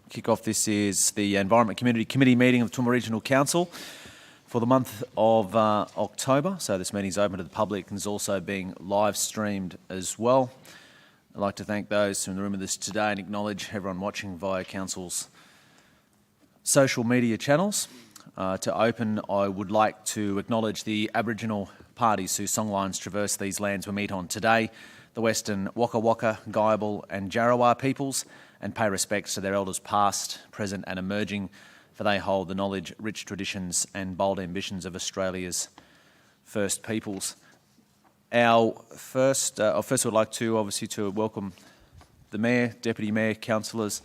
kick off. This is the Environment Community Committee meeting of Toowoomba Regional Council for the month of October. So this meeting is open to the public and is also being live streamed as well. I'd like to thank those in the room with us today and acknowledge everyone watching via Council's social media channels. To open, I would like to acknowledge the Aboriginal parties whose songlines traverse these lands we meet on today, the Western Waka Waka, Guyabal and Jarawar peoples, and pay respects to their elders past, present and emerging, for they hold the knowledge, rich traditions and bold ambitions of Australia's First Peoples. First I'd like to obviously welcome the Mayor, Deputy Mayor, Councillors,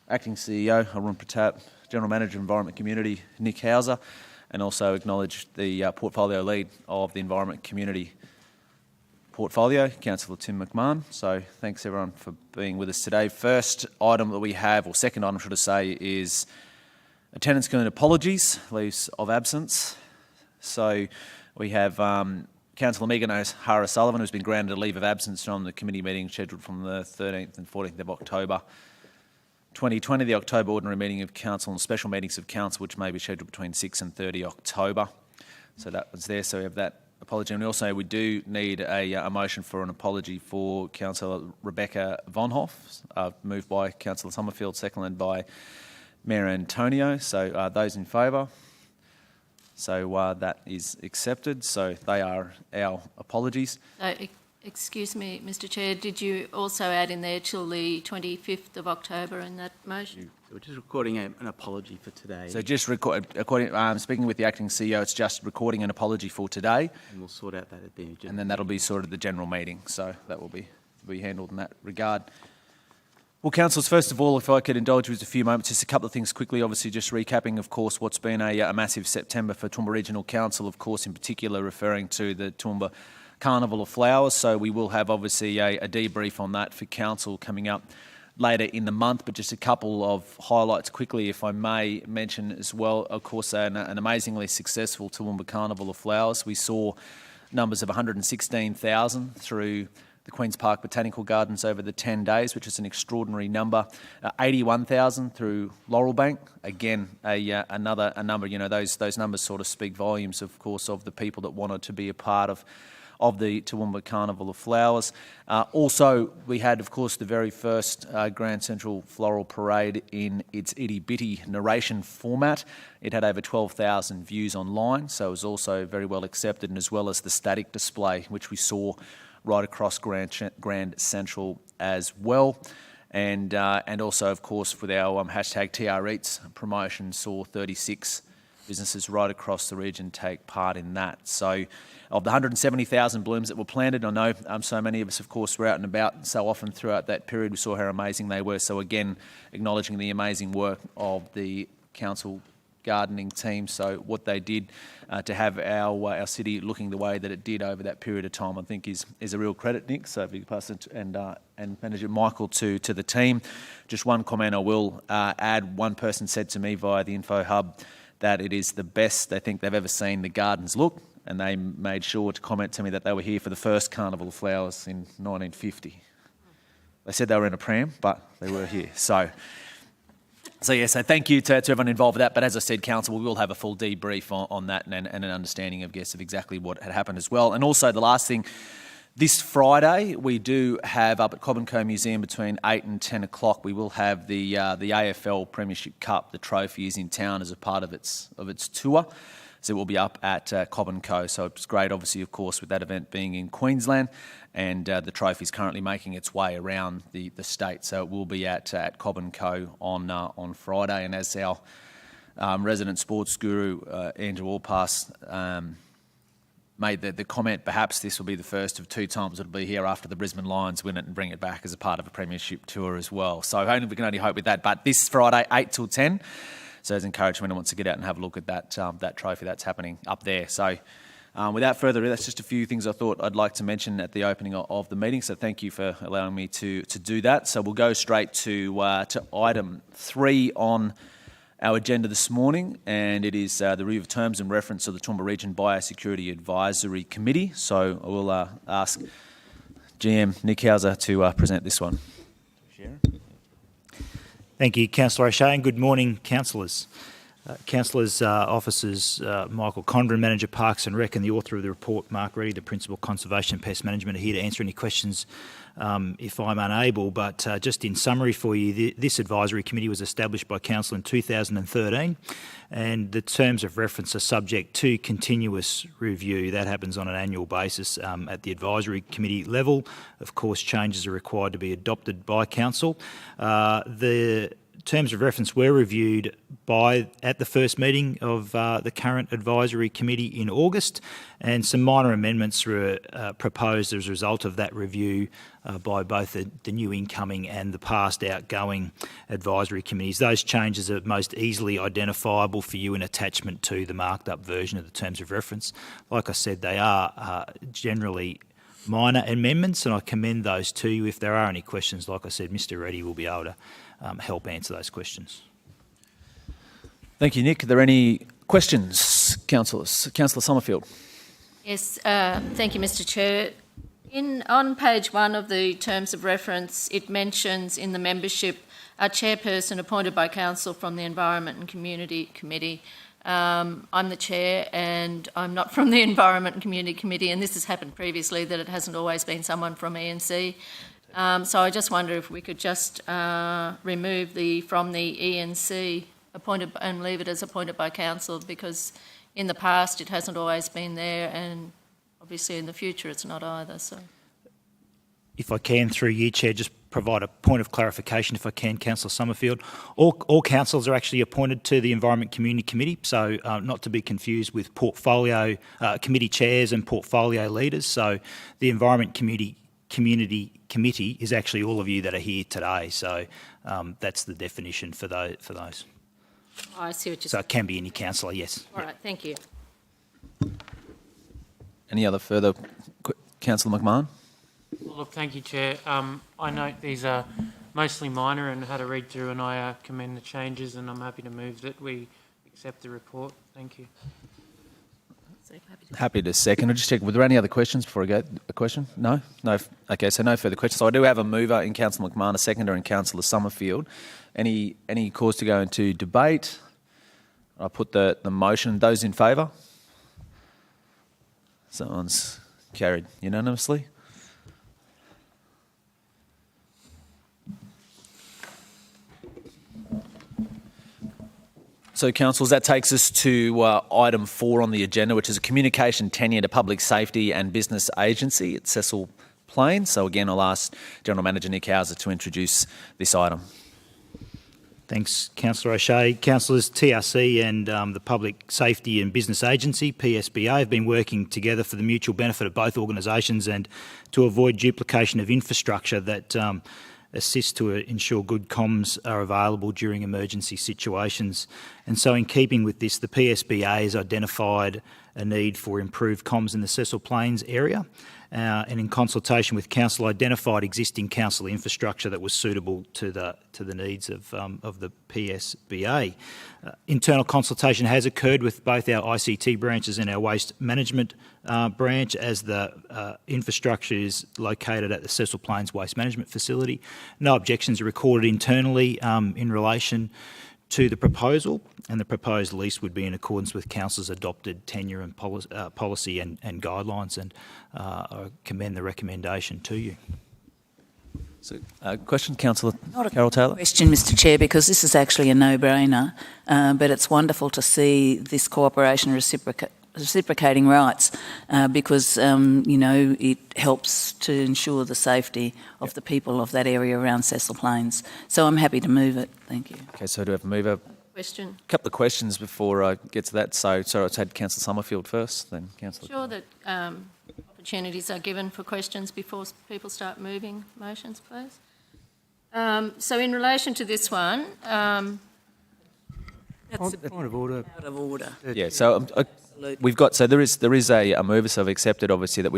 Acting CEO Arun Pratap, General Manager of Environment Community Nick Hauser, and also acknowledge the Portfolio Lead of the Environment Community Portfolio, Councillor Tim McMahon. So thanks everyone for being with us today. First item that we have, or second item should I say, is attendance and apologies, leaves of absence. So we have Councillor Megan O'Hara-Sullivan, who's been granted a leave of absence from the committee meeting scheduled from the 13th and 14th of October 2020, the October ordinary meeting of Council and special meetings of Council, which may be scheduled between 6 and 30 October. So that was there, so we have that apology. And we do need a motion for an apology for Councillor Rebecca Vonhoff, moved by Councillor Summerfield, seconded by Mayor Antonio. So those in favour? So that is accepted. So they are our apologies. Excuse me, Mr Chair, did you also add in there till the 25th of October in that motion? We're just recording an apology for today. So just speaking with the Acting CEO, it's just recording an apology for today. And we'll sort out that at the agenda. And then that'll be sorted at the general meeting. So that will be handled in that regard. Well, councillors, first of all, if I could indulge you with a few moments, just a couple of things quickly, obviously just recapping, of course, what's been a massive September for Toowoomba Regional Council, of course, in particular referring to the Toowoomba Carnival of Flowers. So we will have obviously a debrief on that for Council coming up later in the month, but just a couple of highlights quickly, if I may mention as well. Of course, an amazingly successful Toowoomba Carnival of Flowers. We saw numbers of 116,000 through the Queen's Park Botanical Gardens over the 10 days, which is an extraordinary number. 81,000 through Laurelbank. Again, a number, those numbers sort of speak volumes, of course, of the people that wanted to be a part of the Toowoomba Carnival of Flowers. Also, we had, of course, the very first Grand Central Floral Parade in its itty-bitty narration format. It had over 12,000 views online, so it was also very well accepted, and as well as the static display, which we saw right across Grand Central as well. And also, of course, with our hashtag TREats promotion, saw 36 businesses right across the region take part in that. So of the 170,000 blooms that were planted, I know so many of us, of course, were out and about so often throughout that period. We saw how amazing they were. So again, acknowledging the amazing work of the council gardening team. So what they did to have our city looking the way that it did over that period of time, I think is a real credit, Nick. So if you pass it and Manager Michael to the team. Just one comment I will add. One person said to me via the Info Hub that it is the best they think they've ever seen the gardens look, and they made sure to comment to me that they were here for the first Carnival of Flowers in 1950. They said they were in a pram, but they were here. So thank you to everyone involved with that. But as I said, Council, we will have a full debrief on that and an understanding, of exactly what had happened as well. And also the last thing, this Friday we do have up at Cobb & Co Museum between 8 and 10 o'clock, we will have the AFL Premiership Cup. The trophy is in town as a part of its tour. So it will be up at Cobb & Co. So it's great, obviously, of course, with that event being in Queensland, and the trophy is currently making its way around the state. So it will be at Cobb & Co on Friday. And as our resident sports guru, Andrew Allpass, made the comment, perhaps this will be the first of two times it'll be here after the Brisbane Lions win it and bring it back as a part of a premiership tour as well. So we can only hope with that. But this Friday, 8 till 10. So as encouragement, anyone wants to get out and have a look at that trophy that's happening up there. So without further ado, that's just a few things I thought I'd like to mention at the opening of the meeting. So thank you for allowing me to do that. So we'll go straight to item 3 on our agenda this morning, and it is the review of terms and reference of the Toowoomba Region Biosecurity Advisory Committee. So I will ask GM Nick Hauser to present this one. Sharon? Thank you, Councillor O'Shea, and good morning, councillors. Councillors, officers, Michael Condren, Manager Parks and Rec, and the author of the report, Mark Reddy, the Principal Conservation and Pest Management, are here to answer any questions if I'm unable. But just in summary for you, this advisory committee was established by Council in 2013, and the terms of reference are subject to continuous review. That happens on an annual basis at the advisory committee level. Of course, changes are required to be adopted by Council. The terms of reference were reviewed at the first meeting of the current advisory committee in August, and some minor amendments were proposed as a result of that review by both the new incoming and the past outgoing advisory committees. Those changes are most easily identifiable for you in attachment to the marked up version of the terms of reference. Like I said, they are generally minor amendments, and I commend those to you. If there are any questions, like I said, Mr Reddy will be able to help answer those questions. Thank you, Nick. Are there any questions, councillors? Councillor Summerfield. Yes, thank you, Mr Chair. On page 1 of the terms of reference, it mentions in the membership a chairperson appointed by council from the Environment and Community Committee. I'm the chair and I'm not from the Environment and Community Committee, and this has happened previously, that it hasn't always been someone from ENC. So I just wonder if we could just remove from the ENC appointed and leave it as appointed by council, because in the past it hasn't always been there, and obviously in the future it's not either. So, if I can, through you, Chair, just provide a point of clarification, if I can, Councillor Summerfield. All councillors are actually appointed to the Environment Community Committee, so not to be confused with portfolio committee chairs and portfolio leaders. So the Environment Community Committee is actually all of you that are here today. So that's the definition for those. oh, I see what you're So saying. it can be any councillor, yes. All right, thank you. Any other further? Councillor McMahon. Well, look, thank you, Chair. I note these are mostly minor and had a read through, and I commend the changes, and I'm happy to move that we accept the report. Thank you. Happy to second. I'll just check. Were there any other questions before I go? A question? No? No. Okay, so no further questions. So I do have a mover in Councillor McMahon, a seconder in Councillor Summerfield. Any cause to go into debate? I'll put the motion. Those in favour? Someone's carried unanimously. So, councillors, that takes us to item 4 on the agenda, which is a communication tenure to public safety and business agency at Cecil Plains. So, again, I'll ask General Manager Nick Hauser to introduce this item. Thanks, Councillor O'Shea. Councillors, TRC and the Public Safety and Business Agency, PSBA, have been working together for the mutual benefit of both organisations and to avoid duplication of infrastructure that assist to ensure good comms are available during emergency situations. And so in keeping with this, the PSBA has identified a need for improved comms in the Cecil Plains area, and in consultation with council identified existing council infrastructure that was suitable to the needs of the PSBA. Internal consultation has occurred with both our ICT branches and our waste management branch, as the infrastructure is located at the Cecil Plains Waste Management Facility. No objections are recorded internally in relation to the proposal, and the proposed lease would be in accordance with Council's adopted tenure and policy and guidelines, and I commend the recommendation to you. So, question, Councillor Not a Carol Taylor. question, Mr Chair, because this is actually a no-brainer, but it's wonderful to see this cooperation reciprocating rights because, it helps to ensure the safety of the people of that area around Cecil Plains. So I'm happy to move it. Thank you. Okay, so do I have a mover? Question. A couple of questions before I get to that. So, sorry, I'll take Councillor Summerfield first, then Councillor. Sure that opportunities are given for questions before people start moving motions, please. So in relation to this one, That's Point of order. out of order. Yeah, so we've got, so there is a mover, so I've accepted obviously that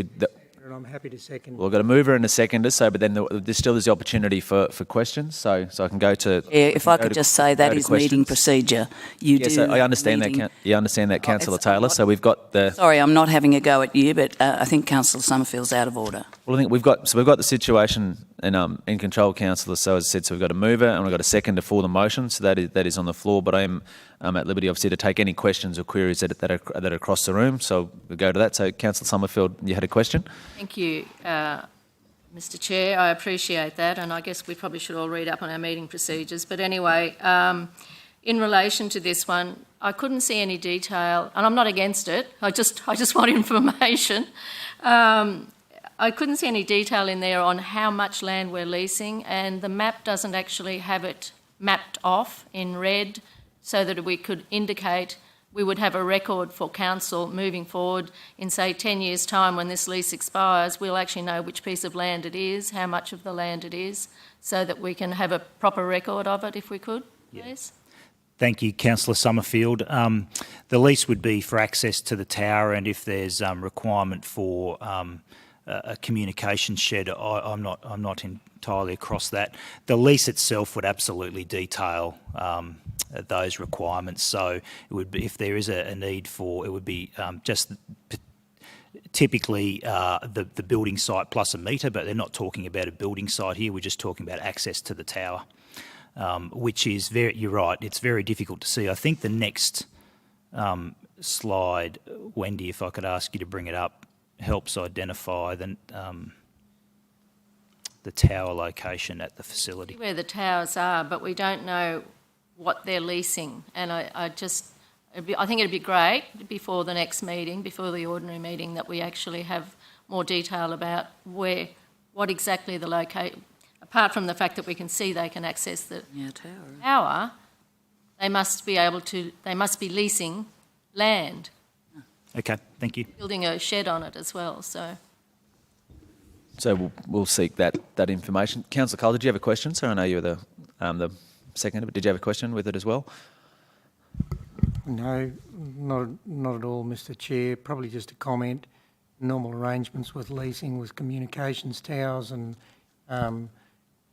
And I'm happy to second. we've got a mover and a seconder, so but then there still is the opportunity for questions, so I can go to. If I go could to- just say go that to is meeting questions. procedure. You Yes, do. I understand meeting- that. You understand that, Councillor it's Taylor. not- So we've got the. Sorry, I'm not having a go at you, but I think Councillor Summerfield's out of order. Well, I think we've got the situation and in control, councillor. So as I said, so we've got a mover and we've got a seconder for the motion. So that is on the floor. But I am at liberty, obviously, to take any questions or queries that are across the room. So we'll go to that. So councillor Summerfield, you had a question? Thank you, Mr Chair. I appreciate that, and I guess we probably should all read up on our meeting procedures. But anyway, in relation to this one, I couldn't see any detail, and I'm not against it. I just want information. I couldn't see any detail in there on how much land we're leasing, and the map doesn't actually have it mapped off in red so that we could indicate we would have a record for council moving forward in, say, 10 years' time when this lease expires. We'll actually know which piece of land it is, how much of the land it is, so that we can have a proper record of it if we could, please. Thank you, Councillor Summerfield. The lease would be for access to the tower, and if there's requirement for a communication shed, I'm not entirely across that. The lease itself would absolutely detail those requirements. So it would be, if there is a need for, it would be just typically the building site plus a metre, but they're not talking about a building site here. We're just talking about access to the tower, which is very, you're right, it's very difficult to see. I think the next slide, Wendy, if I could ask you to bring it up, helps identify the tower location at the facility. Where the towers are, but we don't know what they're leasing. And I think it'd be great before the next meeting, before the ordinary meeting, that we actually have more detail about what exactly the location. Apart from the fact that we can see they can access the tower, they must be leasing land. Okay, thank you. Building a shed on it as well, so. So we'll seek that information. Councillor Cole, did you have a question? So I know you were the seconder, but did you have a question with it as well? No, not at all, Mr Chair. Probably just a comment. Normal arrangements with leasing, with communications towers and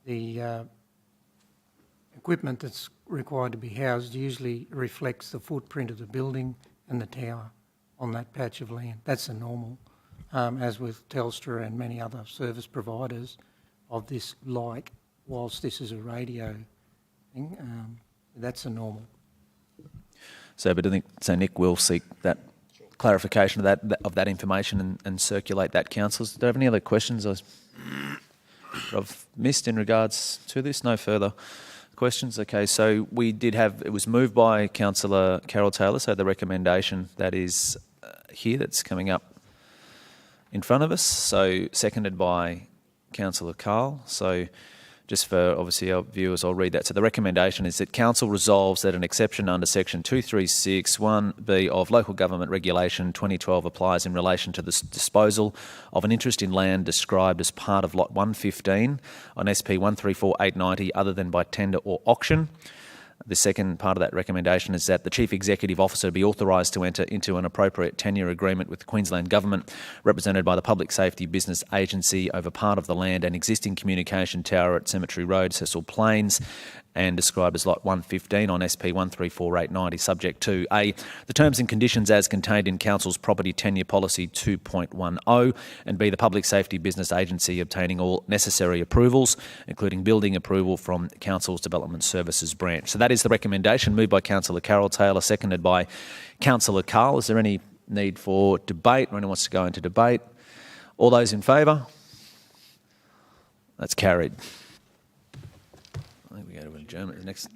the equipment that's required to be housed usually reflects the footprint of the building and the tower on that patch of land. That's a normal, as with Telstra and many other service providers of this like, whilst this is a radio thing, that's a normal. So, but I think, so Nick will seek that clarification of that information and circulate that, councillors. Do you have any other questions I've missed in regards to this? No further questions? Okay, so we did have, it was moved by Councillor Carol Taylor, so the recommendation that is here that's coming up in front of us, so seconded by Councillor Carl. So just for obviously our viewers, I'll read that. So the recommendation is that Council resolves that an exception under section 236(1)(b) of Local Government Regulation 2012 applies in relation to the disposal of an interest in land described as part of Lot 115 on SP 134890 other than by tender or auction. The second part of that recommendation is that the Chief Executive Officer be authorised to enter into an appropriate tenure agreement with the Queensland Government, represented by the Public Safety Business Agency, over part of the land and existing communication tower at Cemetery Road, Cecil Plains, and described as Lot 115 on SP 134890, subject to A, the terms and conditions as contained in Council's Property Tenure Policy 2.10, and B, the Public Safety Business Agency obtaining all necessary approvals, including building approval from Council's Development Services branch. So that is the recommendation, moved by Councillor Carol Taylor, seconded by Councillor Carl. Is there any need for debate, or anyone wants to go into debate? All those in favour? That's carried. I think we go to adjournment next.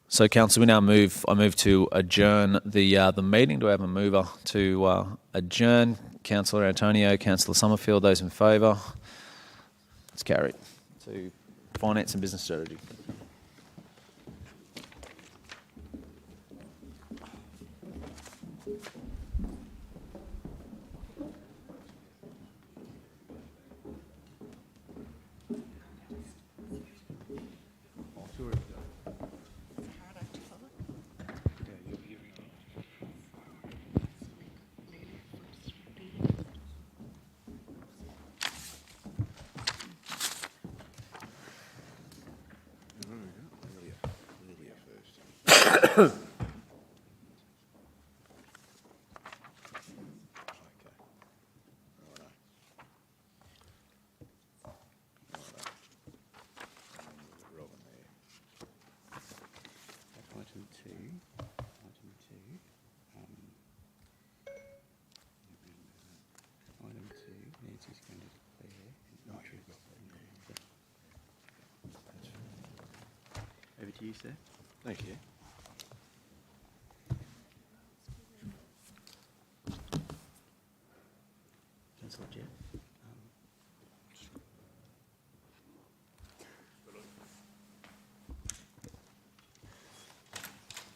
So, Council, we now I move to adjourn the meeting. Do I have a mover to adjourn? Councillor Antonio, Councillor Summerfield, those in favour? It's carried. To Finance and Business Strategy. to you, sir. Thank you. Councillor Jeff.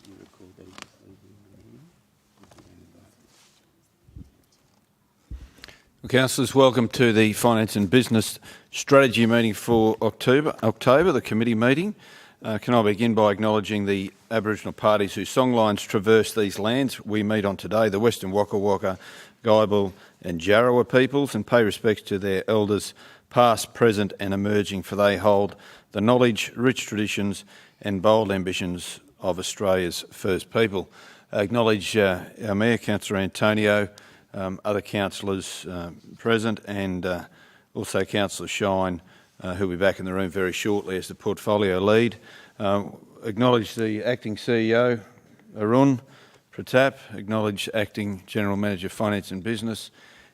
You recall that he was leaving the meeting? Well, councillors, welcome to the Finance and Business Strategy meeting for October, the committee meeting. Can I begin by acknowledging the Aboriginal parties whose songlines traverse these lands we meet on today, the Western Waka Waka, Guyabal and Jarrawa peoples, and pay respects to their elders past, present and emerging, for they hold the knowledge, rich traditions and bold ambitions of Australia's First People. I acknowledge our Mayor, Councillor Antonio, other councillors present, and also Councillor Shine, who'll be back in the room very shortly as the portfolio lead. Acknowledge the Acting CEO, Arun Pratap, acknowledge Acting General Manager Finance and Business,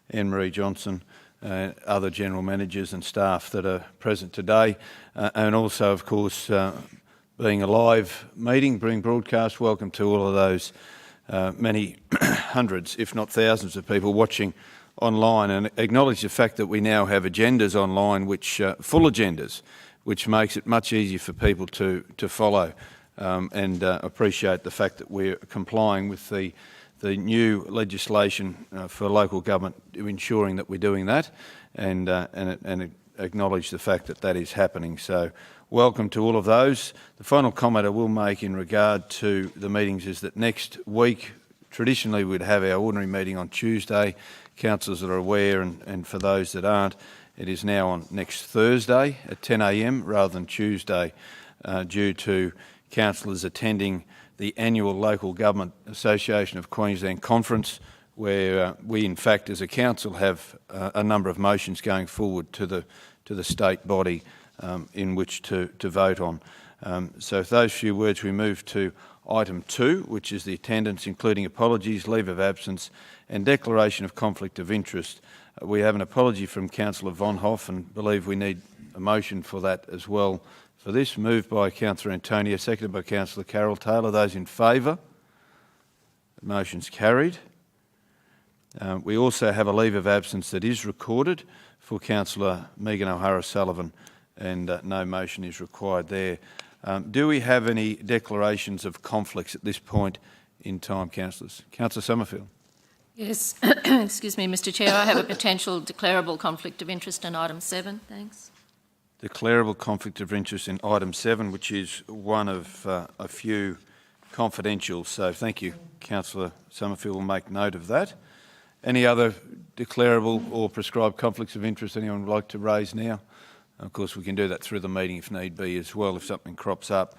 Anne-Marie Johnson, other General Managers and staff that are present today, and also, of course, being a live meeting, being broadcast, welcome to all of those many hundreds, if not thousands of people watching online, and acknowledge the fact that we now have agendas online, which full agendas, which makes it much easier for people to follow, and appreciate the fact that we're complying with the new legislation for local government, ensuring that we're doing that, and acknowledge the fact that that is happening. So welcome to all of those. The final comment I will make in regard to the meetings is that next week, traditionally we'd have our ordinary meeting on Tuesday. Councillors are aware, and for those that aren't, it is now on next Thursday at 10 a.m. rather than Tuesday, due to councillors attending the annual Local Government Association of Queensland conference, where we, in fact, as a council, have a number of motions going forward to the state body in which to vote on. So with those few words, we move to item 2, which is the attendance, including apologies, leave of absence and declaration of conflict of interest. We have an apology from Councillor Von Hoff, and believe we need a motion for that as well. For this, moved by Councillor Antonio, seconded by Councillor Carol Taylor. Those in favour? The motion's carried. We also have a leave of absence that is recorded for Councillor Megan O'Hara-Sullivan, and no motion is required there. Do we have any declarations of conflicts at this point in time, councillors? Councillor Summerfield. Yes, excuse me, Mr Chair, I have a potential declarable conflict of interest in item 7, thanks. Declarable conflict of interest in item 7, which is one of a few confidential. So thank you, Councillor Summerfield. We'll make note of that. Any other declarable or prescribed conflicts of interest anyone would like to raise now? Of course, we can do that through the meeting if need be as well, if something crops up.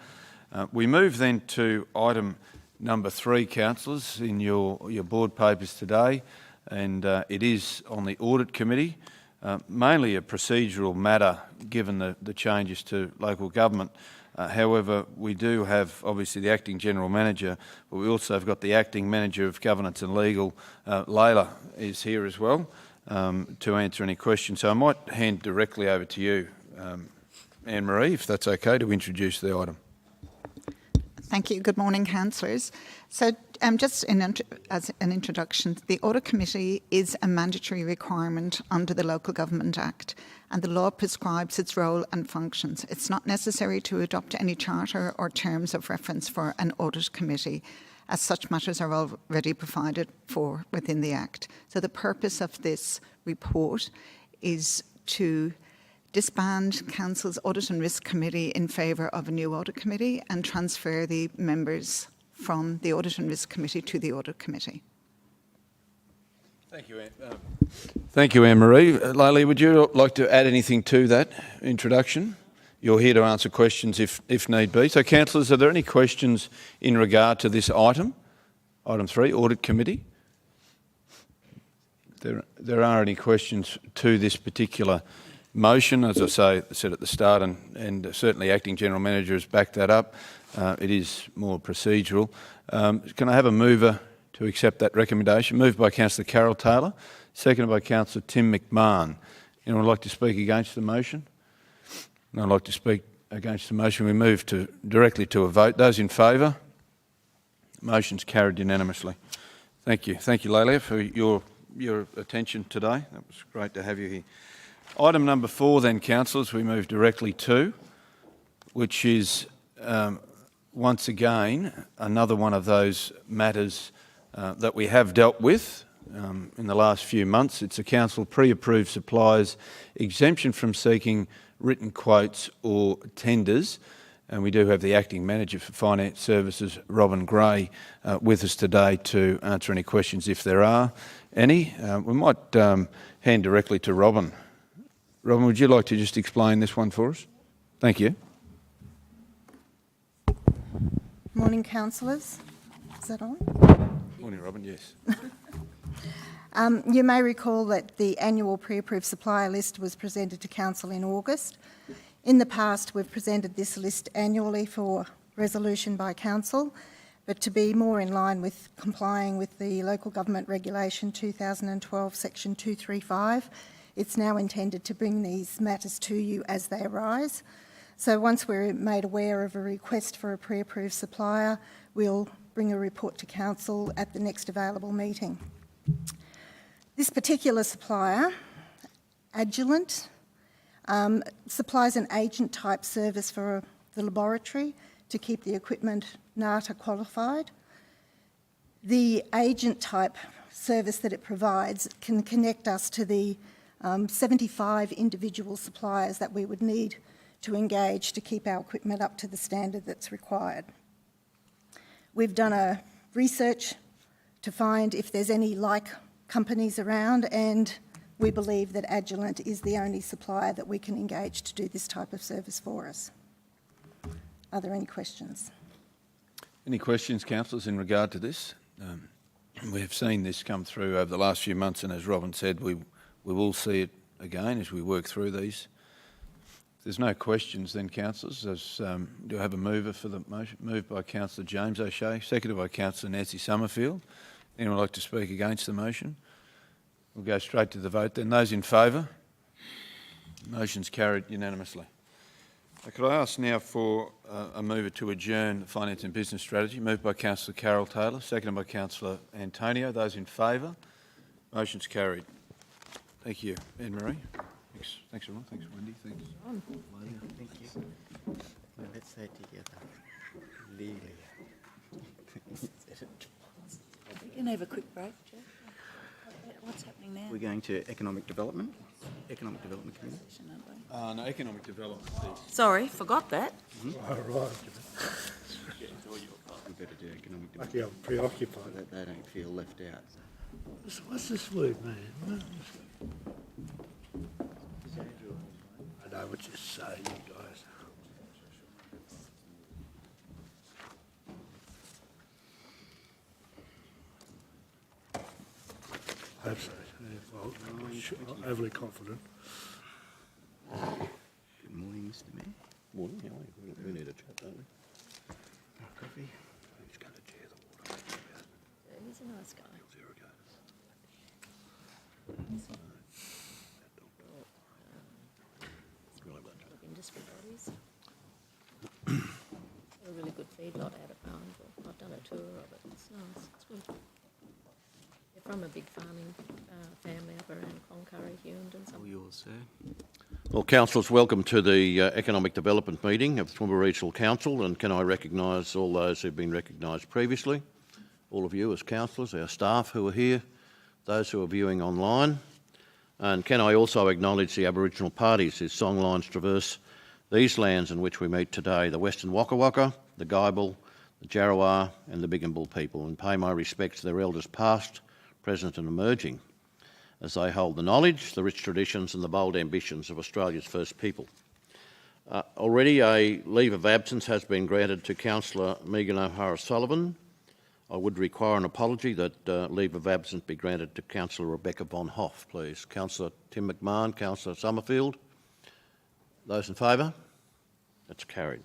We move then to item number 3, councillors, in your board papers today, and it is on the Audit Committee, mainly a procedural matter given the changes to local government. However, we do have obviously the Acting General Manager, but we also have got the Acting Manager of Governance and Legal. Layla is here as well to answer any questions. So I might hand directly over to you, Anne-Marie, if that's okay, to introduce the item. Thank you. Good morning, councillors. So just as an introduction, the Audit Committee is a mandatory requirement under the Local Government Act, and the law prescribes its role and functions. It's not necessary to adopt any charter or terms of reference for an Audit Committee, as such matters are already provided for within the Act. So the purpose of this report is to disband Council's Audit and Risk Committee in favour of a new Audit Committee and transfer the members from the Audit and Risk Committee to the Audit Committee. Thank you, thank you, Anne-Marie. Layla, would you like to add anything to that introduction? You're here to answer questions if need be. So, councillors, are there any questions in regard to this item? Item 3, Audit Committee. There are any questions to this particular motion, as I said at the start, and certainly Acting General Manager has backed that up. It is more procedural. Can I have a mover to accept that recommendation? Moved by Councillor Carol Taylor, seconded by Councillor Tim McMahon. Anyone would like to speak against the motion? No, I'd like to speak against the motion, we move directly to a vote. Those in favour? Motion's carried unanimously. Thank you. Thank you, Leila, for your attention today. That was great to have you here. Item number 4 then, councillors, we move directly to, which is once again another one of those matters that we have dealt with in the last few months. It's a council pre-approved suppliers exemption from seeking written quotes or tenders. And we do have the Acting Manager for Finance Services, Robin Gray, with us today to answer any questions if there are any. We might hand directly to Robin. Robin, would you like to just explain this one for us? Thank you. Morning, councillors. Is that on? Morning, Robin, yes. You may recall that the annual pre-approved supplier list was presented to Council in August. In the past, we've presented this list annually for resolution by Council, but to be more in line with complying with the Local Government Regulation 2012 Section 235, it's now intended to bring these matters to you as they arise. So once we're made aware of a request for a pre-approved supplier, we'll bring a report to Council at the next available meeting. This particular supplier, Agilent, supplies an agent-type service for the laboratory to keep the equipment NATA qualified. The agent-type service that it provides can connect us to the 75 individual suppliers that we would need to engage to keep our equipment up to the standard that's required. We've done a research to find if there's any like companies around, and we believe that Agilent is the only supplier that we can engage to do this type of service for us. Are there any questions? Any questions, councillors, in regard to this? We have seen this come through over the last few months, and as Robin said, we will see it again as we work through these. If there's no questions then, councillors, do I have a mover for the motion? Moved by Councillor James O'Shea, seconded by Councillor Nancy Summerfield. Anyone like to speak against the motion? We'll go straight to the vote then. Those in favour? Motion's carried unanimously. Could I ask now for a mover to adjourn the Finance and Business Strategy? Moved by Councillor Carol Taylor, seconded by Councillor Antonio. Those in favour? Motion's carried. Thank you. Anne-Marie? Thanks, everyone. Thanks, Wendy. Thanks. Thank you. Now let's say together. Legally. We can have a quick break, Jeff. What's happening now? We're going to Economic Development. Economic Development Committee. No, Economic Development. Sorry, forgot that. We better do Economic Development. Lucky I'm preoccupied. So that they don't feel left out. What's this word, man? I know what you say, you guys. I hope so. Well, I'm overly confident. Good morning, Mr. Mayor. Morning, how are you? We need a chat, don't we? Coffee. Who's going to chair the water? He's a nice guy. Zero go. Industry bodies. A really good feedlot out at Barnville. I've done a tour of it. It's nice. It's good. They're from a big farming family up around Cloncurry, Hughenden and All something. yours, sir. Well, councillors, welcome to the Economic Development meeting of the Toowoomba Regional Council, and can I recognise all those who've been recognised previously, all of you as councillors, our staff who are here, those who are viewing online, and can I also acknowledge the Aboriginal parties whose songlines traverse these lands in which we meet today, the Western Waka Waka, the Guybil, the Jarrawah and the Biggenbull people, and pay my respects to their elders past, present and emerging, as they hold the knowledge, the rich traditions and the bold ambitions of Australia's first people. Already a leave of absence has been granted to Councillor Megan O'Hara-Sullivan. I would require an apology that leave of absence be granted to Councillor Rebecca Von Hoff, please. Councillor Tim McMahon, Councillor Summerfield. Those in favour? That's carried.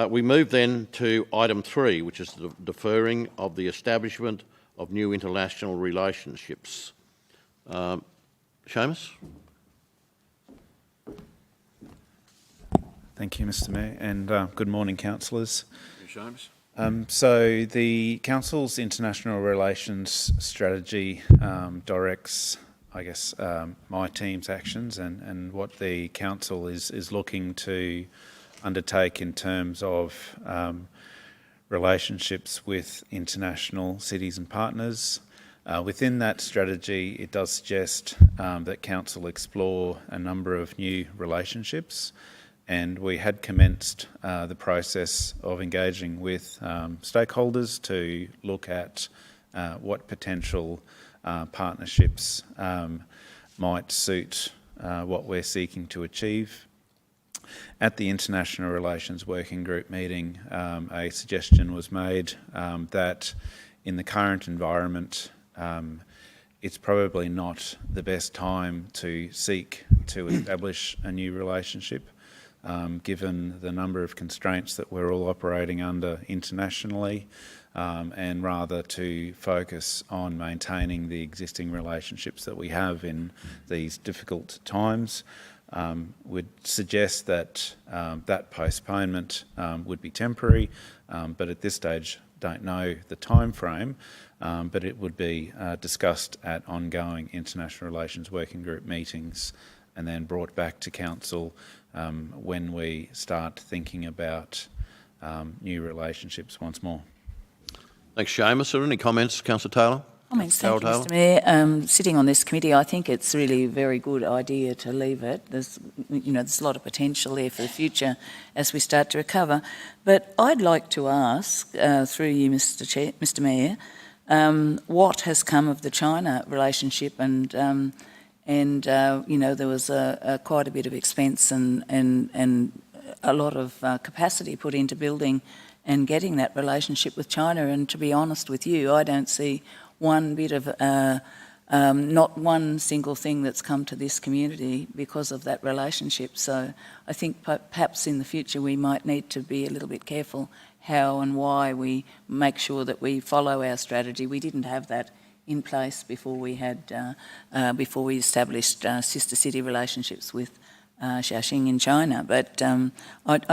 We move then to item 3, which is the deferring of the establishment of new international relationships. Seamus? Thank you, Mr Mayor, and good morning, councillors. James? So the Council's international relations strategy directs, I guess, my team's actions and what the Council is looking to undertake in terms of relationships with international cities and partners. Within that strategy, it does suggest that Council explore a number of new relationships, and we had commenced the process of engaging with stakeholders to look at what potential partnerships might suit what we're seeking to achieve. At the International Relations Working Group meeting, a suggestion was made that in the current environment, it's probably not the best time to seek to establish a new relationship, given the number of constraints that we're all operating under internationally, and rather to focus on maintaining the existing relationships that we have in these difficult times. Would suggest that that postponement would be temporary, but at this stage don't know the time frame, but it would be discussed at ongoing International Relations Working Group meetings and then brought back to Council when we start thinking about new relationships once more. Thanks, Seamus. Are there any comments, Councillor Taylor? Comments, thank you, Mr Mayor. Sitting on this committee, I think it's really a very good idea to leave it. There's a lot of potential there for the future as we start to recover. But I'd like to ask, through you, Mr Mayor, what has come of the China relationship? And there was quite a bit of expense and a lot of capacity put into building and getting that relationship with China. And to be honest with you, I don't see one bit of, not one single thing that's come to this community because of that relationship. So I think perhaps in the future we might need to be a little bit careful how and why we make sure that we follow our strategy. We didn't have that in place before we had, before we established sister city relationships with Shaoxing in China. But I'm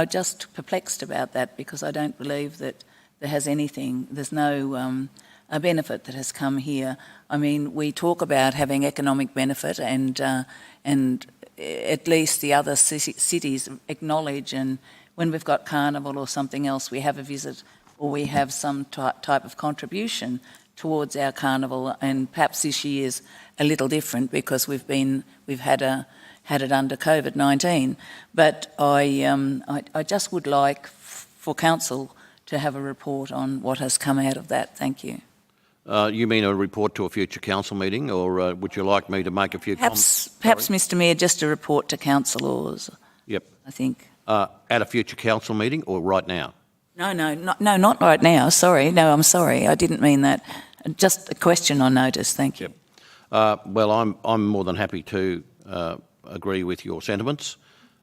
just perplexed about that because I don't believe that there has anything, there's no a benefit that has come here. I mean, we talk about having economic benefit and at least the other cities acknowledge, and when we've got carnival or something else, we have a visit or we have some type of contribution towards our carnival, and perhaps this year's a little different because we've had it under COVID-19. But I just would like for Council to have a report on what has come out of that. Thank you. You mean a report to a future council meeting, or would you like me to make a few comments? Perhaps, Mr Mayor, just a report to councillors. Yep. I think. At a future council meeting or right now? No, not right now. Sorry. No, I'm sorry. I didn't mean that. Just a question on notice. Thank you. Yep. Well, I'm more than happy to agree with your sentiments.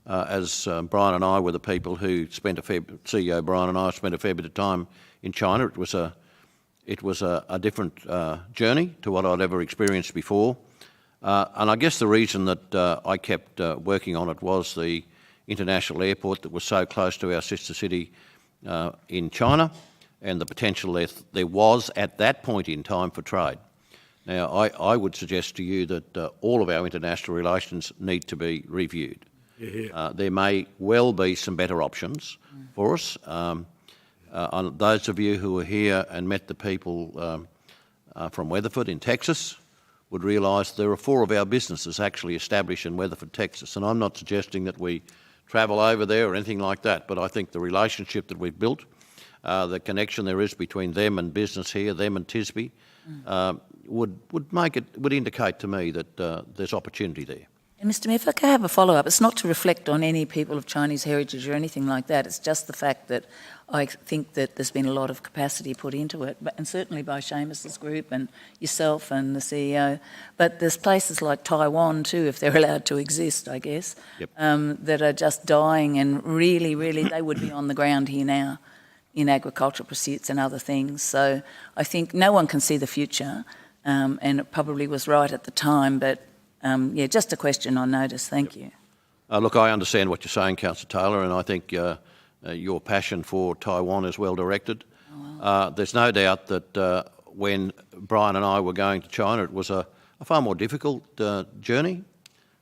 As Brian and I were the people who CEO Brian and I spent a fair bit of time in China. It was a different journey to what I'd ever experienced before. And I guess the reason that I kept working on it was the international airport that was so close to our sister city in China, and the potential there was at that point in time for trade. Now, I would suggest to you that all of our international relations need to be reviewed. Yeah. There may well be some better options for us. On those of you who were here and met the people from Weatherford in Texas would realise there are 4 of our businesses actually established in Weatherford, Texas. And I'm not suggesting that we travel over there or anything like that, but I think the relationship that we've built, the connection there is between them and business here, them and Tisby, would indicate to me that there's opportunity there. And Mr Mayor, if I can have a follow-up, it's not to reflect on any people of Chinese heritage or anything like that. It's just the fact that I think that there's been a lot of capacity put into it, and certainly by Seamus's group and yourself and the CEO. But there's places like Taiwan too, if they're allowed to exist, I guess, yep. That are just dying, and really, they would be on the ground here now in agricultural pursuits and other things. So I think no one can see the future, and it probably was right at the time, but just a question on notice. Thank you. Look, I understand what you're saying, Councillor Taylor, and I think your passion for Taiwan is well directed. There's no doubt that when Brian and I were going to China, it was a far more difficult journey,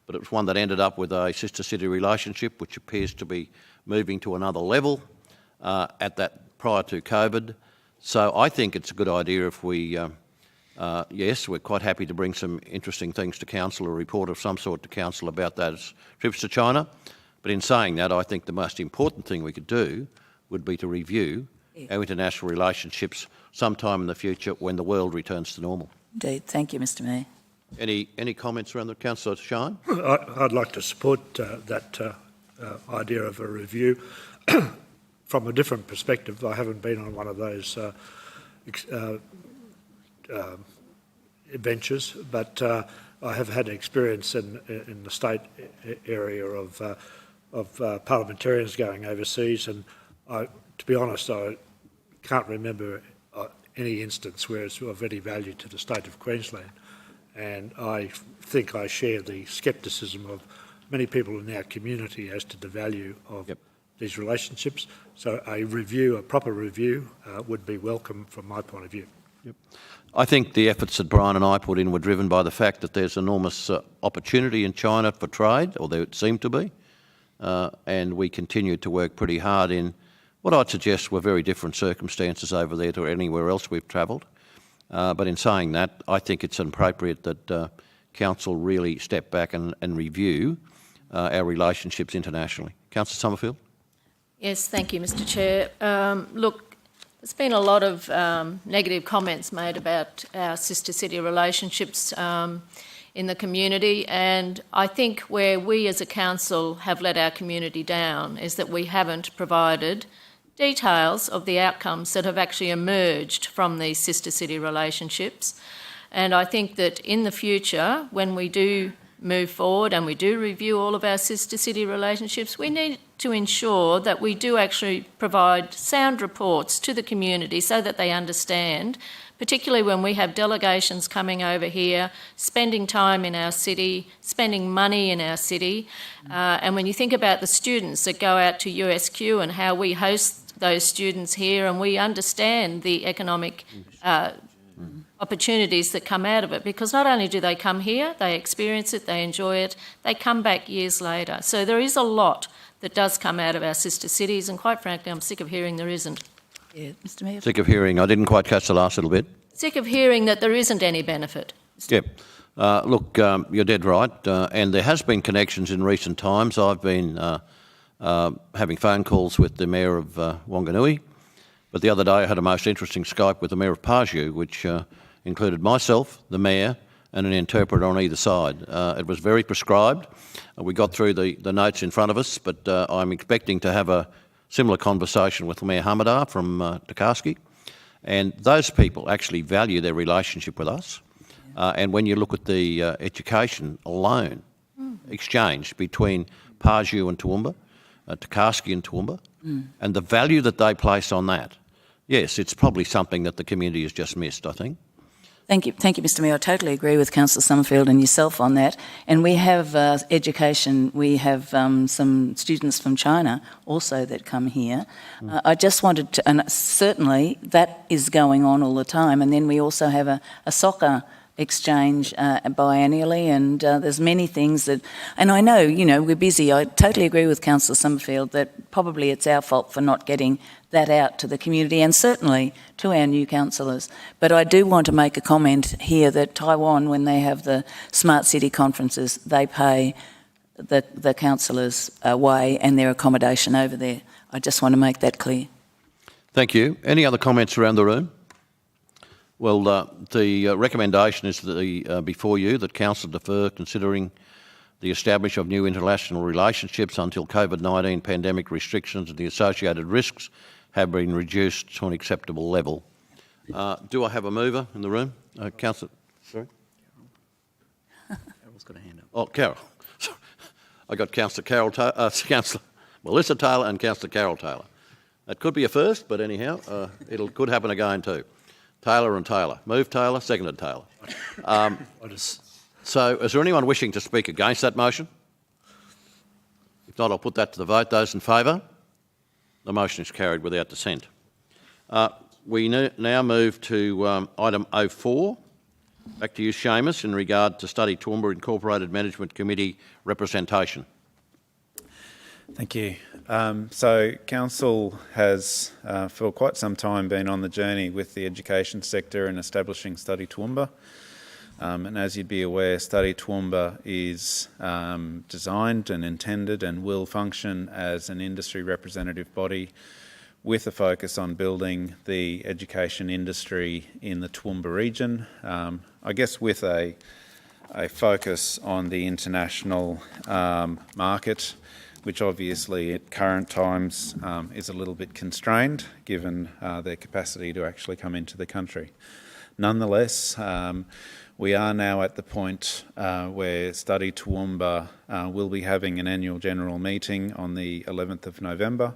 but it was one that ended up with a sister city relationship, which appears to be moving to another level at that prior to COVID. So I think it's a good idea if we, yes, we're quite happy to bring some interesting things to Council, a report of some sort to Council about those trips to China. But in saying that, I think the most important thing we could do would be to review our international relationships sometime in the future when the world returns to normal. Indeed. Thank you, Mr Mayor. Any comments around the Councillor Shine? I'd like to support that idea of a review from a different perspective. I haven't been on one of those adventures, but I have had experience in the state area of parliamentarians going overseas, and to be honest, I can't remember any instance where it's of any value to the state of Queensland. And I think I share the scepticism of many people in our community as to the value of these relationships. So a proper review would be welcome from my point of view. I think the efforts that Brian and I put in were driven by the fact that there's enormous opportunity in China for trade, or there seemed to be, and we continued to work pretty hard in what I'd suggest were very different circumstances over there to anywhere else we've travelled. But in saying that, I think it's appropriate that Council really step back and review our relationships internationally. Councillor Summerfield? Yes, thank you, Mr Chair. Look, there's been a lot of negative comments made about our sister city relationships in the community, and I think where we as a council have let our community down is that we haven't provided details of the outcomes that have actually emerged from these sister city relationships. And I think that in the future, when we do move forward and we do review all of our sister city relationships, we need to ensure that we do actually provide sound reports to the community so that they understand, particularly when we have delegations coming over here, spending time in our city, spending money in our city. And when you think about the students that go out to USQ and how we host those students here, and we understand the economic opportunities that come out of it, because not only do they come here, they experience it, they enjoy it, they come back years later. So there is a lot that does come out of our sister cities, and quite frankly, I'm sick of hearing there isn't. Yeah, Mr Mayor. Sick of hearing. I didn't quite catch the last little bit. Sick of hearing that there isn't any benefit. Yep. Look, you're dead right, and there has been connections in recent times. I've been having phone calls with the Mayor of Wanganui, but the other day I had a most interesting Skype with the Mayor of Paju, which included myself, the Mayor, and an interpreter on either side. It was very prescribed. We got through the notes in front of us, but I'm expecting to have a similar conversation with Mayor Hamadar from Tukarski, and those people actually value their relationship with us. And when you look at the education alone, exchange between Paju and Toowoomba, Tukarski and Toowoomba, and the value that they place on that, yes, it's probably something that the community has just missed, I think. Thank you, Mr Mayor. I totally agree with Councillor Summerfield and yourself on that. And we have education, we have some students from China also that come here. I just wanted to, and certainly that is going on all the time. And then we also have a soccer exchange biennially, and there's many things that, and I know, we're busy. I totally agree with Councillor Summerfield that probably it's our fault for not getting that out to the community and certainly to our new councillors. But I do want to make a comment here that Taiwan, when they have the Smart City conferences, they pay the councillors' way and their accommodation over there. I just want to make that clear. Thank you. Any other comments around the room? Well, the recommendation is before you that Council defer considering the establishment of new international relationships until COVID-19 pandemic restrictions and the associated risks have been reduced to an acceptable level. Do I have a mover in the room? Councillor, sorry? Carol's got a hand up. Oh, Carol. I got Councillor Councillor Melissa Taylor and Councillor Carol Taylor. That could be a first, but anyhow, it could happen again too. Taylor and Taylor. Move Taylor, seconded Taylor. So is there anyone wishing to speak against that motion? If not, I'll put that to the vote. Those in favour? The motion is carried without dissent. We now move to item 04. Back to you, Seamus, in regard to Study Toowoomba Incorporated Management Committee representation. Thank you. So Council has for quite some time been on the journey with the education sector in establishing Study Toowoomba. And as you'd be aware, Study Toowoomba is designed and intended and will function as an industry representative body with a focus on building the education industry in the Toowoomba region, I guess with a focus on the international market, which obviously at current times is a little bit constrained given their capacity to actually come into the country. Nonetheless, we are now at the point where Study Toowoomba will be having an annual general meeting on the 11th of November.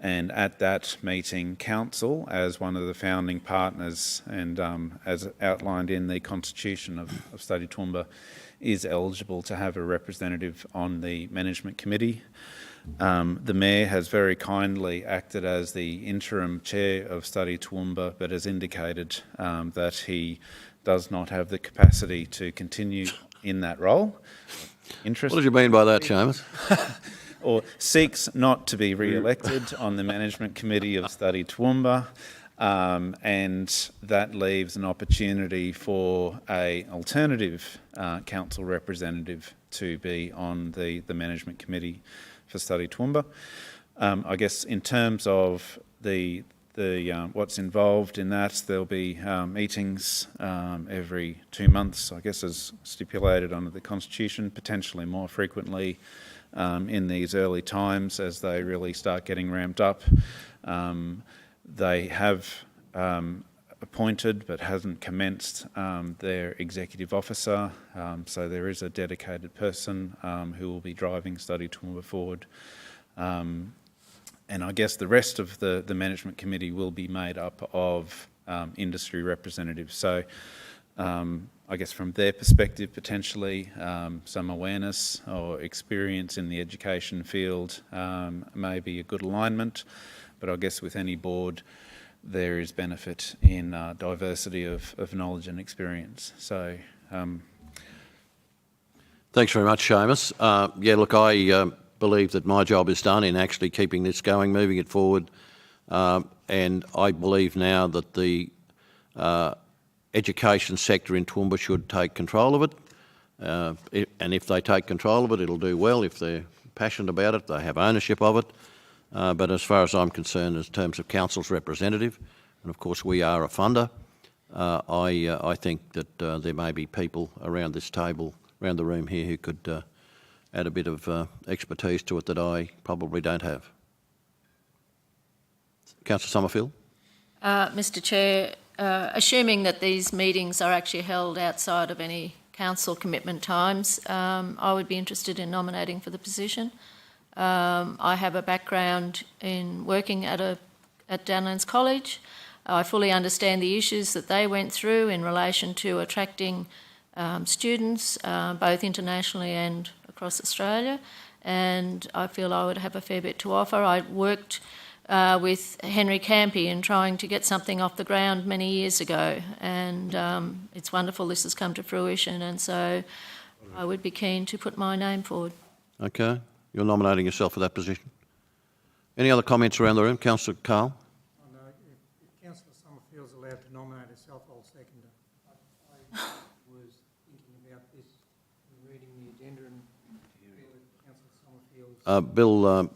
And at that meeting, Council, as one of the founding partners and as outlined in the Constitution of Study Toowoomba, is eligible to have a representative on the Management Committee. The Mayor has very kindly acted as the interim chair of Study Toowoomba, but has indicated that he does not have the capacity to continue in that role. What did you mean by that, Seamus? Or seeks not to be re-elected on the Management Committee of Study Toowoomba, and that leaves an opportunity for an alternative council representative to be on the Management Committee for Study Toowoomba. I guess in terms of the what's involved in that, there'll be meetings every 2 months, I guess as stipulated under the Constitution, potentially more frequently in these early times as they really start getting ramped up. They have appointed but hasn't commenced their executive officer, so there is a dedicated person who will be driving Study Toowoomba forward. And I guess the rest of the Management Committee will be made up of industry representatives. So I guess from their perspective, potentially some awareness or experience in the education field may be a good alignment, but I guess with any board there is benefit in diversity of knowledge and experience. So, thanks very much, Seamus. Yeah, look, I believe that my job is done in actually keeping this going, moving it forward, and I believe now that the education sector in Toowoomba should take control of it, and if they take control of it, it'll do well. If they're passionate about it, they have ownership of it. But as far as I'm concerned, in terms of council's representative, and of course we are a funder, I think that there may be people around this table, around the room here, who could add a bit of expertise to it that I probably don't have. Councillor Summerfield? Mr Chair, assuming that these meetings are actually held outside of any council commitment times, I would be interested in nominating for the position. I have a background in working at Downlands College. I fully understand the issues that they went through in relation to attracting students, both internationally and across Australia, and I feel I would have a fair bit to offer. I worked with Henry Campy in trying to get something off the ground many years ago, and it's wonderful this has come to fruition, and so I would be keen to put my name forward. Okay, you're nominating yourself for that position. Any other comments around the room? Councillor Carl? No, if Councillor Summerfield's allowed to nominate herself, I'll second it. I was thinking about this and reading the agenda and feel that Councillor Summerfield's... Bill,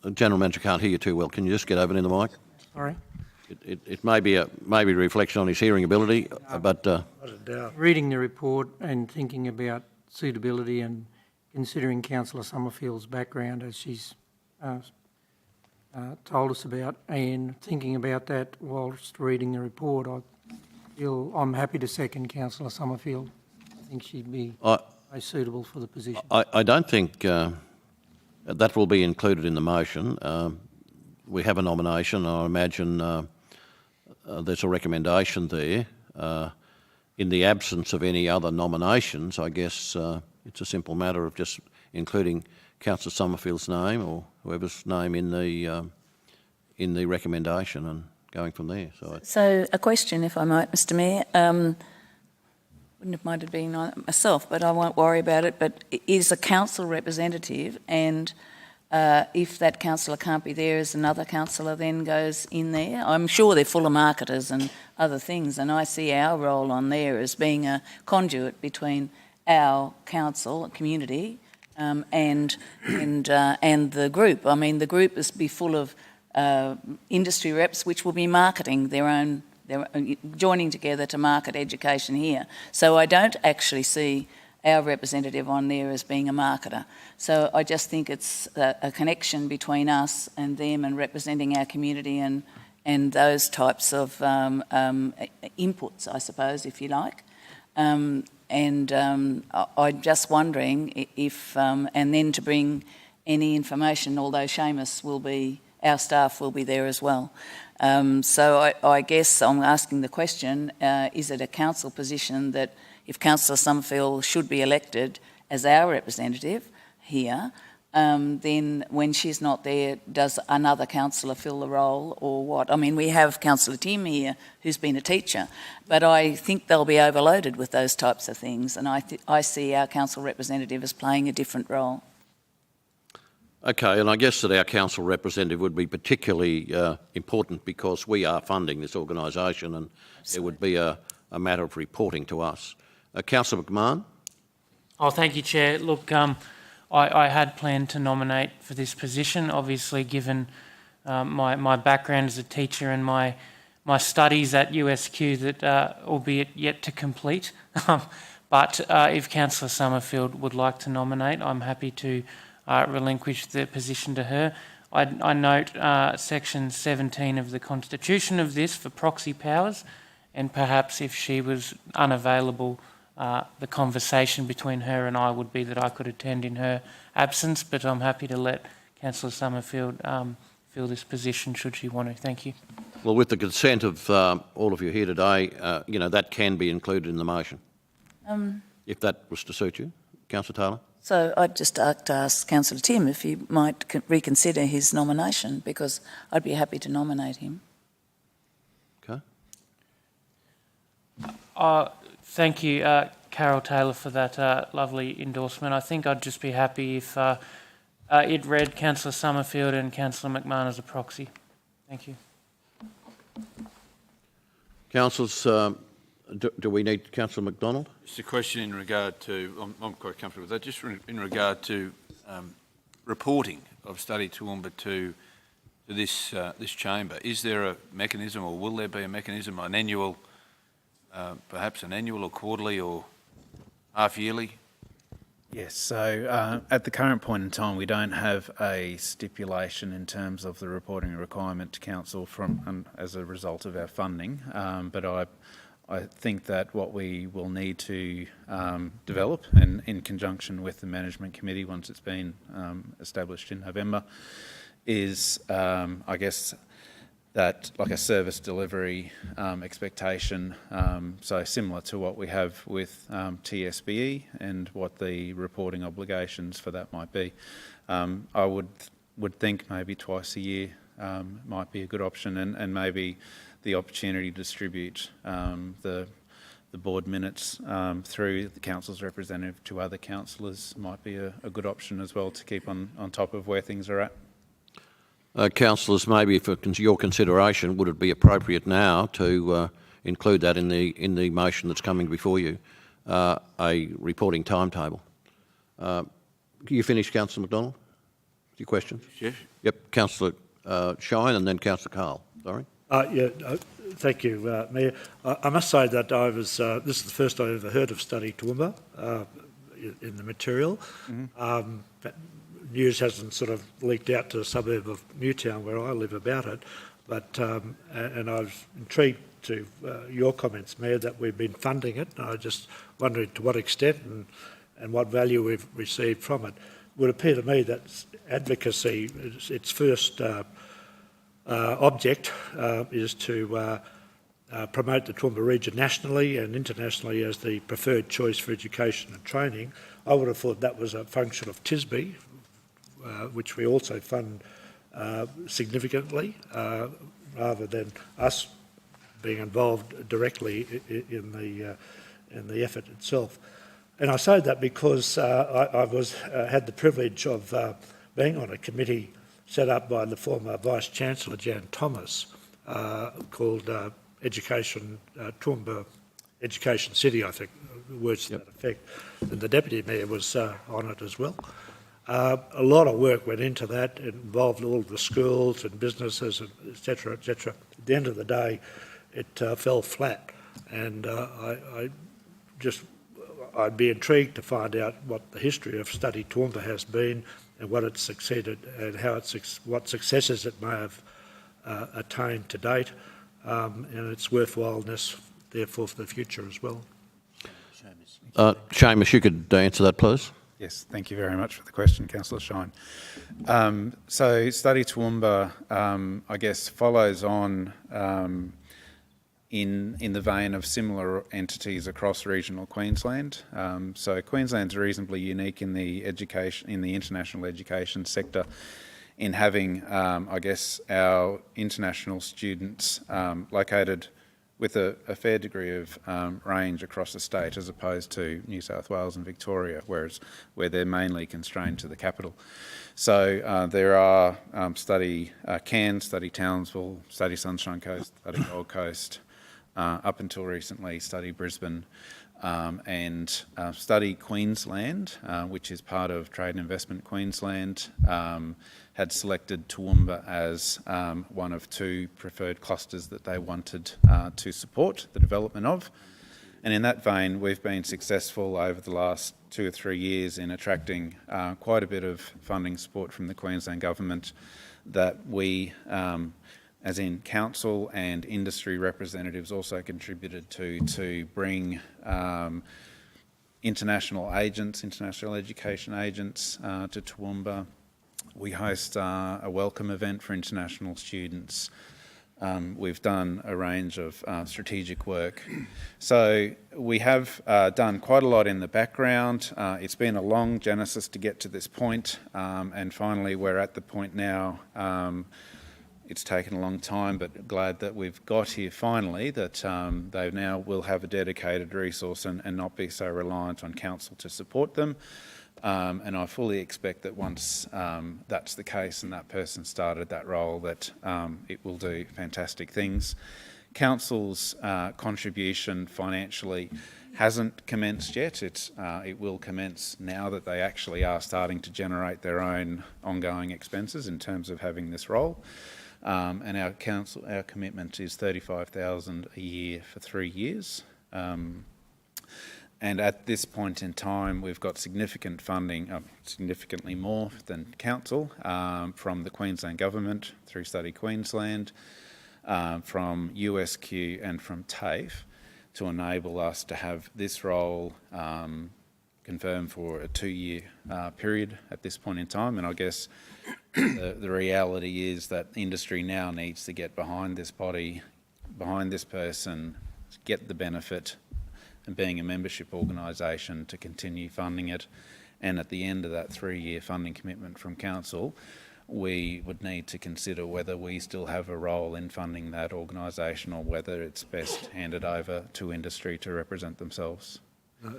the General Manager can't hear you too well. Can you just get over near the mic? Sorry? It may be a reflection on his hearing ability, but... Reading the report and thinking about suitability and considering Councillor Summerfield's background as she's told us about, and thinking about that whilst reading the report, I'm happy to second Councillor Summerfield. I think she'd be most suitable for the position. I don't think that will be included in the motion. We have a nomination. I imagine there's a recommendation there. In the absence of any other nominations, I guess it's a simple matter of just including Councillor Summerfield's name or whoever's name in the recommendation and going from there. So a question, if I might, Mr Mayor. Wouldn't have minded being myself, but I won't worry about it. But is a council representative, and if that councillor can't be there, is another councillor then goes in there? I'm sure they're full of marketers and other things, and I see our role on there as being a conduit between our council, community, and the group. I mean, the group is be full of industry reps, which will be marketing their own. They're joining together to market education here. So I don't actually see our representative on there as being a marketer. So I just think it's a connection between us and them and representing our community and those types of inputs, I suppose, if you like. I'm just wondering if, and then to bring any information, although Seamus will be, our staff will be there as well. So I guess I'm asking the question, is it a council position that if Councillor Summerfield should be elected as our representative here, then when she's not there, does another councillor fill the role or what? I mean, we have Councillor Tim here who's been a teacher, but I think they'll be overloaded with those types of things, and I see our council representative as playing a different role. Okay, and I guess that our council representative would be particularly important because we are funding this organisation, and it would be a matter of reporting to us. Councillor McMahon? Oh, thank you, Chair. Look, I had planned to nominate for this position, obviously given my background as a teacher and my studies at USQ that, albeit yet to complete. But if Councillor Summerfield would like to nominate, I'm happy to relinquish the position to her. I note section 17 of the constitution of this for proxy powers, and perhaps if she was unavailable, the conversation between her and I would be that I could attend in her absence, but I'm happy to let Councillor Summerfield fill this position should she want to. Thank you. Well, with the consent of all of you here today, that can be included in the motion, if that was to suit you. Councillor Taylor? So I'd just like to ask Councillor Tim if he might reconsider his nomination, because I'd be happy to nominate him. Okay. Thank you, Carol Taylor, for that lovely endorsement. I think I'd just be happy if it read Councillor Summerfield and Councillor McMahon as a proxy. Thank you. Councillors, do we need Councillor McDonald? Just a question in regard to, I'm quite comfortable with that, just in regard to reporting of Study Toowoomba to this chamber. Is there a mechanism, or will there be a mechanism, an annual, perhaps an annual or quarterly or half-yearly? Yes, so at the current point in time, we don't have a stipulation in terms of the reporting requirement to council as a result of our funding, but I think that what we will need to develop, and in conjunction with the management committee once it's been established in November, is I guess that like a service delivery expectation, so similar to what we have with TSBE and what the reporting obligations for that might be. I would think maybe twice a year might be a good option, and maybe the opportunity to distribute the board minutes through the council's representative to other councillors might be a good option as well to keep on top of where things are at. Councillors, maybe for your consideration, would it be appropriate now to include that in the motion that's coming before you, a reporting timetable? You finished, Councillor McDonald? Your questions? Yes. Yep, Councillor Shine and then Councillor Carl. Sorry. Thank you, Mayor. I must say that this is the first I ever heard of Study Toowoomba in the material. Mm-hmm. News hasn't sort of leaked out to the suburb of Newtown where I live about it, but and I was intrigued to your comments, Mayor, that we've been funding it. And I just wondered to what extent and what value we've received from it. It would appear to me that advocacy, its first object is to promote the Toowoomba region nationally and internationally as the preferred choice for education and training. I would have thought that was a function of TSBE, which we also fund significantly, rather than us being involved directly in the effort itself. And I say that because I had the privilege of being on a committee set up by the former Vice Chancellor Jan Thomas, called Education Toowoomba Education City, I think, words to that effect. And the Deputy Mayor was on it as well. A lot of work went into that. It involved all of the schools and businesses, and et cetera, et cetera. At the end of the day, it fell flat. And I'd be intrigued to find out what the history of Study Toowoomba has been and what it's succeeded and what successes it may have attained to date, and its worthwhileness, therefore, for the future as well. Seamus, you could answer that, please. Yes, thank you very much for the question, Councillor Shine. So Study Toowoomba, I guess, follows on in the vein of similar entities across regional Queensland. So Queensland's reasonably unique in the international education sector, in having, I guess, our international students located with a fair degree of range across the state, as opposed to New South Wales and Victoria, where they're mainly constrained to the capital. So there are Study Cairns, Study Townsville, Study Sunshine Coast, Study Gold Coast, up until recently Study Brisbane, and Study Queensland, which is part of Trade and Investment Queensland, had selected Toowoomba as one of two preferred clusters that they wanted to support the development of. And in that vein, we've been successful over the last 2 or 3 years in attracting quite a bit of funding support from the Queensland Government that we, as in council and industry representatives, also contributed to bring international education agents to Toowoomba. We host a welcome event for international students. We've done a range of strategic work. So we have done quite a lot in the background. It's been a long genesis to get to this point, and finally we're at the point now. It's taken a long time, but glad that we've got here finally, that they now will have a dedicated resource and not be so reliant on council to support them. And I fully expect that once that's the case and that person started that role, that it will do fantastic things. Council's contribution financially hasn't commenced yet. It will commence now that they actually are starting to generate their own ongoing expenses in terms of having this role. And our commitment is $35,000 a year for 3 years. And at this point in time, we've got significant funding, significantly more than council, from the Queensland Government through Study Queensland, from USQ and from TAFE, to enable us to have this role confirmed for a 2-year period at this point in time. And I guess the reality is that industry now needs to get behind this body, behind this person, get the benefit, and being a membership organisation to continue funding it. And at the end of that 3-year funding commitment from council, we would need to consider whether we still have a role in funding that organisation or whether it's best handed over to industry to represent themselves.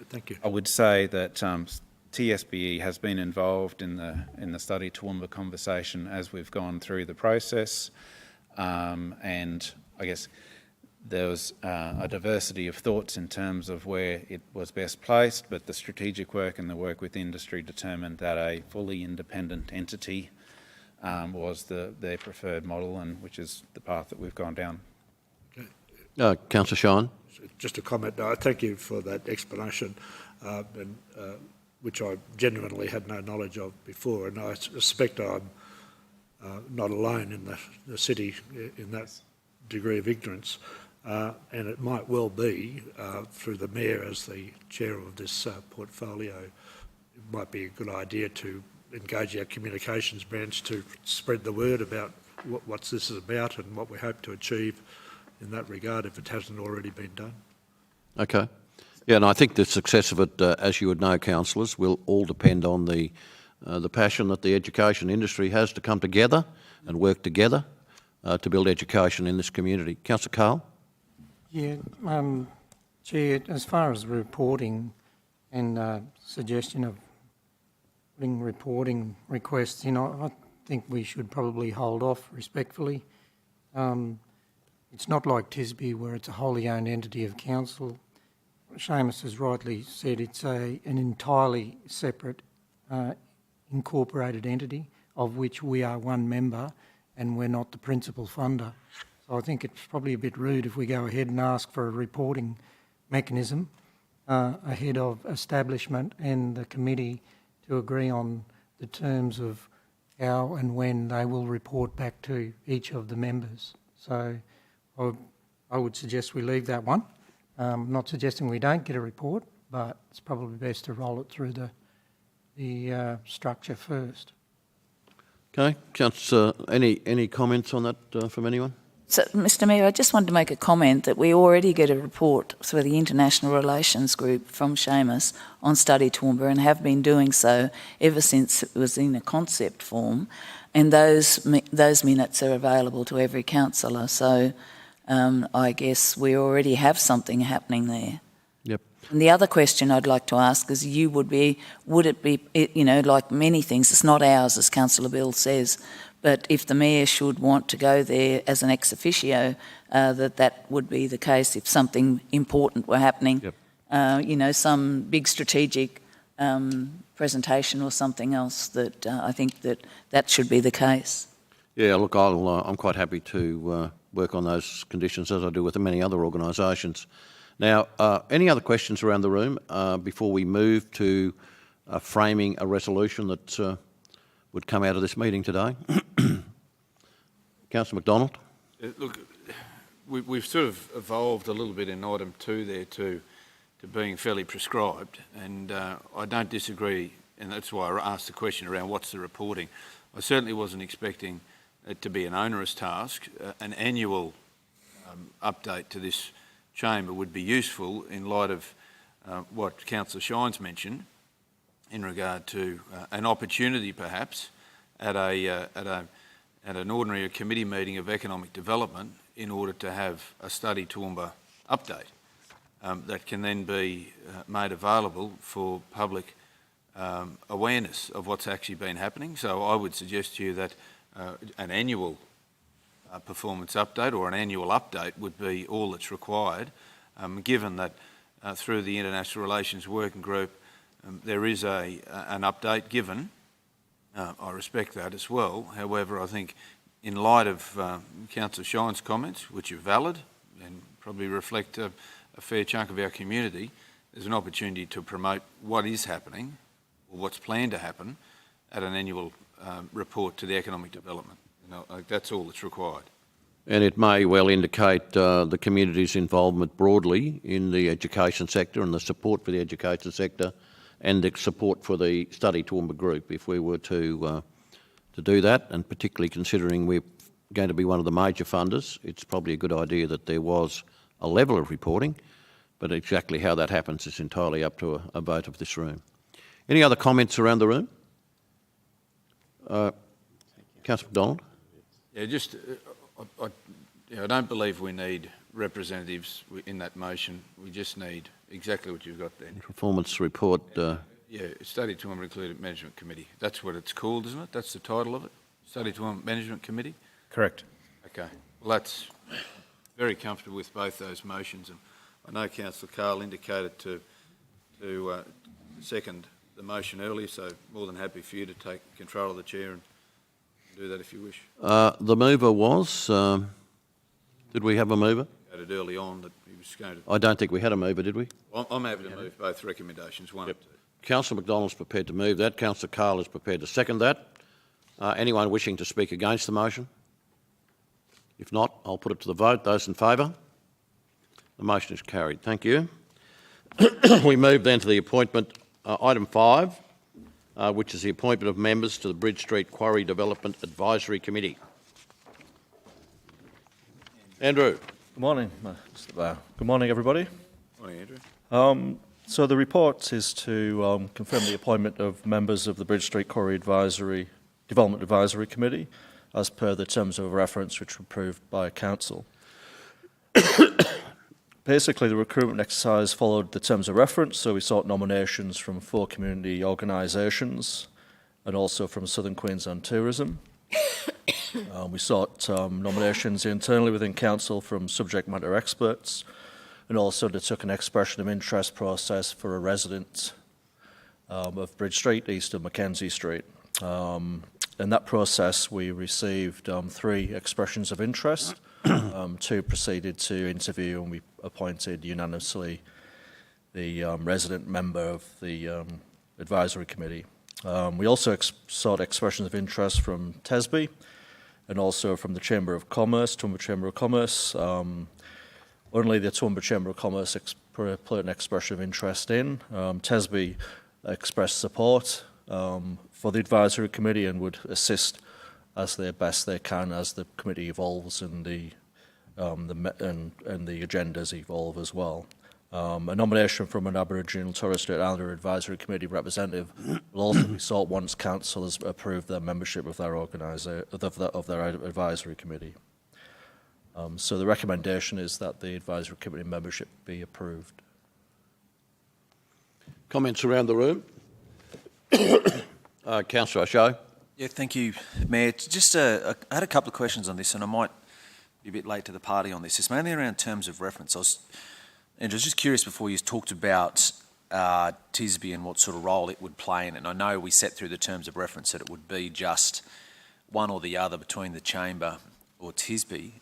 Thank you. I would say that TSBE has been involved in the Study Toowoomba conversation as we've gone through the process, and I guess there was a diversity of thoughts in terms of where it was best placed, but the strategic work and the work with industry determined that a fully independent entity was their preferred model, and which is the path that we've gone down. Councillor Shine. Just a comment. Thank you for that explanation, which I genuinely had no knowledge of before, and I suspect I'm not alone in the city in that degree of ignorance. And it might well be, through the Mayor as the chair of this portfolio, it might be a good idea to engage our communications branch to spread the word about what this is about and what we hope to achieve in that regard, if it hasn't already been done. Okay. Yeah, and I think the success of it, as you would know, councillors, will all depend on the the passion that the education industry has to come together and work together to build education in this community. Councillor Carl? Yeah, Chair, as far as reporting and suggestion of putting reporting requests in, I think we should probably hold off respectfully. It's not like Tisby where it's a wholly owned entity of council. Seamus has rightly said it's an entirely separate incorporated entity of which we are one member and we're not the principal funder. So I think it's probably a bit rude if we go ahead and ask for a reporting mechanism ahead of establishment and the committee to agree on the terms of how and when they will report back to each of the members. So I would suggest we leave that one. Not suggesting we don't get a report, but it's probably best to roll it through the structure first. Okay, Councillor, any comments on that from anyone? So, Mr Mayor, I just wanted to make a comment that we already get a report through the International Relations Group from Seamus on Study Toowoomba and have been doing so ever since it was in a concept form, and those minutes are available to every councillor. So I guess we already have something happening there. Yep. And the other question I'd like to ask is would it be, you know, like many things, it's not ours, as Councillor Bill says, but if the Mayor should want to go there as an ex officio, that would be the case if something important were happening. Yep. You know, some big strategic presentation or something else, that I think that should be the case. Yeah, look, I'm quite happy to work on those conditions as I do with many other organisations. Now, any other questions around the room before we move to framing a resolution that would come out of this meeting today? Councillor McDonald? Look, we've sort of evolved a little bit in item 2 there to being fairly prescribed, and I don't disagree, and that's why I asked the question around what's the reporting. I certainly wasn't expecting it to be an onerous task. An annual update to this chamber would be useful in light of what Councillor Shines mentioned in regard to an opportunity perhaps at an ordinary committee meeting of economic development in order to have a Study Toowoomba update that can then be made available for public awareness of what's actually been happening. So I would suggest to you that an annual performance update or an annual update would be all that's required, given that through the International Relations Working Group there is an update given. I respect that as well. However, I think in light of Councillor Shine's comments, which are valid and probably reflect a fair chunk of our community, there's an opportunity to promote what is happening or what's planned to happen at an annual report to the economic development. You know, that's all that's required. And it may well indicate the community's involvement broadly in the education sector and the support for the education sector and the support for the Study Toowoomba group if we were to do that, and particularly considering we're going to be one of the major funders, it's probably a good idea that there was a level of reporting, but exactly how that happens is entirely up to a vote of this room. Any other comments around the room? Councillor McDonald? Yeah, just I don't believe we need representatives in that motion. We just need exactly what you've got there. Performance report. Yeah, Study Toowoomba Included Management Committee. That's what it's called, isn't it? That's the title of it? Study Toowoomba Management Committee? Correct. Okay. Well, that's very comfortable with both those motions. And I know Councillor Carl indicated to second the motion earlier, so more than happy for you to take control of the chair and do that if you wish. The mover was... did we have a mover? Early on that he was going to... I don't think we had a mover, did we? Well, I'm happy to move both recommendations, one and two. Councillor McDonald's prepared to move that. Councillor Carl is prepared to second that. Anyone wishing to speak against the motion? If not, I'll put it to the vote. Those in favour? The motion is carried. Thank you. We move then to the appointment, item 5, which is the appointment of members to the Bridge Street Quarry Development Advisory Committee. Andrew. Good morning, Mr. Good morning, everybody. Morning, Andrew. So the report is to confirm the appointment of members of the Bridge Street Quarry Development Advisory Committee as per the terms of reference which were approved by Council. Basically, the recruitment exercise followed the terms of reference, so we sought nominations from 4 community organisations and also from Southern Queensland Tourism. We sought nominations internally within Council from subject matter experts, and also undertook an expression of interest process for a resident of Bridge Street, east of Mackenzie Street. In that process, we received 3 expressions of interest. 2 proceeded to interview, and we appointed unanimously the resident member of the advisory committee. We also sought expressions of interest from TESB and also from the Chamber of Commerce, Toowoomba Chamber of Commerce. Only the Toowoomba Chamber of Commerce put an expression of interest in. TESB expressed support for the advisory committee and would assist as best they can as the committee evolves and the agendas evolve as well. A nomination from an Aboriginal and Torres Strait Islander Advisory Committee representative will also be sought once Council has approved their membership of their advisory committee. So the recommendation is that the advisory committee membership be approved. Comments around the room? Councillor O'Shea. Yeah, thank you, Mayor. Just I had a couple of questions on this, and I might be a bit late to the party on this. It's mainly around terms of reference. I was just curious before you talked about TSB and what sort of role it would play in it. And I know we set through the terms of reference that it would be just one or the other between the Chamber or TSB.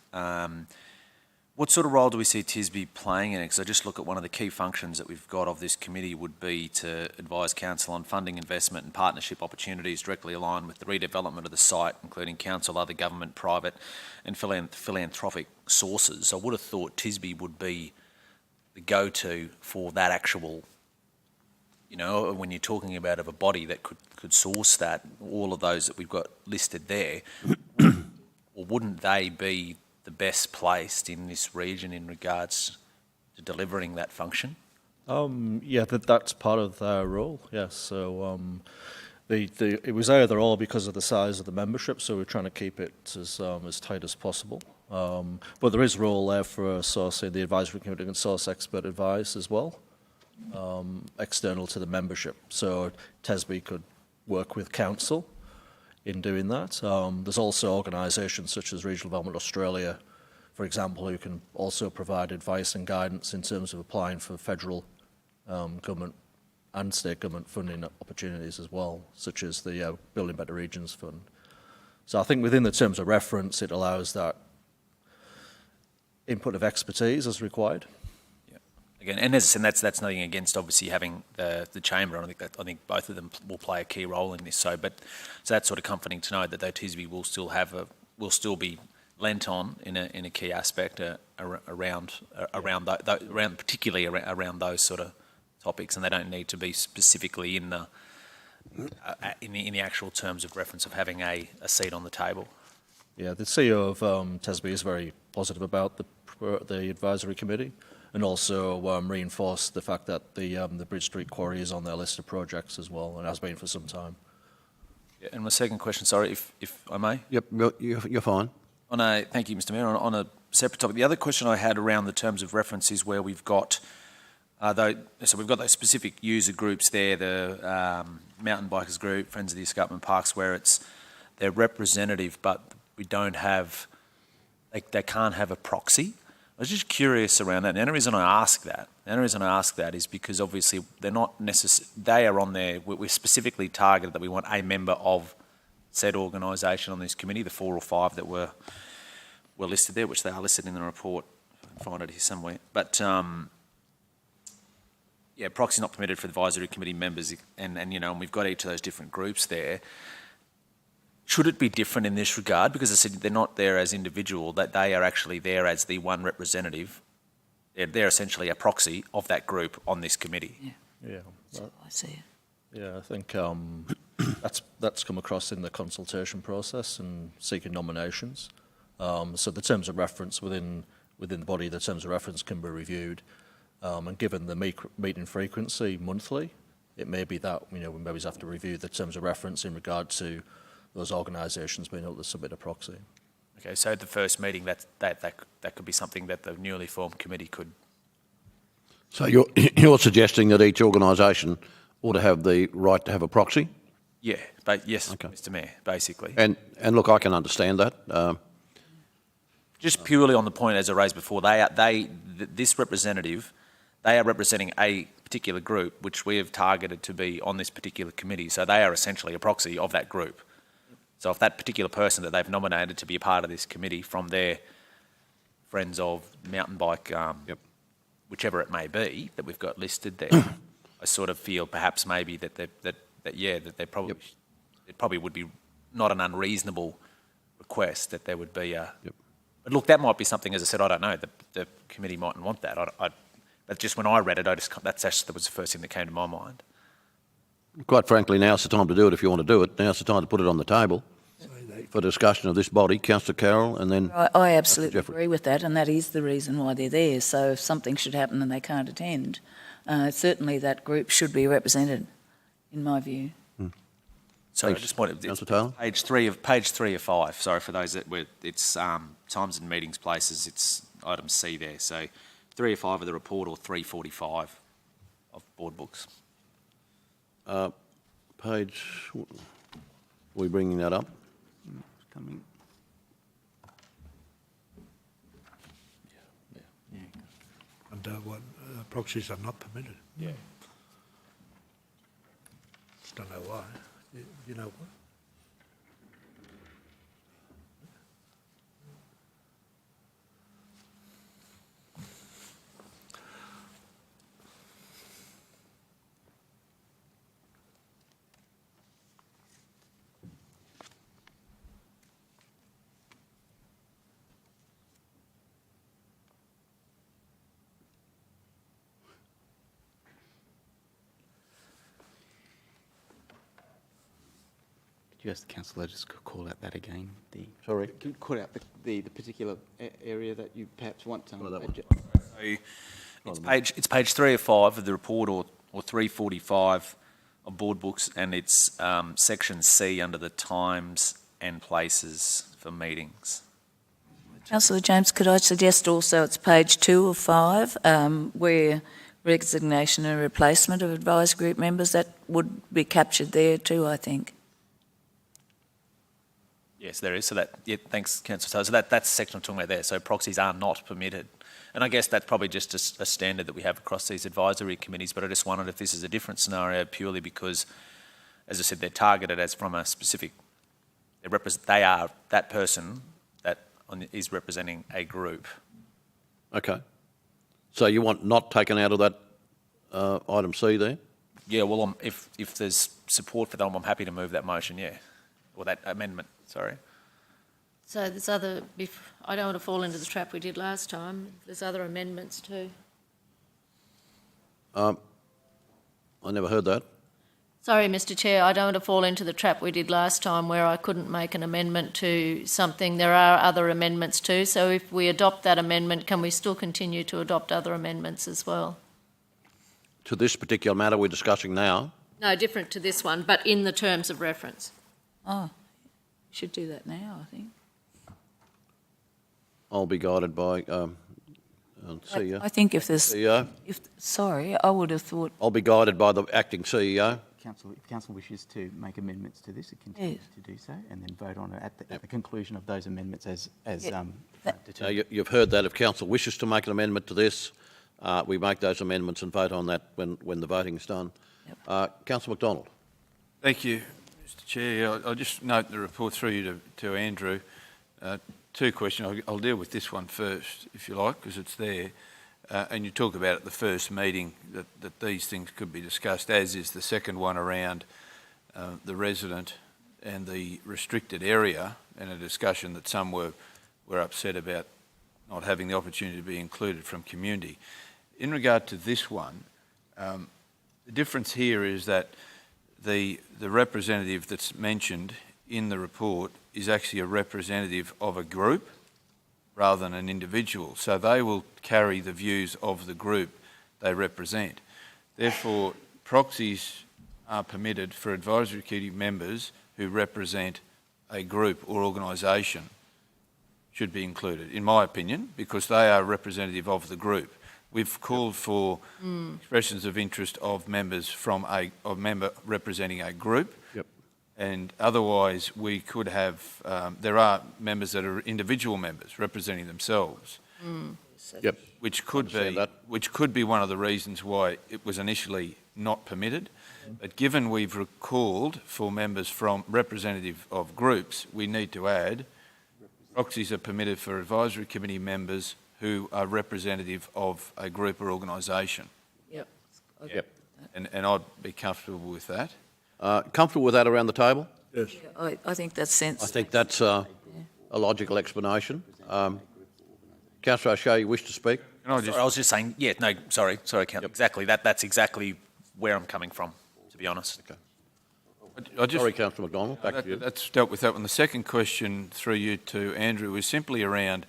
What sort of role do we see TSB playing in it? Because I just look at one of the key functions that we've got of this committee would be to advise Council on funding, investment and partnership opportunities directly aligned with the redevelopment of the site, including Council, other government, private and philanthropic sources. I would have thought TSB would be the go-to for that actual, you know, when you're talking about of a body that could source that, all of those that we've got listed there, or wouldn't they be the best placed in this region in regards to delivering that function? Yeah, that's part of their role, yes. So it was either or because of the size of the membership, so we're trying to keep it as tight as possible. But there is a role there for the advisory committee and source expert advice as well, external to the membership. So TESB could work with Council in doing that. There's also organisations such as Regional Development Australia, for example, who can also provide advice and guidance in terms of applying for federal government and state government funding opportunities as well, such as the Building Better Regions Fund. So I think within the terms of reference, it allows that input of expertise as required. Again, and as I said, that's nothing against obviously having the chamber. I think both of them will play a key role in this. So that's sort of comforting to know that the TSB will still be lent on in a key aspect around particularly around those sort of topics, and they don't need to be specifically in the actual terms of reference of having a seat on the table. Yeah, the CEO of TESB is very positive about the advisory committee, and also reinforced the fact that the Bridge Street Quarry is on their list of projects as well, and has been for some time. Yeah, and my second question, sorry, if I may. Yep, you're fine. Thank you, Mr. Mayor. On a separate topic, the other question I had around the terms of reference is where we've got we've got those specific user groups there, the mountain bikers group, Friends of the Escarpment Parks, where they're representative, but we don't have, they can't have a proxy. I was just curious around that. And the only reason I ask that is because obviously they're not they are on there. We're specifically targeted that we want a member of said organisation on this committee, the 4 or 5 that were listed there, which they are listed in the report. I can find it here somewhere. But yeah, proxy not permitted for advisory committee members, and we've got each of those different groups there. Should it be different in this regard? Because I said they're not there as individual, that they are actually there as the one representative. They're essentially a proxy of that group on this committee. Yeah. So I see it. Yeah, I think that's come across in the consultation process and seeking nominations. So the terms of reference within the body, the terms of reference can be reviewed And given the meeting frequency monthly, it may be that, we maybe have to review the terms of reference in regard to those organisations being able to submit a proxy. Okay, so at the first meeting, that could be something that the newly formed committee could. So you're suggesting that each organisation ought to have the right to have a proxy? Yeah, but yes, Okay. Mr. Mayor, basically. And look, I can understand that. Just purely on the point as I raised before, this representative, they are representing a particular group which we have targeted to be on this particular committee. So they are essentially a proxy of that group. So if that particular person that they've nominated to be a part of this committee from their friends of mountain bike, whichever it may be, that we've got listed there, I sort of feel perhaps maybe that they probably it probably would be not an unreasonable request that there would be a. But look, that might be something. As I said, I don't know. The committee mightn't want that. But just when I read it, that was the first thing that came to my mind. Quite frankly, now's the time to do it if you want to do it. Now's the time to put it on the table for discussion of this body. Councillor Carroll, and then I absolutely agree with that, and that is the reason why they're there. So if something should happen and they can't attend, certainly that group should be represented, in my view. So I just wanted page three of 5. Sorry for those that were. It's times and meetings places. It's item C there. So 3 of 5 of the report, or 345 of board books. Page. Are we bringing that up? It's coming. And what proxies are not permitted. Yeah. Don't know why. You know what? Could you ask the councillor just call out that again? Sorry? Can you call out the particular area that you perhaps want to... So it's page 3 of 5 of the report, or 345 of board books, and it's section C under the times and places for meetings. Councillor James, could I suggest also it's page 2 of 5, where resignation and replacement of advisory group members, that would be captured there too, I think. Yes, there is. So thanks, Councillor. So that's the section I'm talking about there. So proxies are not permitted. And I guess that's probably just a standard that we have across these advisory committees, but I just wondered if this is a different scenario purely because, as I said, they're targeted as from a specific... They are that person that is representing a group. Okay. So you want not taken out of that item C there? Yeah, well, if there's support for them, I'm happy to move that motion, yeah. Or that amendment, sorry. So there's I don't want to fall into the trap we did last time. There's other amendments too. I never heard that. Sorry, Mr Chair, I don't want to fall into the trap we did last time where I couldn't make an amendment to something. There are other amendments too, so if we adopt that amendment, can we still continue to adopt other amendments as well? To this particular matter we're discussing now? No, different to this one, but in the terms of reference. Oh, should do that now, I think. I'll be guided by CEO. I think if there's... CEO? Sorry, I would have thought... I'll be guided by the acting CEO. If council wishes to make amendments to this, it continues to do so, and then vote on it at the conclusion of those amendments as determined. You've heard that. If council wishes to make an amendment to this, we make those amendments and vote on that when the voting's done. Councillor McDonald. Thank you, Mr Chair. I'll just note the report through you to Andrew. 2 questions. I'll deal with this one first, if you like, because it's there. And you talk about at the first meeting that these things could be discussed, as is the second one around the resident and the restricted area, and a discussion that some were upset about not having the opportunity to be included from community. In regard to this one, the difference here is that the representative that's mentioned in the report is actually a representative of a group rather than an individual. So they will carry the views of the group. they represent. Therefore, proxies are permitted for advisory committee members who represent a group or organisation should be included, in my opinion, because they are representative of the group. We've called for expressions of interest of members from a member representing a group. Yep. And otherwise, we could have, there are members that are individual members representing themselves. Yep. Which could Understand be that. which could be one of the reasons why it was initially not permitted. But given we've called for members from representative of groups, we need to add proxies are permitted for advisory committee members who are representative of a group or organisation. Yep. Yep. And I'd be comfortable with that. Comfortable with that around the table? Yes. I think that's sensible. I think that's a logical explanation. Councillor O'Shea, you wish to speak? I was just saying, yeah, no, sorry, exactly. That's exactly where I'm coming from, to be honest. Okay. I just, Sorry, Councillor McDonald, back to you. That's dealt with that one. The second question through you to Andrew was simply around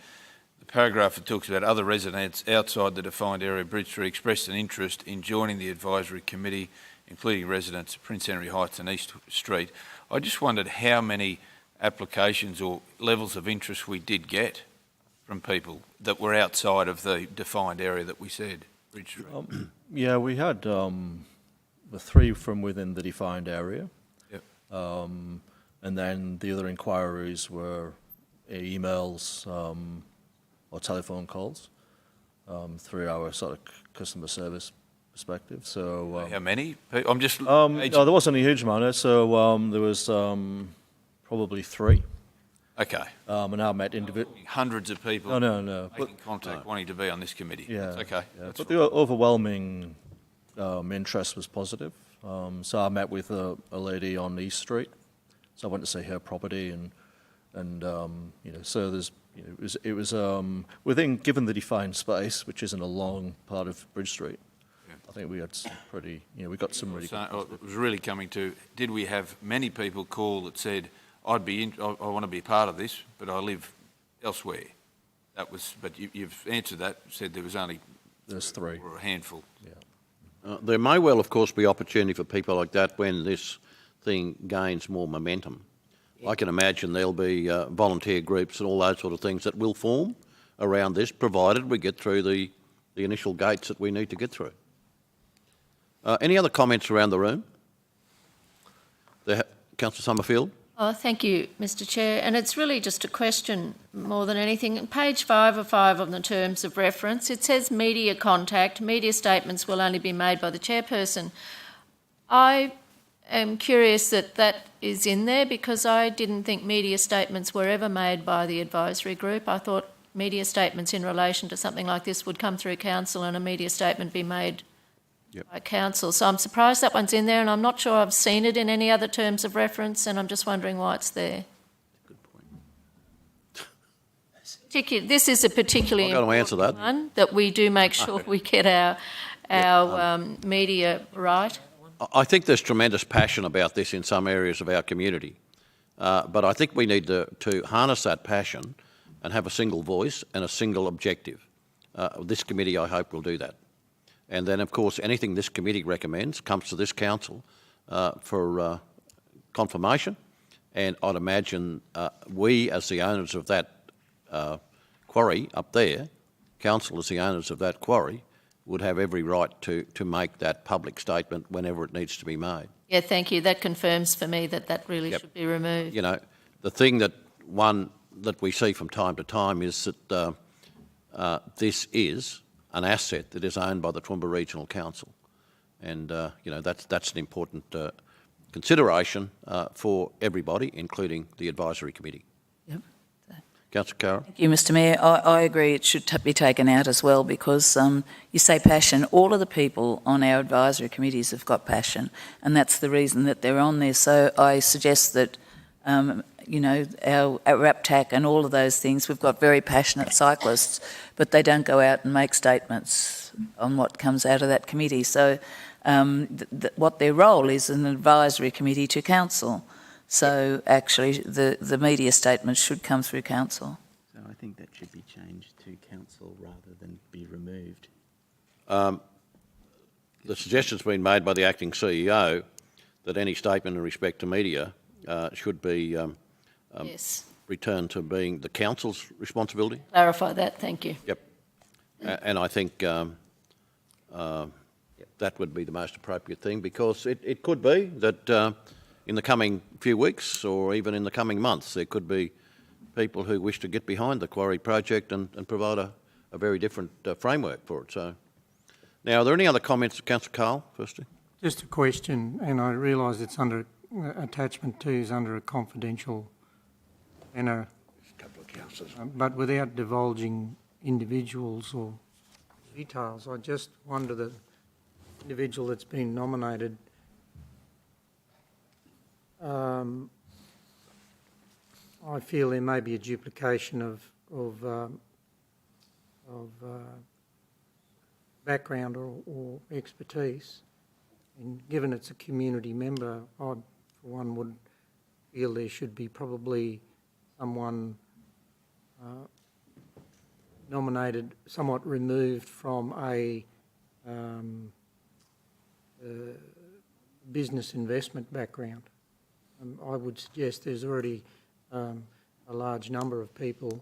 the paragraph that talks about other residents outside the defined area of Bridge Street expressed an interest in joining the advisory committee, including residents of Prince Henry Heights and East Street. I just wondered how many applications or levels of interest we did get from people that were outside of the defined area that we said, Bridge Street. Yeah, we had the 3 from within the defined area. Yep. And then the other inquiries were emails or telephone calls through our sort of customer service perspective. So How many? I'm just... no, there wasn't a huge amount. So there was probably 3. Okay. And I met Hundreds of people No. making contact, wanting to be on this committee. Yeah. That's okay. Yeah. That's But the overwhelming interest was positive. So I met with a lady on East Street. So I went to see her property and so there's, it was within, given the defined space, which isn't a long part of Bridge Street, I think we had some pretty, we got some really good. it was really coming to, did we have many people call that said, I want to be part of this, but I live elsewhere? That was, but you've answered that, said there was only... There's 3. Or a handful. Yeah. There may well, of course, be opportunity for people like that when this thing gains more momentum. I can imagine there'll be volunteer groups and all those sort of things that will form around this, provided we get through the initial gates that we need to get through. Any other comments around the room? Councillor Summerfield? Oh, thank you, Mr Chair. And it's really just a question more than anything. On page 5 of the terms of reference, it says media contact. Media statements will only be made by the chairperson. I am curious that is in there because I didn't think media statements were ever made by the advisory group. I thought media statements in relation to something like this would come through council and a media statement be made by council. So I'm surprised that one's in there and I'm not sure I've seen it in any other terms of reference and I'm just wondering why it's there. Good point. This is a particularly I've got to answer that. one that we do make sure we get our media right. I think there's tremendous passion about this in some areas of our community, but I think we need to harness that passion and have a single voice and a single objective. This committee, I hope, will do that. And then, of course, anything this committee recommends comes to this council for confirmation. And I'd imagine we, as the owners of that quarry up there, council as the owners of that quarry, would have every right to make that public statement whenever it needs to be made. Yeah, thank you. That confirms for me that really should be removed. You know, the thing that we see from time to time is that this is an asset that is owned by the Toowoomba Regional Council. And, that's an important consideration for everybody, including the Advisory Committee. Yep. Councillor Carroll? Thank you, Mr Mayor. I agree it should be taken out as well because you say passion. All of the people on our advisory committees have got passion and that's the reason that they're on there. So I suggest that, our RAPTAC and all of those things, we've got very passionate cyclists, but they don't go out and make statements on what comes out of that committee. So what their role is an advisory committee to council. So actually the media statements should come through council. So I think that should be changed to council rather than be removed. the suggestion's been made by the acting CEO that any statement in respect to media should be Yes. returned to being the council's responsibility. Clarify that, thank you. Yep. And I think that would be the most appropriate thing, because it could be that in the coming few weeks or even in the coming months there could be people who wish to get behind the Quarry project and provide a very different framework for it. So, now, are there any other comments? Councillor Carl, firstly. Just a question, and I realise it's under, attachment 2 is under a confidential manner, but without divulging individuals or details. I just wonder, the individual that's been nominated, I feel there may be a duplication of background or expertise. And given it's a community member, I, for one, would feel there should be probably someone nominated somewhat removed from a business investment background. I would suggest there's already a large number of people,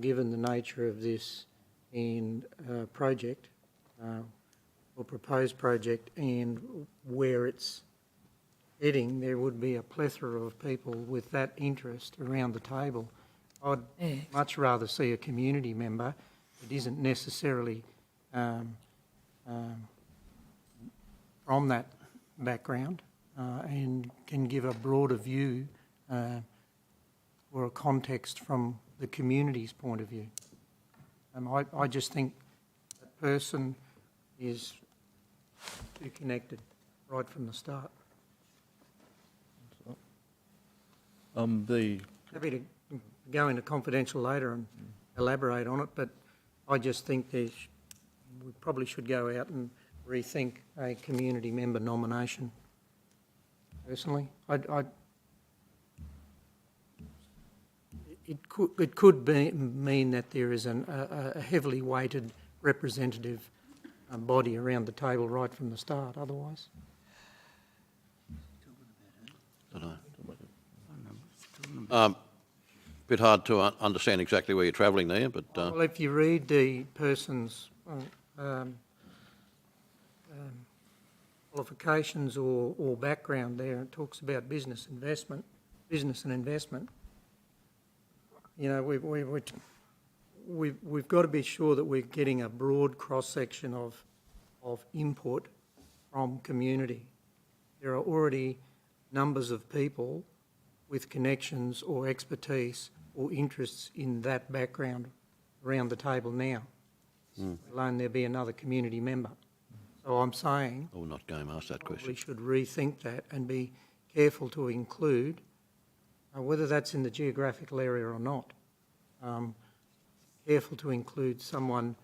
given the nature of this and project, or proposed project, and where it's heading, there would be a plethora of people with that interest around the table. I'd much rather see a community member that isn't necessarily from that background and can give a broader view or a context from the community's point of view. I just think that person is too connected right from the start. Happy to go into confidential later and elaborate on it, but I just think we probably should go out and rethink a community member nomination. Personally, it could mean that there is a heavily weighted representative body around the table right from the start. Otherwise, Bit hard to understand exactly where you're travelling there, but well, if you read the person's qualifications or background there, it talks about business and investment. You know, we've got to be sure that we're getting a broad cross-section of input from community. There are already numbers of people with connections or expertise or interests in that background around the table now. Alone there be another community member. So I'm saying... I will not go and ask that question. We should rethink that and be careful to include, whether that's in the geographical area or not, careful to include someone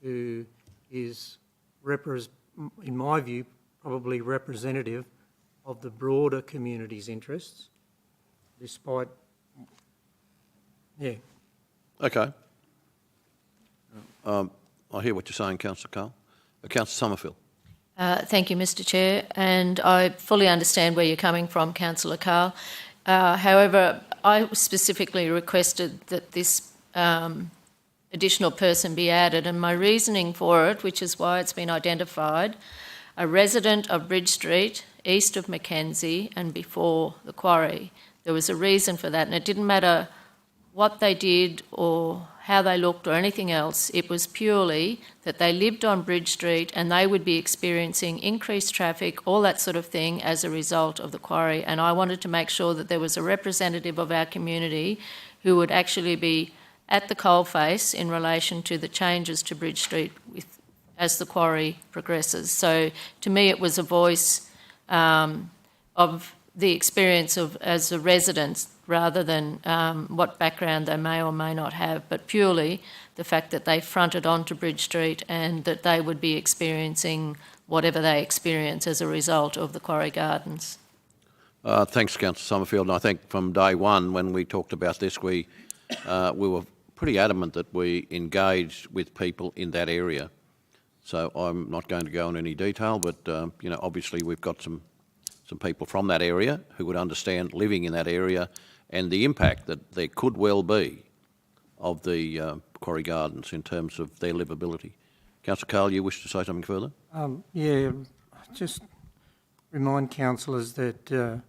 who is, in my view, probably representative of the broader community's interests, despite, yeah. Okay. I hear what you're saying, Councillor Carl. Councillor Summerfield. Thank you, Mr Chair, and I fully understand where you're coming from, Councillor Carl. However, I specifically requested that this additional person be added, and my reasoning for it, which is why it's been identified, a resident of Bridge Street, east of Mackenzie and before the quarry. There was a reason for that, and it didn't matter what they did or how they looked or anything else. It was purely that they lived on Bridge Street and they would be experiencing increased traffic, all that sort of thing, as a result of the quarry. And I wanted to make sure that there was a representative of our community who would actually be at the coalface in relation to the changes to Bridge Street as the quarry progresses. So to me it was a voice of the experience of as a resident, rather than what background they may or may not have, but purely the fact that they fronted onto Bridge Street and that they would be experiencing whatever they experience as a result of the Quarry Gardens. Thanks, Councillor Summerfield. And I think from day one, when we talked about this, we were pretty adamant that we engaged with people in that area So I'm not going to go into any detail, but, you know, obviously we've got some people from that area who would understand living in that area and the impact that there could well be of the Quarry Gardens in terms of their livability. Councillor Carl, you wish to say something further? Yeah, just remind councillors that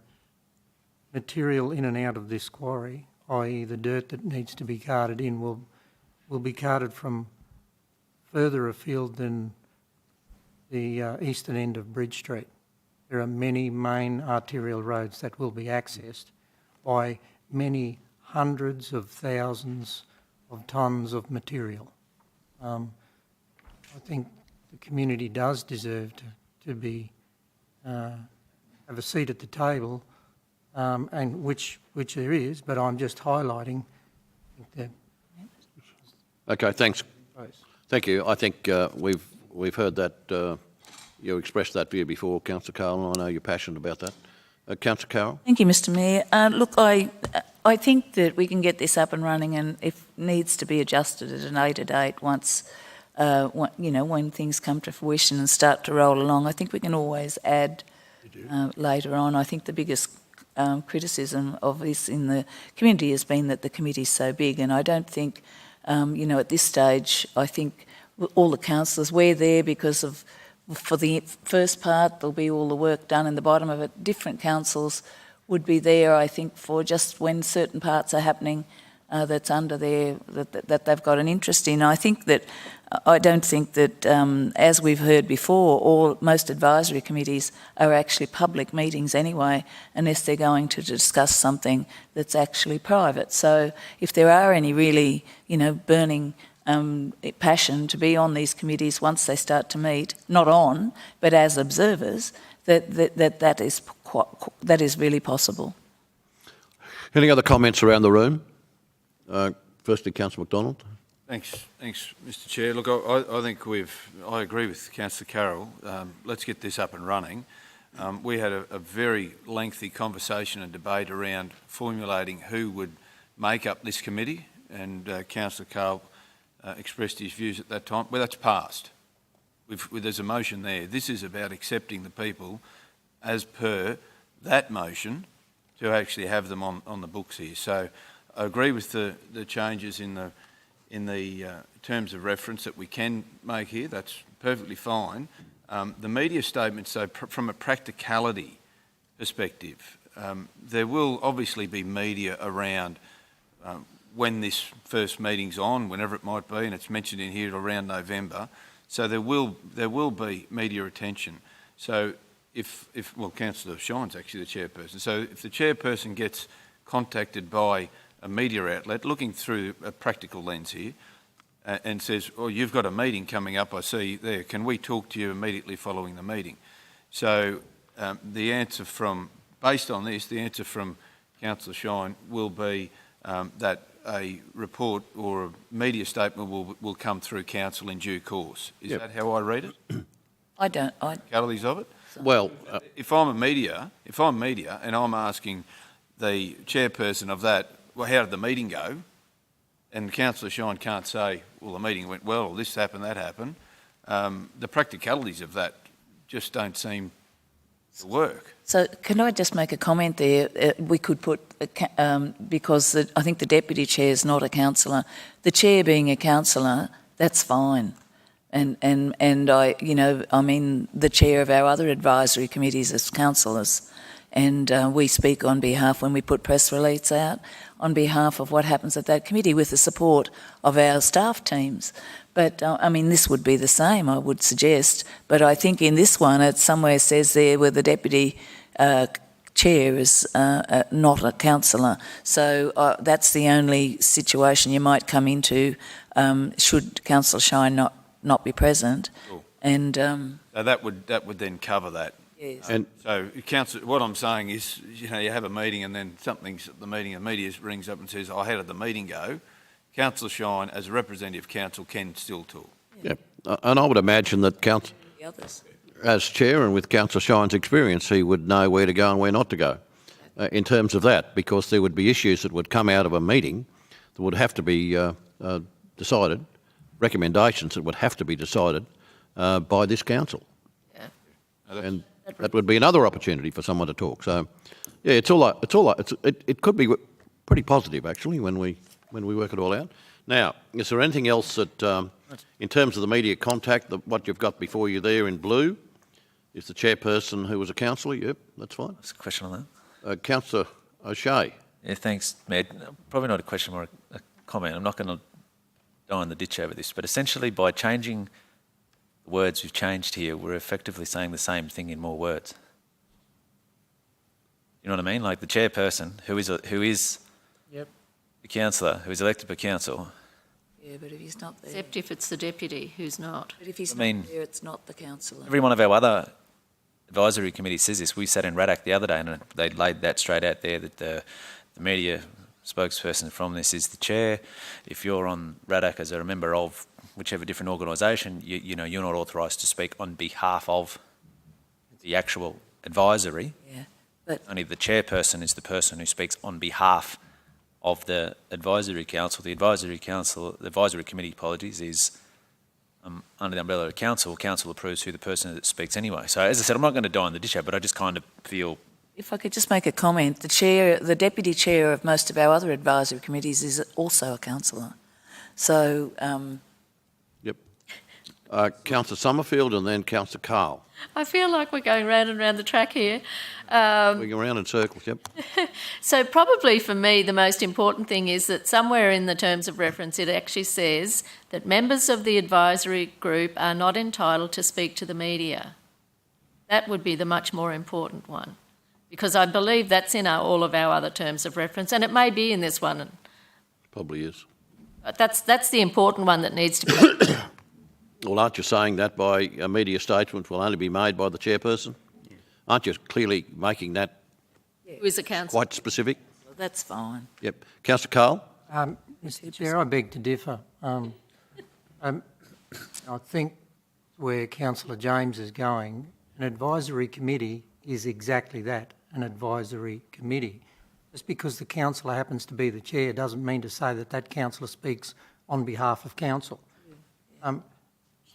material in and out of this quarry, i.e. the dirt that needs to be carted in, will be carted from further afield than the eastern end of Bridge Street. There are many main arterial roads that will be accessed by many hundreds of thousands of tonnes of material. I think the community does deserve to be have a seat at the table, and which there is. But I'm just highlighting that. Okay, thanks. Thank you. I think we've heard that you expressed that view before, Councillor Carroll, and I know you're passionate about that. Councillor Carroll? Thank you, Mr Mayor. Look, I think that we can get this up and running, and if needs to be adjusted at an later date once, you know, when things come to fruition and start to roll along, I think we can always add later on. I think the biggest criticism of this in the community has been that the committee's so big, and I don't think, you know, at this stage, I think all the councillors, we're there because of, for the first part, there'll be all the work done in the bottom of it. Different councils would be there, I think, for just when certain parts are happening that's under there, that they've got an interest in. I think that, I don't think that, as we've heard before, most advisory committees are actually public meetings anyway, unless they're going to discuss something that's actually private. So if there are any really, you know, burning passion to be on these committees once they start to meet, not on, but as observers, that is really possible. Any other comments around the room? Firstly, Councillor McDonald. Thanks, Mr Chair. Look, I think I agree with Councillor Carroll. Let's get this up and running. We had a very lengthy conversation and debate around formulating who would make up this committee, and Councillor Carroll expressed his views at that time. Well, that's passed. There's a motion there. This is about accepting the people as per that motion to actually have them on the books here. So I agree with the changes in the terms of reference that we can make here. That's perfectly fine. The media statement, so from a practicality perspective, there will obviously be media around when this first meeting's on, whenever it might be, and it's mentioned in here around November. So there will be media attention. So if Councillor Shine's actually the chairperson. So if the chairperson gets contacted by a media outlet looking through a practical lens here and says, oh, you've got a meeting coming up, I see there, can we talk to you immediately following the meeting? So the answer based on this, the answer from Councillor Shine will be that a report or a media statement will come through council in due course. Is that how I read it? I don't. Catalysts of it? Well, if I'm media and I'm asking the chairperson of that, well, how did the meeting go? And Councillor Shine can't say, well, the meeting went well, or this happened, that happened. The practicalities of that just don't seem to work. So can I just make a comment there? We could put, because I think the deputy chair is not a councillor. The chair being a councillor, that's fine. And I, you know, I'm in the chair of our other advisory committees as councillors, and we speak on behalf, when we put press releases out, on behalf of what happens at that committee with the support of our staff teams. But, I mean, this would be the same, I would suggest. But I think in this one, it somewhere says there where the deputy chair is not a councillor. So that's the only situation you might come into should Councillor Shine not be present. Cool. And so that would then cover that. Yes. And so, Councillor, what I'm saying is, you know, you have a meeting and then something's at the meeting and media rings up and says, oh, how did the meeting go? Councillor Shine, as a representative council, can still talk. yeah, and I would imagine that the others. as chair and with Councillor Shine's experience, he would know where to go and where not to go in terms of that, because there would be issues that would come out of a meeting that would have to be decided, recommendations that would have to be decided by this council. Yeah. And that would be another opportunity for someone to talk. So, yeah, it could be pretty positive actually when we work it all out. Now, is there anything else that, in terms of the media contact, what you've got before you there in blue, is the chairperson who was a councillor? Yep, that's fine. What's the question on that? Councillor O'Shea. Yeah, thanks, Mayor. Probably not a question, more a comment. I'm not going to die in the ditch over this, but essentially by changing the words we've changed here, we're effectively saying the same thing in more words. You know what I mean? Like the chairperson, who is Yep. the councillor, who is elected by council. Yeah, but if he's not there, Except if it's the deputy who's not. but if he's I mean, not there, it's not the councillor. Every one of our other advisory committees says this. We sat in RADAC the other day and they laid that straight out there that the media spokesperson from this is the chair. If you're on RADAC as a member of whichever different organisation, you know, you're not authorised to speak on behalf of the actual advisory. Yeah, but Only the chairperson is the person who speaks on behalf of the advisory council. The advisory committee, apologies, is under the umbrella of council. Council approves who the person that speaks anyway. So as I said, I'm not going to die on the ditch, but I just kind of feel. if I could just make a comment, the deputy chair of most of our other advisory committees is also a councillor. So, Yep. Councillor Summerfield and then Councillor Carl. I feel like we're going round and round the track here. We go around in circles, yep. So probably for me, the most important thing is that somewhere in the terms of reference, it actually says that members of the advisory group are not entitled to speak to the media. That would be the much more important one, because I believe that's in all of our other terms of reference, and it may be in this one. Probably is. But that's the important one that needs to be. Well, aren't you saying that by a media statement will only be made by the chairperson? Yeah. Aren't you clearly making that Who is a councillor? quite specific? well, that's fine. Yep. Councillor Carl? Mr Chair, I beg to differ. I think where Councillor James is going, an advisory committee is exactly that, an advisory committee. Just because the councillor happens to be the chair doesn't mean to say that that councillor speaks on behalf of council.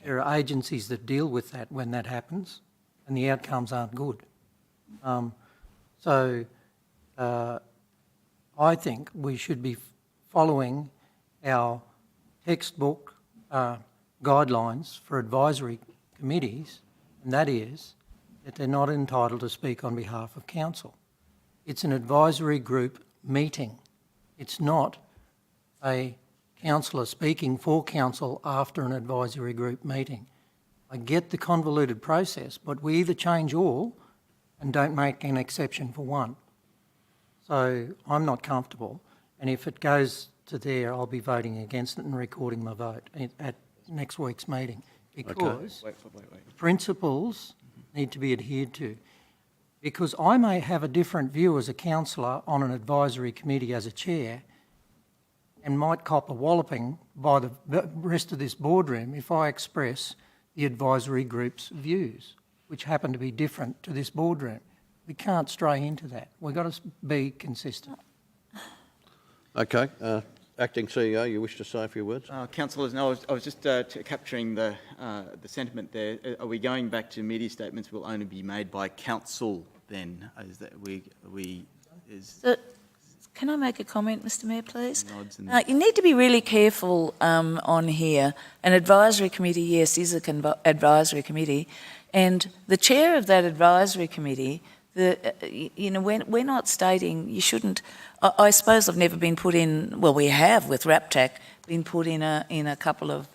There are agencies that deal with that when that happens, and the outcomes aren't good. So I think we should be following our textbook guidelines for advisory committees, and that is that they're not entitled to speak on behalf of council. It's an advisory group meeting. It's not a councillor speaking for council after an advisory group meeting. I get the convoluted process, but we either change all and don't make an exception for one. So I'm not comfortable, and if it goes to there, I'll be voting against it and recording my vote at next week's meeting, because principles need to be adhered to. Because I may have a different view as a councillor on an advisory committee as a chair, and might cop a walloping by the rest of this boardroom if I express the advisory group's views, which happen to be different to this boardroom. We can't stray into that. We've got to be consistent. Okay. Acting CEO, you wish to say a few words? Councillors, no, I was just capturing the sentiment there. Are we going back to media statements will only be made by council then? Is that Can I make a comment, Mr Mayor, please? You need to be really careful on here. An advisory committee, yes, is an advisory committee, and the chair of that advisory committee, we're not stating you shouldn't. I suppose I've never been put in. Well, we have with RAPTAC been put in a couple of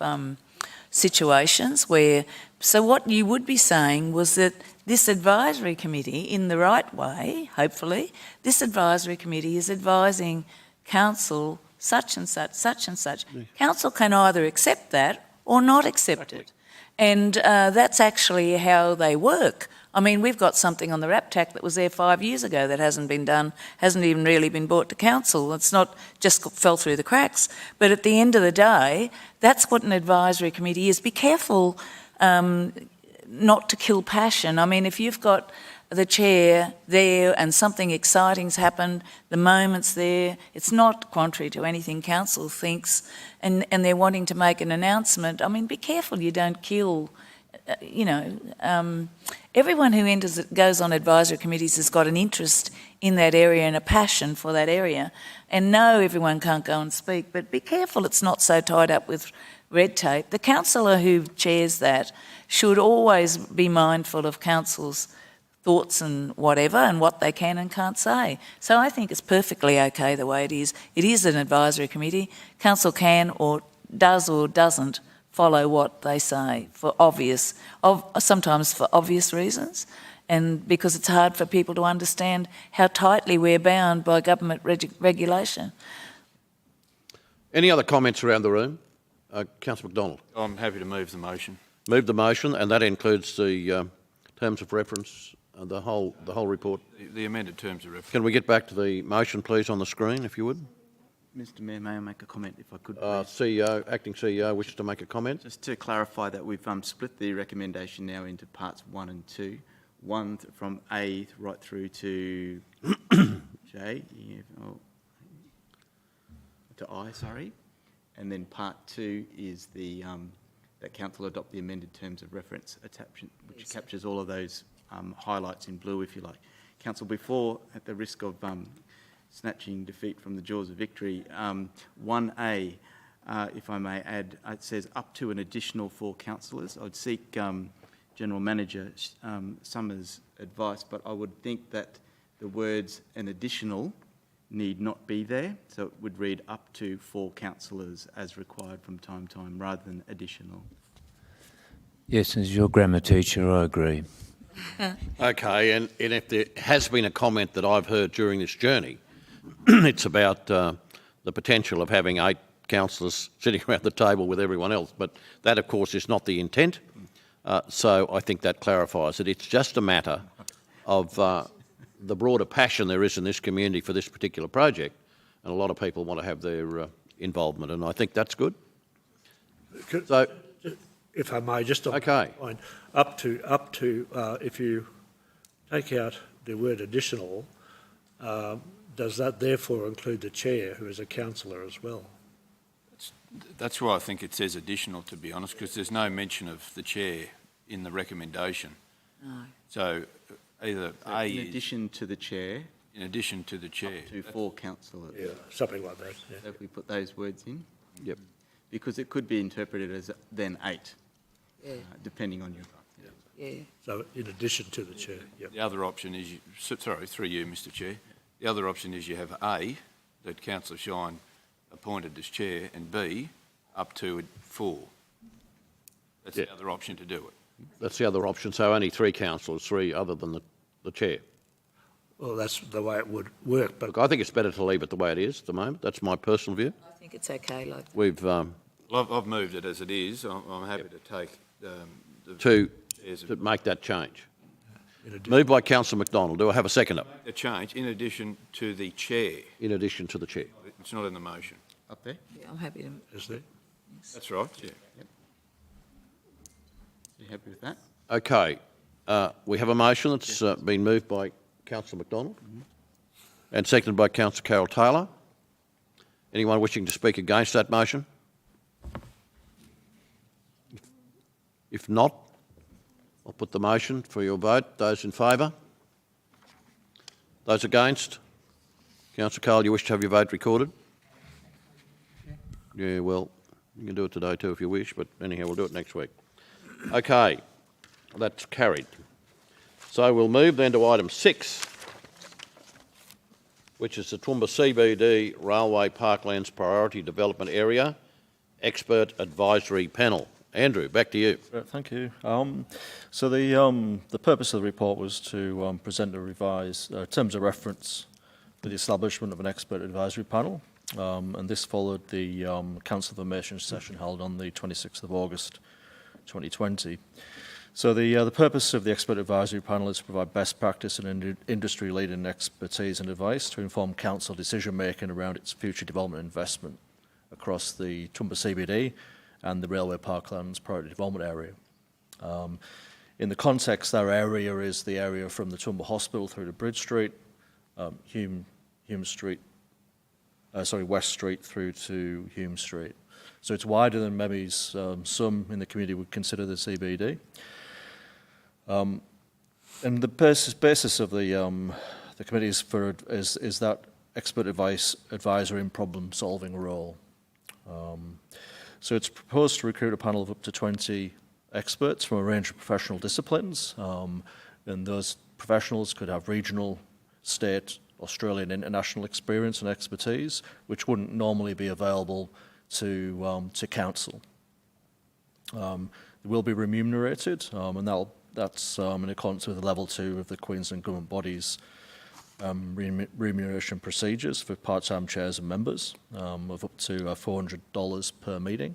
situations where. So what you would be saying was that this advisory committee, in the right way, hopefully, this advisory committee is advising council such and such, such and such. Yeah. Council can either accept that or not accept it. And that's actually how they work. I mean, we've got something on the RAPTAC that was there 5 years ago that hasn't been done, hasn't even really been brought to council. It's not just fell through the cracks. But at the end of the day, that's what an advisory committee is. Be careful not to kill passion. I mean, if you've got the chair there and something exciting's happened, the moment's there, it's not contrary to anything council thinks, and they're wanting to make an announcement, I mean, be careful you don't kill everyone who goes on advisory committees has got an interest in that area and a passion for that area. And no, everyone can't go and speak, but be careful it's not so tied up with red tape. The councillor who chairs that should always be mindful of council's thoughts and whatever and what they can and can't say. So I think it's perfectly okay the way it is. It is an advisory committee. Council can or doesn't follow what they say sometimes for obvious reasons, and because it's hard for people to understand how tightly we're bound by government regulation. Any other comments around the room? Councillor McDonald. I'm happy to move the motion. Move the motion, and that includes the terms of reference, the whole report. The amended terms of reference. Can we get back to the motion, please, on the screen, if you would? Mr Mayor, may I make a comment if I could? Acting CEO wishes to make a comment. Just to clarify that we've split the recommendation now into parts 1 and 2. 1 from A right through to J, to I, sorry. And then part 2 is that council adopt the amended terms of reference attachment, which captures all of those highlights in blue, if you like. Council, before, at the risk of snatching defeat from the jaws of victory, 1A, if I may add, it says up to an additional 4 councillors. I'd seek General Manager Summers' advice, but I would think that the words an additional need not be there, so it would read up to 4 councillors as required from time to time rather than additional. Yes, as your grammar teacher, I agree. Okay, and if there has been a comment that I've heard during this journey, it's about the potential of having 8 councillors sitting around the table with everyone else, but that, of course, is not the intent. So I think that clarifies it. It's just a matter of the broader passion there is in this community for this particular project, and a lot of people want to have their involvement, and I think that's good. So, if I may, just on okay. point, up to if you take out the word additional, does that therefore include the chair, who is a councillor as well? That's why I think it says additional, to be honest, because there's no mention of the chair in the recommendation. No. So either A in addition to the chair. In addition to the chair. Up to 4 councillors. Yeah, something like that. Yeah. So if we put those words in. Yep. Because it could be interpreted as then 8, depending on your. Yeah. So in addition to the chair. Yep. The other option is, sorry, through you, Mr Chair. The other option is you have A, that Councillor Shine appointed as chair, and B, up to 4. That's the other option to do it. That's the other option. So only 3 councillors, 3 other than the chair. Well, that's the way it would work. But look, I think it's better to leave it the way it is at the moment. That's my personal view. I think it's okay like that. We've Well, I've moved it as it is. I'm happy to take to make that change. Moved by Councillor McDonald. Do I have a seconder? A change in addition to the chair. In addition to the chair. It's not in the motion. Up there? Yeah, I'm happy to. Is there? That's right. Yeah. Yep. You happy with that? Okay. We have a motion that's been moved by Councillor McDonald and seconded by Councillor Carol Taylor. Anyone wishing to speak against that motion? If not, I'll put the motion for your vote. Those in favour? Those against? Councillor Cole, you wish to have your vote recorded? Yeah, well, you can do it today too if you wish, but anyhow, we'll do it next week. Okay, that's carried. So we'll move then to item 6, which is the Toowoomba CBD Railway Parklands Priority Development Area Expert Advisory Panel. Andrew, back to you. Thank you. So the purpose of the report was to present a revised terms of reference for the establishment of an expert advisory panel, and this followed the council information session held on the 26th of August 2020. So the purpose of the expert advisory panel is to provide best practice and industry-leading expertise and advice to inform council decision-making around its future development investment across the Toowoomba CBD and the Railway Parklands Priority Development Area. In the context, our area is the area from the Toowoomba Hospital through to Bridge Street, West Street through to Hume Street. So it's wider than maybe some in the community would consider the CBD. And the basis of the committee is that expert advisory and problem-solving role. So it's proposed to recruit a panel of up to 20 experts from a range of professional disciplines, and those professionals could have regional, state, Australian, international experience and expertise, which wouldn't normally be available to council. They will be remunerated, and that's in accordance with level 2 of the Queensland Government Body's remuneration procedures for part-time chairs and members of up to $400 per meeting.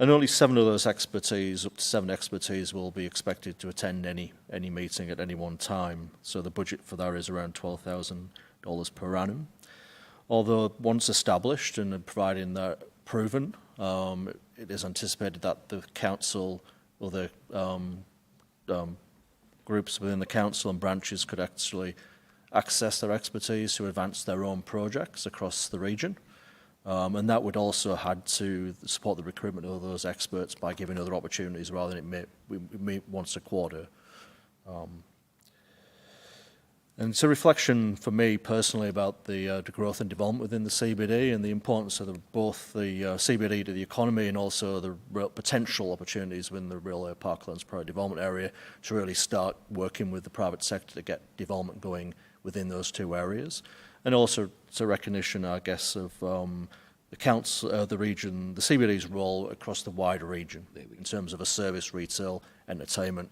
And only 7 of those expertise, up to 7 expertise, will be expected to attend any meeting at any one time. So the budget for that is around $12,000 per annum. Although once established and providing that proven, it is anticipated that the council or the groups within the council and branches could actually access their expertise to advance their own projects across the region. And that would also add to support the recruitment of those experts by giving other opportunities rather than we meet once a quarter. And it's a reflection for me personally about the growth and development within the CBD and the importance of both the CBD to the economy and also the real potential opportunities within the Railway Parklands Private Development Area to really start working with the private sector to get development going within those 2 areas. And also it's a recognition, I guess, of the council, the region, the CBD's role across the wider region in terms of a service, retail, entertainment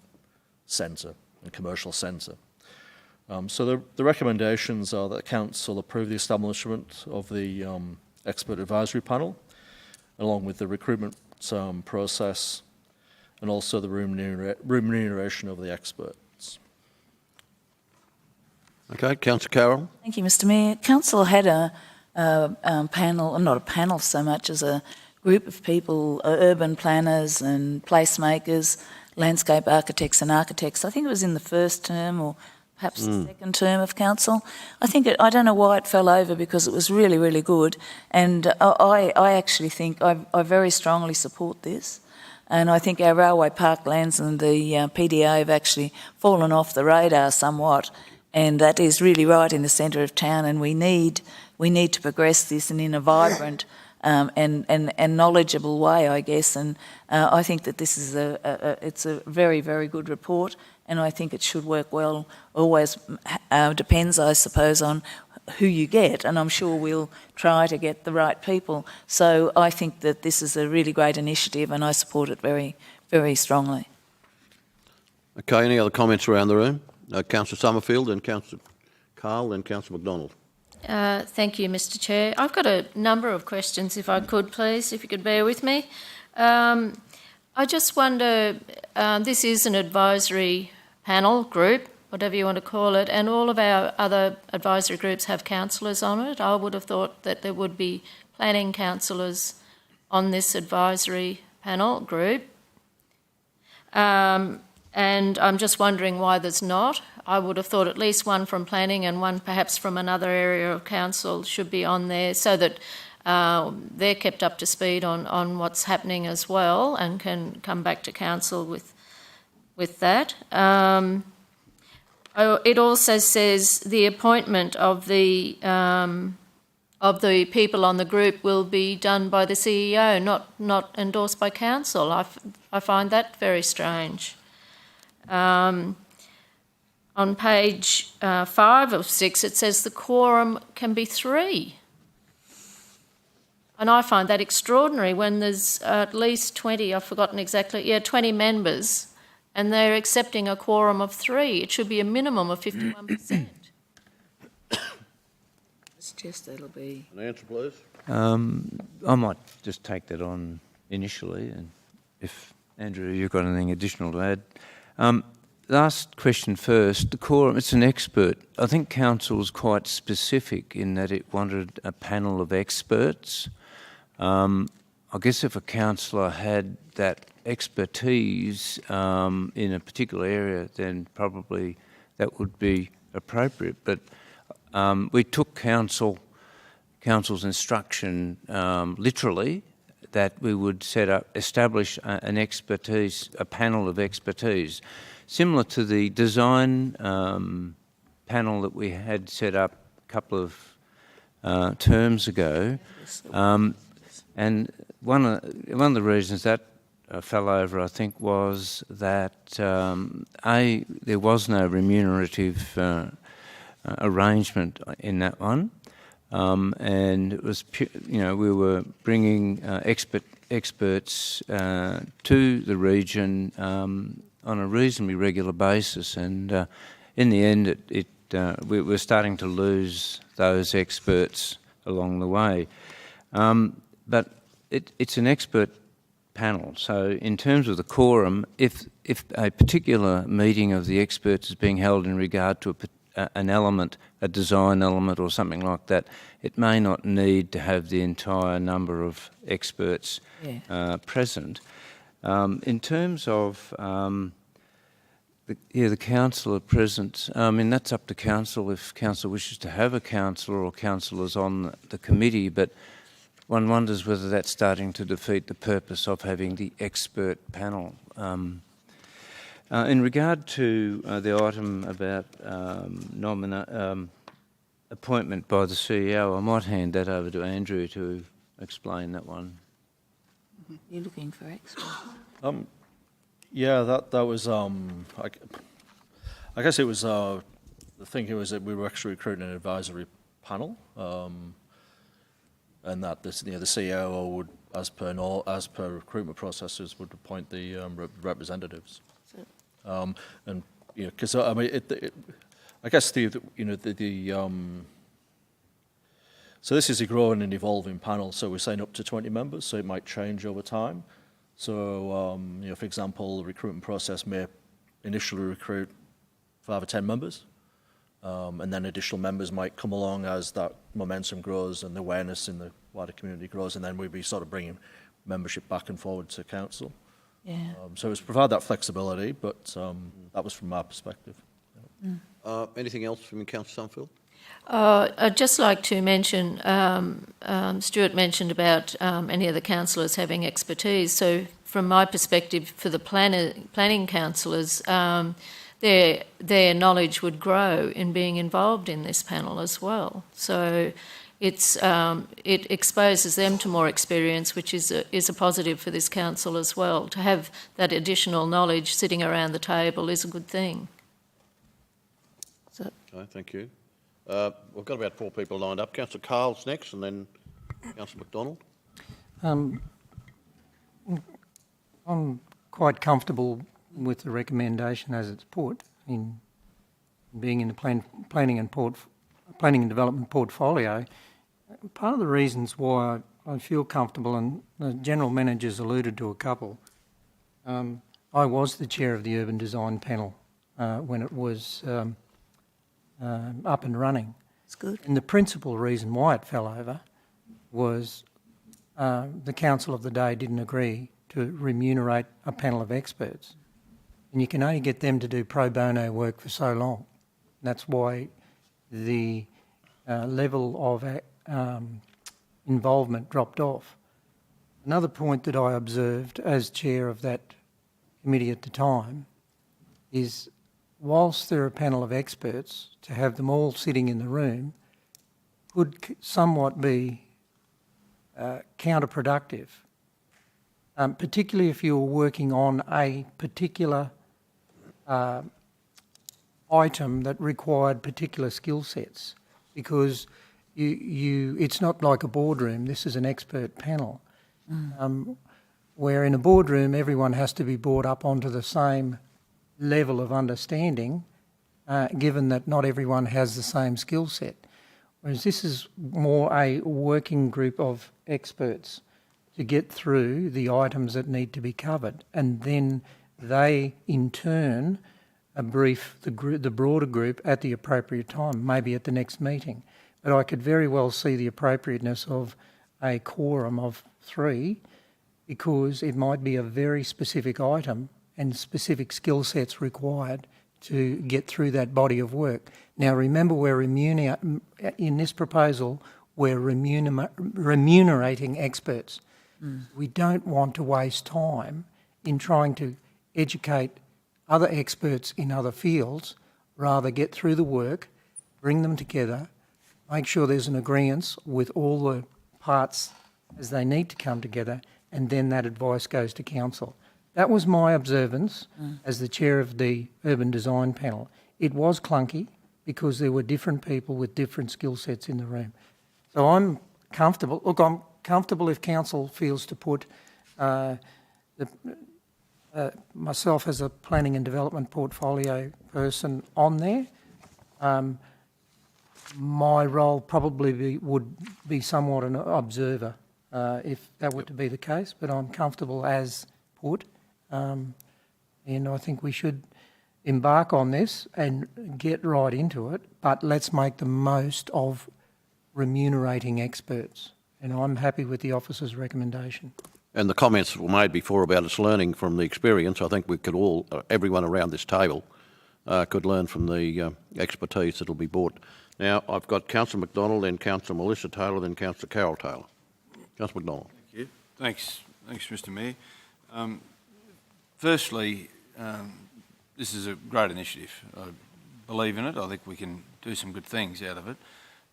centre and commercial centre. So the recommendations are that the council approve the establishment of the expert advisory panel, along with the recruitment process, and also the remuneration of the experts. Okay, Councillor Carroll. Thank you, Mr Mayor. Council had a panel, not a panel so much as a group of people, urban planners and placemakers, landscape architects and architects. I think it was in the first term or perhaps the second term of council. I don't know why it fell over because it was really, really good. And I actually think I very strongly support this. And I think our railway parklands and the PDA have actually fallen off the radar somewhat. And that is really right in the centre of town. And we need to progress this in a vibrant and knowledgeable way, I guess. And I think that this is it's a very, very good report. And I think it should work well. Always depends, I suppose, on who you get, and I'm sure we'll try to get the right people. So I think that this is a really great initiative, and I support it very, very strongly. Okay, any other comments around the room? Councillor Summerfield, and Councillor Carl, and Councillor McDonald. Thank you, Mr Chair. I've got a number of questions, if I could, please, if you could bear with me. I just wonder, this is an advisory panel, group, whatever you want to call it, and all of our other advisory groups have councillors on it. I would have thought that there would be planning councillors on this advisory panel group. And I'm just wondering why there's not. I would have thought at least one from planning and one perhaps from another area of council should be on there so that they're kept up to speed on what's happening as well and can come back to council with that. It also says the appointment of the people on the group will be done by the CEO, not endorsed by council. I find that very strange. On page 5 of 6, it says the quorum can be 3. And I find that extraordinary when there's at least 20, I've forgotten exactly, 20 members, and they're accepting a quorum of 3. It should be a minimum of 51%. I suggest that'll be... An answer, please. I might just take that on initially, and if, Andrew, you've got anything additional to add. Last question first. The quorum, it's an expert. I think council was quite specific in that it wanted a panel of experts. I guess if a councillor had that expertise in a particular area, then probably that would be appropriate. But we took council council's instruction literally that we would establish a panel of expertise, similar to the design panel that we had set up a couple of terms ago. And one of the reasons that fell over, I think, was that there was no remunerative arrangement in that one, and it was we were bringing experts to the region on a reasonably regular basis, and in the end, we were starting to lose those experts along the way. But it's an expert panel. So in terms of the quorum, if a particular meeting of the experts is being held in regard to an element, a design element or something like that, it may not need to have the entire number of experts present. In terms of the councillor present, I mean, that's up to council if council wishes to have a councillor or councillors on the committee, but one wonders whether that's starting to defeat the purpose of having the expert panel. In regard to the item about appointment by the CEO, I might hand that over to Andrew to explain that one. You're looking for expert. Yeah, that was I guess it was the thinking was that we were actually recruiting an advisory panel, and that the CEO would, as per recruitment processes, would appoint the representatives. And because I mean, I guess so this is a growing and evolving panel. So we're saying up to 20 members, so it might change over time. So for example, the recruitment process may initially recruit 5 or 10 members, and then additional members might come along as that momentum grows and the awareness in the wider community grows, and then we'd be sort of bringing membership back and forward to council. Yeah. So it's provide that flexibility, but that was from our perspective. Anything else from Councillor Summerfield? I'd just like to mention, Stuart mentioned about any of the councillors having expertise. So from my perspective, for the planning councillors, their knowledge would grow in being involved in this panel as well. So it exposes them to more experience, which is a positive for this council as well. To have that additional knowledge sitting around the table is a good thing. So. Okay, thank you. We've got about 4 people lined up. Councillor Carl's next, and then Councillor McDonald. I'm quite comfortable with the recommendation as it's put in being in the planning and development portfolio. Part of the reasons why I feel comfortable, and the General Manager's alluded to a couple, I was the chair of the urban design panel when it was up and running. It's good. And the principal reason why it fell over was the council of the day didn't agree to remunerate a panel of experts. And you can only get them to do pro bono work for so long. That's why the level of involvement dropped off. Another point that I observed as chair of that committee at the time is, whilst they're a panel of experts, to have them all sitting in the room could somewhat be counterproductive, particularly if you're working on a particular item that required particular skill sets, because it's not like a boardroom. This is an expert panel, where in a boardroom everyone has to be brought up onto the same level of understanding, given that not everyone has the same skill set. Whereas this is more a working group of experts to get through the items that need to be covered, and then they in turn brief the broader group at the appropriate time, maybe at the next meeting. But I could very well see the appropriateness of a quorum of 3, because it might be a very specific item and specific skill sets required to get through that body of work. Now remember, in this proposal, we're remunerating experts. We don't want to waste time in trying to educate other experts in other fields, rather get through the work, bring them together, make sure there's an agreement with all the parts as they need to come together, and then that advice goes to council. That was my observance as the chair of the Urban Design Panel. It was clunky because there were different people with different skill sets in the room. So I'm comfortable. Look, I'm comfortable if council feels to put myself as a planning and development portfolio person on there. My role probably would be somewhat an observer if that were to be the case, but I'm comfortable as put. And I think we should embark on this and get right into it, but let's make the most of remunerating experts. And I'm happy with the officer's recommendation. And the comments that were made before about us learning from the experience, I think we could all, everyone around this table, could learn from the expertise that will be brought. Now, I've got Councillor McDonald, then Councillor Melissa Taylor, then Councillor Carol Taylor. Councillor McDonald. Thank you. Thanks, Mr Mayor. Firstly, this is a great initiative. I believe in it. I think we can do some good things out of it,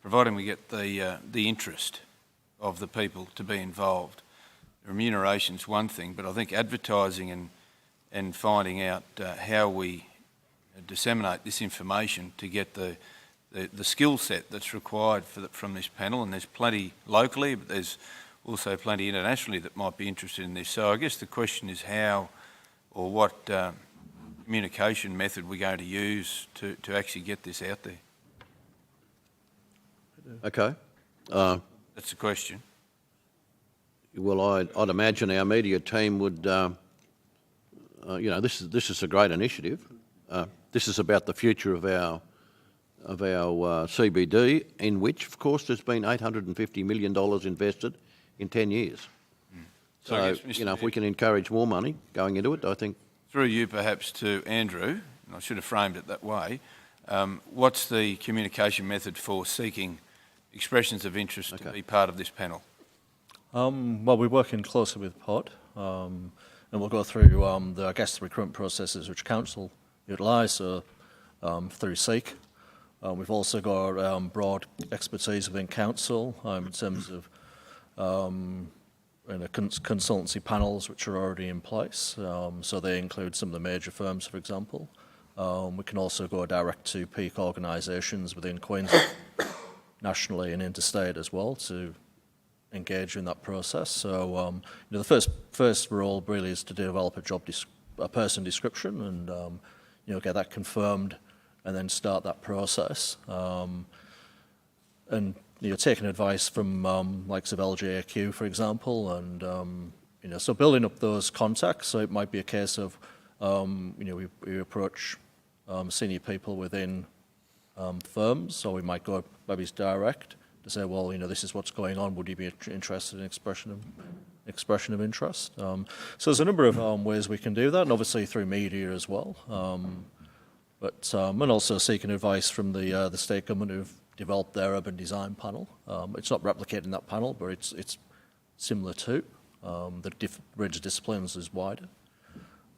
providing we get the interest of the people to be involved. Remuneration's one thing, but I think advertising and finding out how we disseminate this information to get the skill set that's required from this panel, and there's plenty locally, but there's also plenty internationally that might be interested in this. So I guess the question is how or what communication method we're going to use to actually get this out there. Okay. That's the question. Well, I'd imagine our media team would, you know, this is a great initiative. This is about the future of our CBD, in which, of course, there's been $850 million invested in 10 years. So, I guess, you know, if we can encourage more money going into it, I think... Through you perhaps to Andrew, and I should have framed it that way, what's the communication method for seeking expressions of interest to be part of this panel? Well, we're working closely with POD, and we'll go through, the recruitment processes which Council utilise, so through SEEK. We've also got broad expertise within Council in terms of consultancy panels which are already in place. So they include some of the major firms, for example. We can also go direct to peak organisations within Queensland, nationally and interstate as well, to engage in that process. So you know, the first role really is to develop a person description and you know, get that confirmed and then start that process. And you know, taking advice from likes of LGAQ, for example, and you know, so building up those contacts. So it might be a case of you know, we approach senior people within firms, so we might go maybe direct to say, well, you know, this is what's going on. Would you be interested in expression of interest? So there's a number of ways we can do that, and obviously through media as well. But and also seeking advice from the state government who've developed their urban design panel. It's not replicating that panel, but it's similar to. The range of disciplines is wider.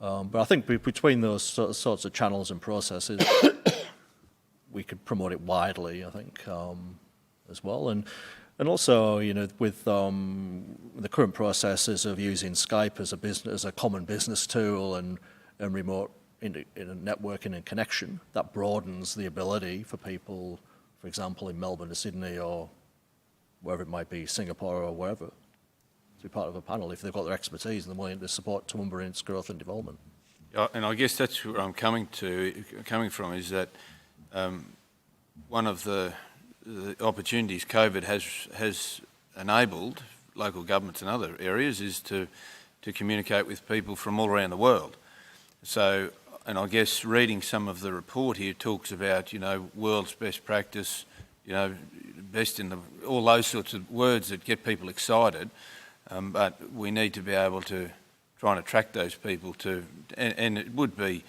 But I think between those sorts of channels and processes, we could promote it widely, I think, as well. And also, you know, with the current processes of using Skype as a common business tool and remote in networking and connection, that broadens the ability for people, for example, in Melbourne or Sydney or wherever it might be, Singapore or wherever, to be part of a panel if they've got their expertise and they're willing to support Toowoomba in its growth and development. And I guess that's where I'm coming from is that one of the opportunities COVID has enabled local governments in other areas is to communicate with people from all around the world. So, and I guess reading some of the report here talks about, you know, world's best practice, you know, best in all those sorts of words that get people excited. But we need to be able to try and attract those people to, and it would be,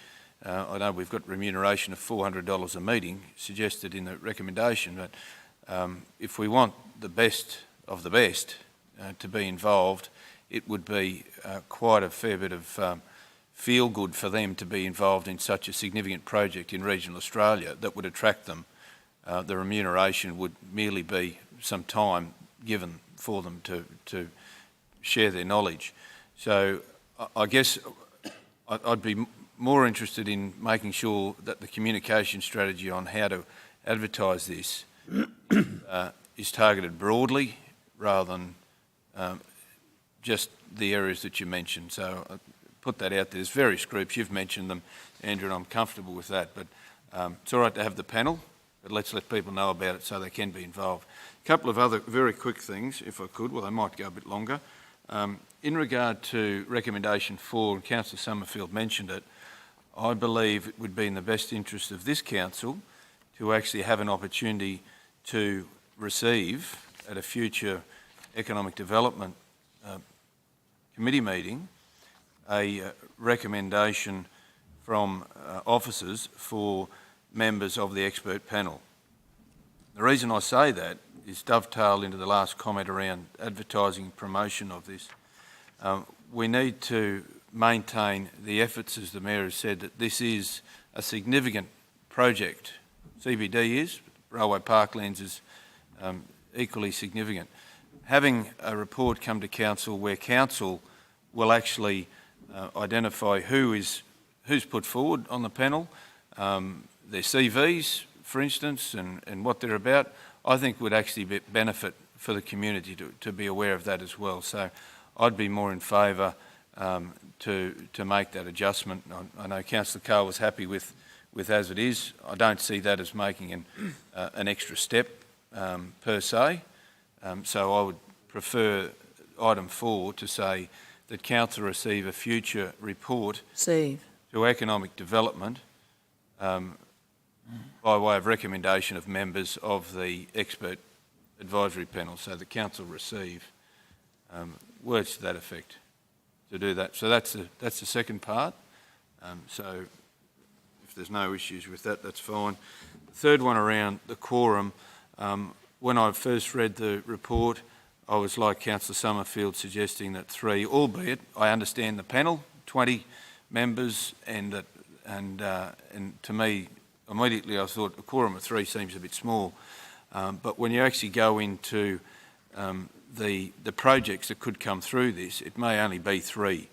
I know we've got remuneration of $400 a meeting suggested in the recommendation, but if we want the best of the best to be involved, it would be quite a fair bit of feel good for them to be involved in such a significant project in regional Australia that would attract them. The remuneration would merely be some time given for them to share their knowledge. So I guess I'd be more interested in making sure that the communication strategy on how to advertise this is targeted broadly rather than just the areas that you mentioned. So I put that out there. There's various groups, you've mentioned them, Andrew, and I'm comfortable with that, but it's all right to have the panel, but let's let people know about it so they can be involved. A couple of other very quick things, if I could, well, they might go a bit longer. In regard to recommendation 4, and Councillor Summerfield mentioned it, I believe it would be in the best interest of this council to actually have an opportunity to receive at a future economic development committee meeting a recommendation from officers for members of the expert panel. The reason I say that is dovetailed into the last comment around advertising and promotion of this. We need to maintain the efforts, as the Mayor has said, that this is a significant project. CBD is, Railway Parklands is equally significant. Having a report come to Council where Council will actually identify who's put forward on the panel, their CVs, for instance, and what they're about, I think would actually benefit for the community to be aware of that as well. So I'd be more in favour to make that adjustment. I know Councillor Carr was happy with as it is. I don't see that as making an extra step per se. So I would prefer item 4 to say that Council receive a future report to economic development by way of recommendation of members of the expert advisory panel. So the Council receive words to that effect to do that. So that's the second part. So if there's no issues with that, that's fine. The third one around the quorum, when I first read the report, I was like Councillor Summerfield suggesting that 3, albeit I understand the panel, 20 members, and to me, immediately I thought a quorum of 3 seems a bit small. But when you actually go into the projects that could come through this, it may only be 3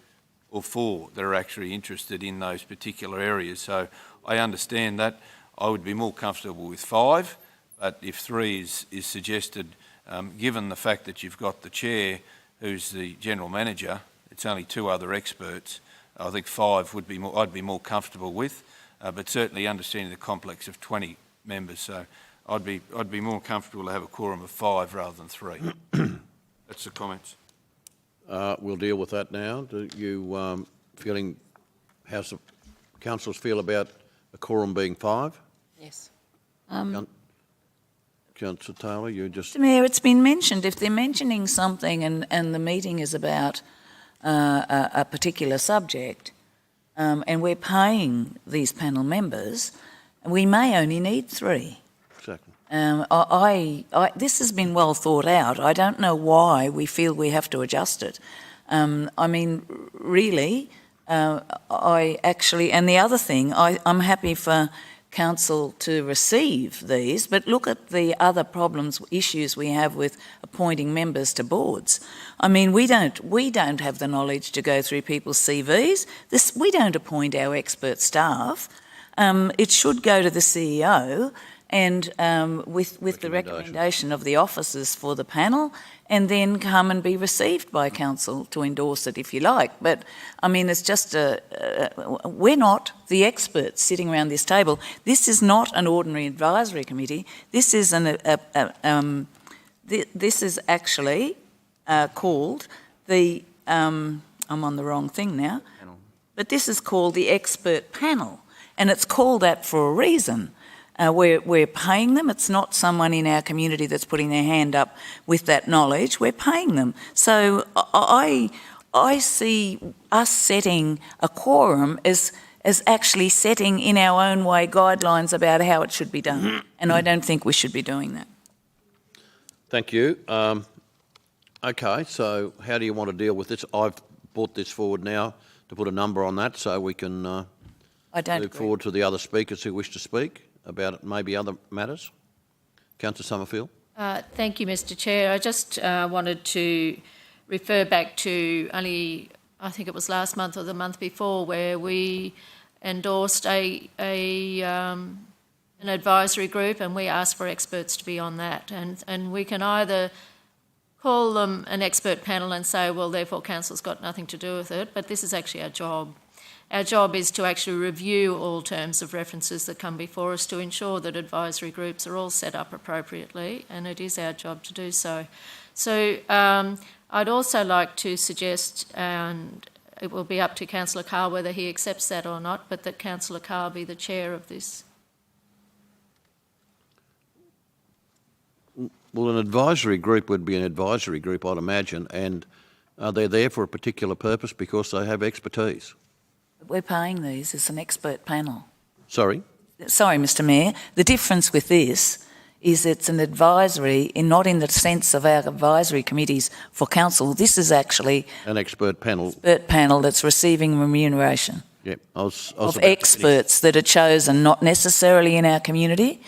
or 4 that are actually interested in those particular areas. So I understand that. I would be more comfortable with 5, but if 3 is suggested, given the fact that you've got the chair who's the general manager, it's only 2 other experts, I think 5 would be more, I'd be more comfortable with, but certainly understanding the complex of 20 members. So I'd be more comfortable to have a quorum of 5 rather than 3. That's the comments. We'll deal with that now. Do you feeling, how's the councillors feel about a quorum being 5? Yes. Councillor Taylor, you just... Mr Mayor, it's been mentioned. If they're mentioning something and the meeting is about a particular subject, and we're paying these panel members, we may only need 3. Exactly. This has been well thought out. I don't know why we feel we have to adjust it. I mean, really, I actually... And the other thing, I'm happy for Council to receive these, but look at the other issues we have with appointing members to boards. I mean, we don't have the knowledge to go through people's CVs. We don't appoint our expert staff. It should go to the CEO and with the recommendation of the officers for the panel, and then come and be received by Council to endorse it if you like. But I mean, it's just we're not the experts sitting around this table. This is not an ordinary advisory committee. This is this is actually called the I'm on the wrong thing now, but this is called the expert panel, and it's called that for a reason. We're paying them. It's not someone in our community that's putting their hand up with that knowledge. We're paying them. So I see us setting a quorum as actually setting in our own way guidelines about how it should be done. And I don't think we should be doing that. Thank you. Okay, so how do you want to deal with this? I've brought this forward now to put a number on that so we can I don't move agree. forward to the other speakers who wish to speak about maybe other matters. Councillor Summerfield. Thank you, Mr Chair. I just wanted to refer back to only, I think it was last month or the month before, where we endorsed an advisory group, and we asked for experts to be on that. And we can either call them an expert panel and say, well, therefore council's got nothing to do with it, but this is actually our job. Our job is to actually review all terms of references that come before us to ensure that advisory groups are all set up appropriately, and it is our job to do so. So I'd also like to suggest, and it will be up to Councillor Carr whether he accepts that or not, but that Councillor Carr be the chair of this. Well, an advisory group would be an advisory group, I'd imagine, and they're there for a particular purpose because they have expertise. We're paying these as an expert panel. Sorry? Sorry, Mr Mayor. The difference with this is it's an advisory, not in the sense of our advisory committees for council. This is actually An expert panel. expert panel that's receiving remuneration Yep. I was of about to finish. experts that are chosen not necessarily in our community,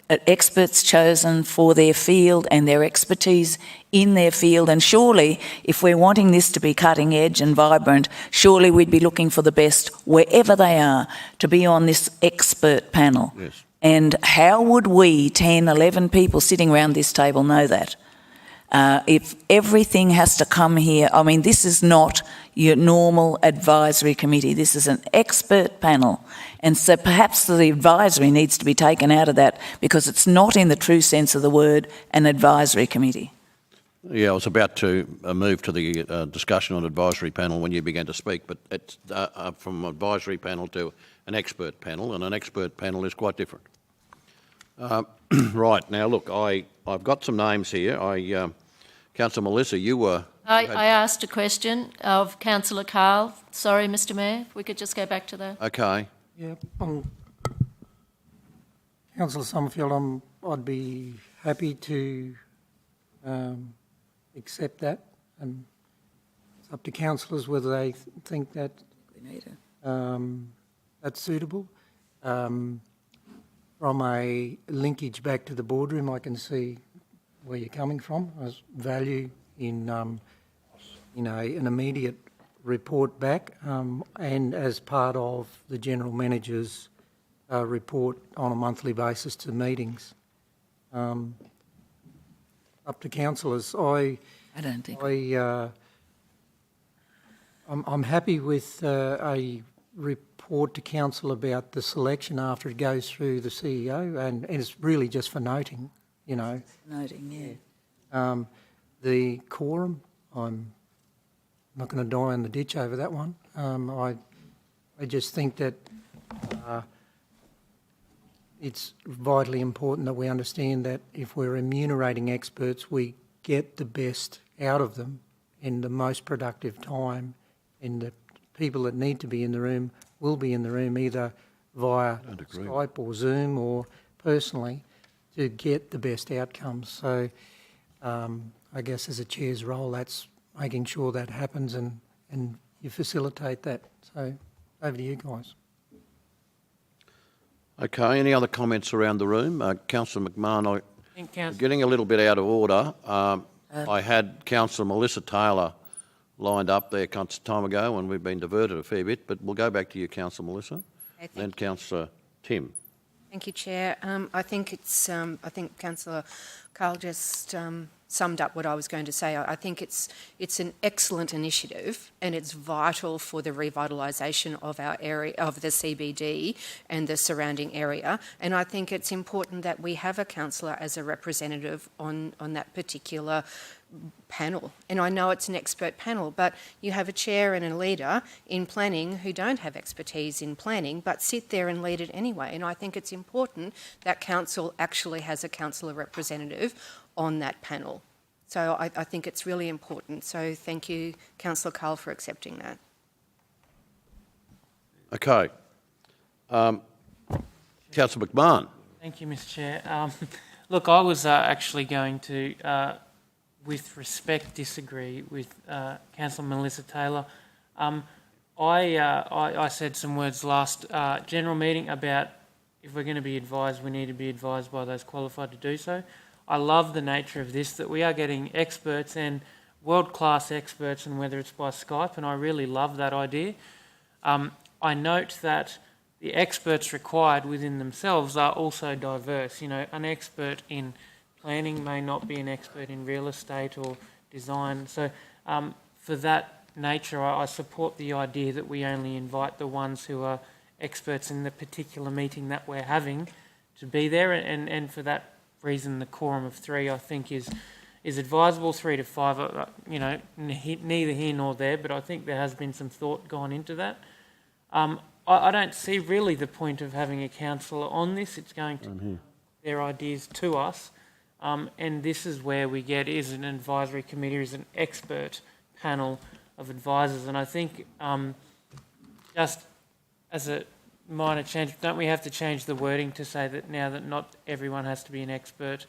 experts chosen for their field and their expertise in their field. And surely, if we're wanting this to be cutting edge and vibrant, surely we'd be looking for the best wherever they are to be on this expert panel. Yes. And how would we, 10, 11 people sitting around this table, know that? If everything has to come here, I mean, this is not your normal advisory committee. This is an expert panel. And so perhaps the advisory needs to be taken out of that because it's not in the true sense of the word an advisory committee. Yeah, I was about to move to the discussion on advisory panel when you began to speak, but it's from advisory panel to an expert panel, and an expert panel is quite different. Right, now look, I've got some names here. Councillor Melissa, you were... I asked a question of Councillor Carl. Sorry, Mr Mayor, if we could just go back to that. Okay. Yeah, Councillor Summerfield, I'd be happy to accept that, and it's up to councillors whether they think that that's suitable. From a linkage back to the boardroom, I can see where you're coming from. There's value in an immediate report back, and as part of the General Manager's report on a monthly basis to meetings. Up to councillors. I don't think. I'm happy with a report to council about the selection after it goes through the CEO, and it's really just for noting, you know. Noting, yeah. The quorum, I'm not going to die in the ditch over that one. I just think that it's vitally important that we understand that if we're remunerating experts, we get the best out of them in the most productive time, and the people that need to be in the room will be in the room either via Skype or Zoom or personally to get the best outcomes. So I guess as a chair's role, that's making sure that happens and you facilitate that. So over to you guys. Okay, any other comments around the room? Councillor McMahon, Councillor, getting a little bit out of order. I had Councillor Melissa Taylor lined up there some time ago and we've been diverted a fair bit, but we'll go back to you, Councillor Melissa. Okay, then Councillor Tim. Thank you, Chair. I think Councillor Carl just summed up what I was going to say. I think it's an excellent initiative and it's vital for the revitalisation of our area, of the CBD and the surrounding area. And I think it's important that we have a councillor as a representative on that particular panel. And I know it's an expert panel, but you have a chair and a leader in planning who don't have expertise in planning, but sit there and lead it anyway. And I think it's important that council actually has a councillor representative on that panel. So I think it's really important. So thank you, Councillor Carl, for accepting that. Okay. Councillor McMahon. thank you, Mr Chair. Look, I was actually going to, with respect, disagree with Councillor Melissa Taylor. I said some words last general meeting about if we're going to be advised, we need to be advised by those qualified to do so. I love the nature of this, that we are getting experts and world-class experts, and whether it's by Skype, and I really love that idea. I note that the experts required within themselves are also diverse. You know, an expert in planning may not be an expert in real estate or design. So for that nature, I support the idea that we only invite the ones who are experts in the particular meeting that we're having to be there, and for that reason the quorum of 3 I think is advisable. 3 to 5, you know, neither here nor there, but I think there has been some thought gone into that. I don't see really the point of having a councillor on this. It's going to their ideas to us, and this is where we get is an advisory committee, is an expert panel of advisors, and I think just as a minor change, don't we have to change the wording to say that now that not everyone has to be an expert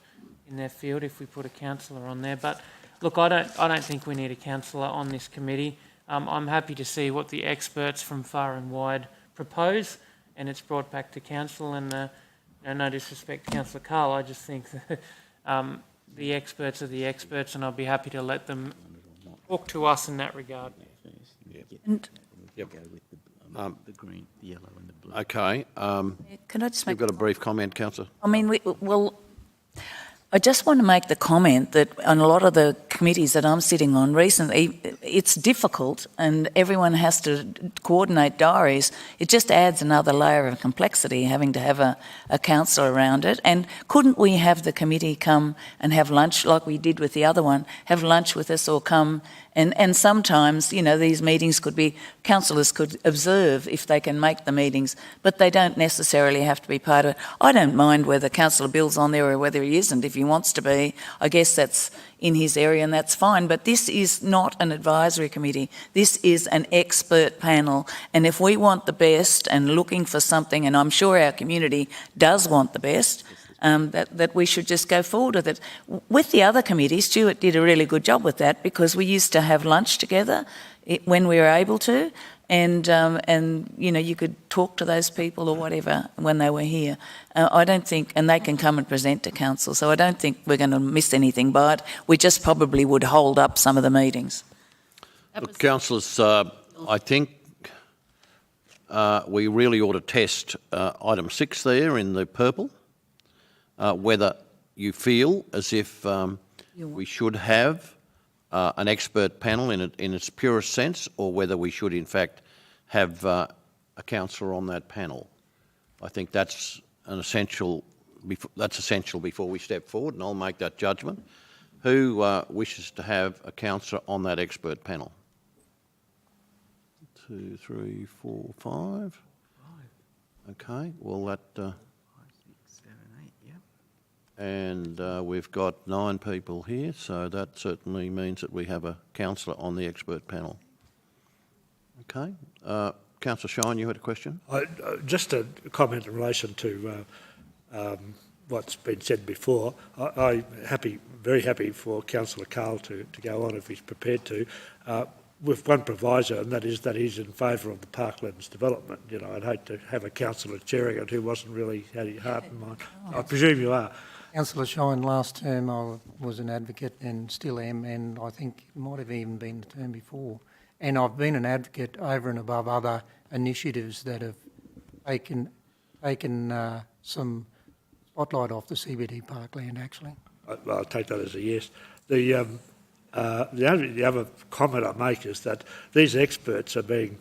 in their field if we put a councillor on there? But look, I don't think we need a councillor on this committee. I'm happy to see what the experts from far and wide propose, and it's brought back to council. And no disrespect to Councillor Carl, I just think that the experts are the experts, and I'll be happy to let them talk to us in that regard. And The green, the yellow and the blue. Okay. can I just make? You've got a brief comment, Councillor? I mean, I just want to make the comment that on a lot of the committees that I'm sitting on recently, it's difficult and everyone has to coordinate diaries. It just adds another layer of complexity having to have a councillor around it. And couldn't we have the committee come and have lunch like we did with the other one, have lunch with us or come and sometimes, you know, these meetings could be, councillors could observe if they can make the meetings, but they don't necessarily have to be part of it. I don't mind whether Councillor Bill's on there or whether he isn't. If he wants to be, I guess that's in his area and that's fine. But this is not an advisory committee. This is an expert panel. And if we want the best and looking for something, and I'm sure our community does want the best, that we should just go forward with it. With the other committees, Stuart did a really good job with that because we used to have lunch together when we were able to, and you know, you could talk to those people or whatever when they were here. I don't think, and they can come and present to council, so I don't think we're going to miss anything by it. We just probably would hold up some of the meetings. Look, councillors, I think we really ought to test item 6 there in the purple. Whether you feel as if we should have an expert panel in its purest sense, or whether we should in fact have a councillor on that panel. I think that's essential before we step forward, and I'll make that judgment. Who wishes to have a councillor on that expert panel? 2, 3, 4, 5. Okay, well that... And we've got 9 people here, so that certainly means that we have a councillor on the expert panel. Okay. Councillor Shine, you had a question? Just a comment in relation to what's been said before. I'm very happy for Councillor Carl to go on if he's prepared to, with one proviso, and that is that he's in favour of the Parklands development. You know, I'd hate to have a councillor chairing it who wasn't really had his heart in mind. I presume you are. Councillor Shine, last term I was an advocate and still am, and I think it might have even been the term before. And I've been an advocate over and above other initiatives that have taken some spotlight off the CBD Parkland, actually. I'll take that as a yes. The other comment I make is that these experts are being...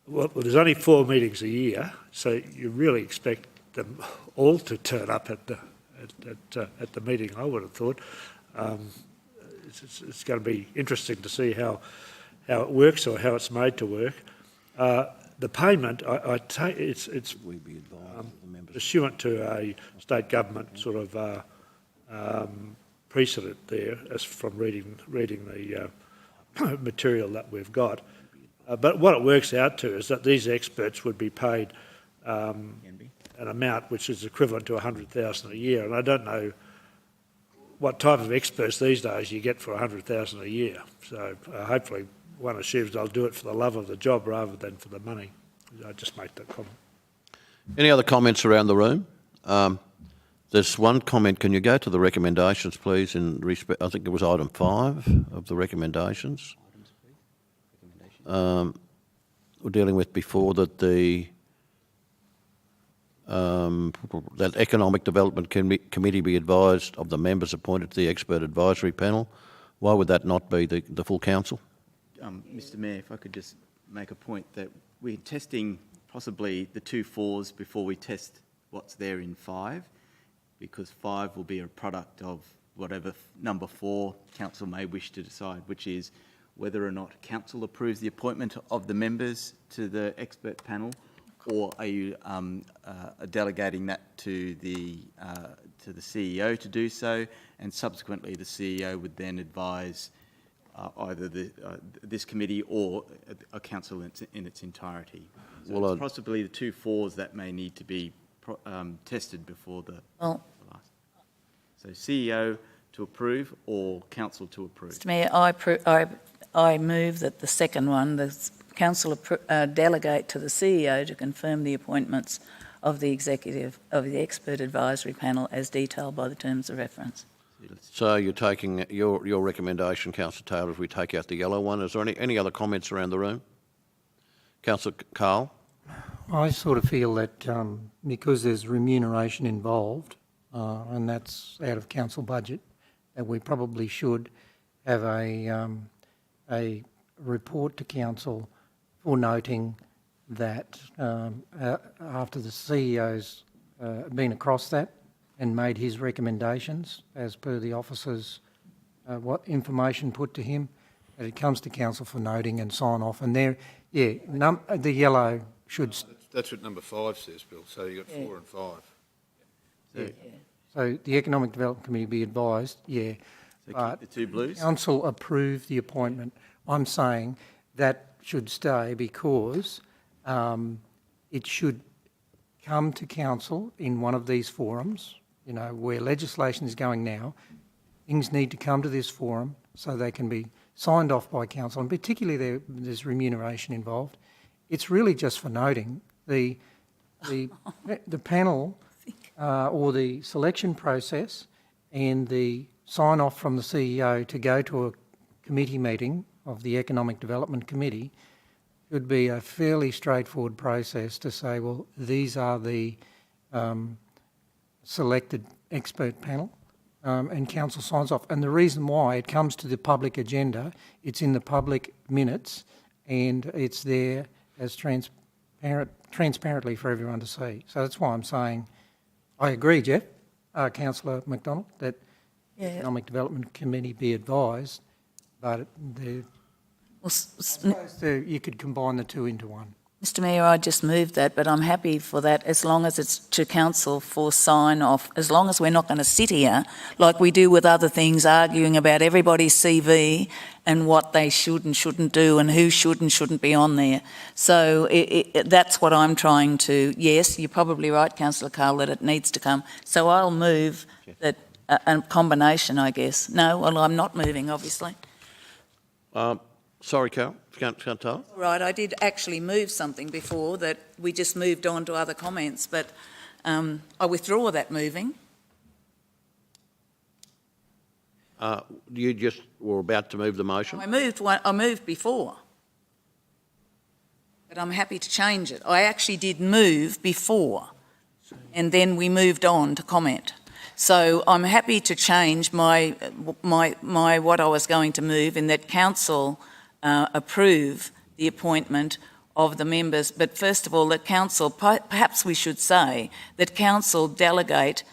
Well, there's only 4 meetings a year, so you really expect them all to turn up at the meeting, I would have thought. It's going to be interesting to see how it works or how it's made to work. The payment, I take it's pursuant to a state government sort of precedent there, as from reading the material that we've got. But what it works out to is that these experts would be paid an amount which is equivalent to $100,000 a year, and I don't know what type of experts these days you get for 100,000 a year. So hopefully one assumes they'll do it for the love of the job rather than for the money. I just make that comment. Any other comments around the room? There's one comment. Can you go to the recommendations, please, in respect, I think it was item 5 of the recommendations. We're dealing with before that that Economic Development Committee be advised of the members appointed to the expert advisory panel. Why would that not be the full council? Mr Mayor, if I could just make a point that we're testing possibly the 2 4s before we test what's there in 5, because 5 will be a product of whatever number 4 council may wish to decide, which is whether or not council approves the appointment of the members to the expert panel, or are you delegating that to the CEO to do so, and subsequently the CEO would then advise either this committee or a council in its entirety. So well, it's possibly the 2 4s that may need to be tested before the last. So CEO to approve or council to approve? Mr Mayor, I move that the second one, the council delegate to the CEO to confirm the appointments of the expert advisory panel as detailed by the terms of reference. So you're taking your recommendation, Councillor Taylor, if we take out the yellow one. Is there any other comments around the room? Councillor Carl? I sort of feel that because there's remuneration involved, and that's out of council budget, that we probably should have a report to council for noting that after the CEO's been across that and made his recommendations as per the officer's what information put to him, that it comes to council for noting and sign off. And there, yeah, the yellow should... That's what number 5 says, Bill, so you've got 4 and 5. So the Economic Development Committee be advised, yeah. So keep the 2 blues? Council approve the appointment. I'm saying that should stay because it should come to council in one of these forums, you know, where legislation is going now. Things need to come to this forum so they can be signed off by council, and particularly there's remuneration involved. It's really just for noting the panel or the selection process and the sign-off from the CEO to go to a committee meeting of the Economic Development Committee should be a fairly straightforward process to say, well, these are the selected expert panel, and council signs off. And the reason why it comes to the public agenda, it's in the public minutes, and it's there as transparently for everyone to see. So that's why I'm saying, I agree, Jeff, Councillor McDonald, that the Economic Development Committee be advised, but I suppose you could combine the 2 into one. Mr Mayor, I just moved that, but I'm happy for that as long as it's to council for sign off, as long as we're not going to sit here like we do with other things, arguing about everybody's CV and what they should and shouldn't do and who should and shouldn't be on there. So that's what I'm trying to, yes, you're probably right, Councillor Carl, that it needs to come. So I'll move that, a combination, I guess. No, well, I'm not moving, obviously. Sorry, Carol. All right, I did actually move something before that we just moved on to other comments, but I withdraw that moving. You just were about to move the motion? I moved before, but I'm happy to change it. I actually did move before, and then we moved on to comment. So I'm happy to change my what I was going to move in that council approve the appointment of the members. But first of all, that council, perhaps we should say, that council delegate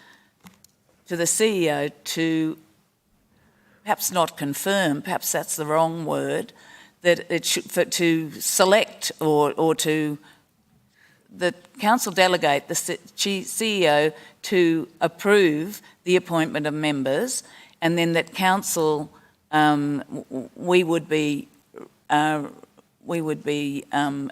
to the CEO to, perhaps not confirm, perhaps that's the wrong word, that it should, to select or to, the council delegate the CEO to approve the appointment of members, and then that council, we would be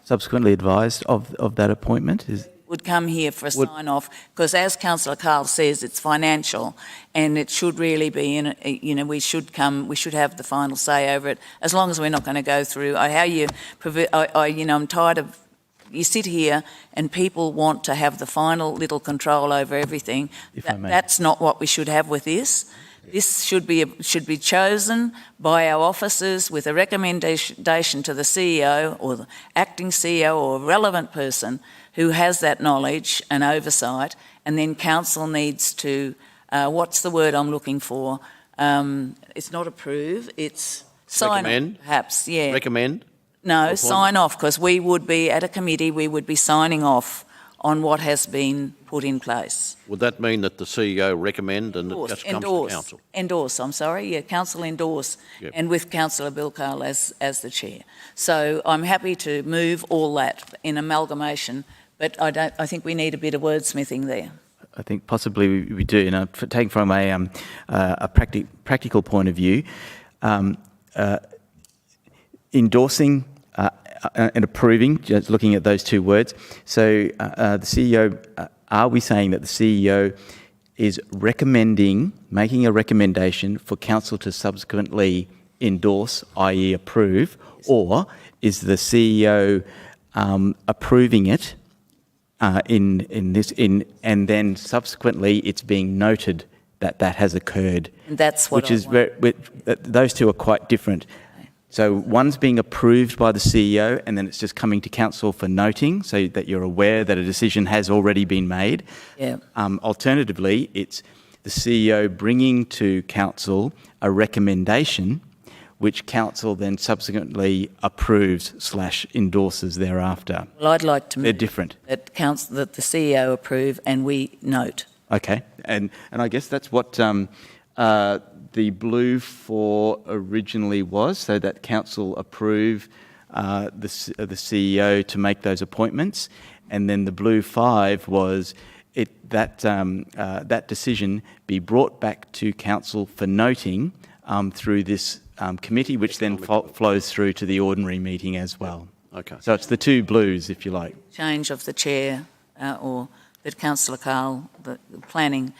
subsequently advised of that appointment? would come here for a sign-off, because as Councillor Carl says, it's financial, and it should really be in. We should have the final say over it. As long as we're not going to go through I'm tired of. You sit here and people want to have the final little control over everything. That's not what we should have with this. This should be chosen by our officers with a recommendation to the CEO or the acting CEO or a relevant person who has that knowledge and oversight, and then council needs to, what's the word I'm looking for? It's not approve, it's sign off, perhaps, yeah. Recommend? No, sign off, because we would be, at a committee, we would be signing off on what has been put in place. Would that mean that the CEO recommend and it just comes to council? Council endorse, Yep. and with Councillor Bill Carl as the chair. So I'm happy to move all that in amalgamation, but I think we need a bit of wordsmithing there. I think possibly we do. Taking from a practical point of view, endorsing and approving, just looking at those two words. So the CEO, are we saying that the CEO is making a recommendation for council to subsequently endorse, i.e. approve, or is the CEO approving it and then subsequently it's being noted that has occurred? And that's what those two are quite different. So one's being approved by the CEO and then it's just coming to council for noting so that you're aware that a decision has already been made. Yeah. Alternatively, it's the CEO bringing to council a recommendation which council then subsequently approves/endorses thereafter. Well, I'd like to move They're different. that the CEO approve and we note. Okay, and I guess that's what the blue 4 originally was, so that council approve the CEO to make those appointments, and then the blue 5 was that decision be brought back to council for noting through this committee, which then flows through to the ordinary meeting as well. Okay. So it's the two blues, if you like. Change of the chair or that Councillor Carl, the planning.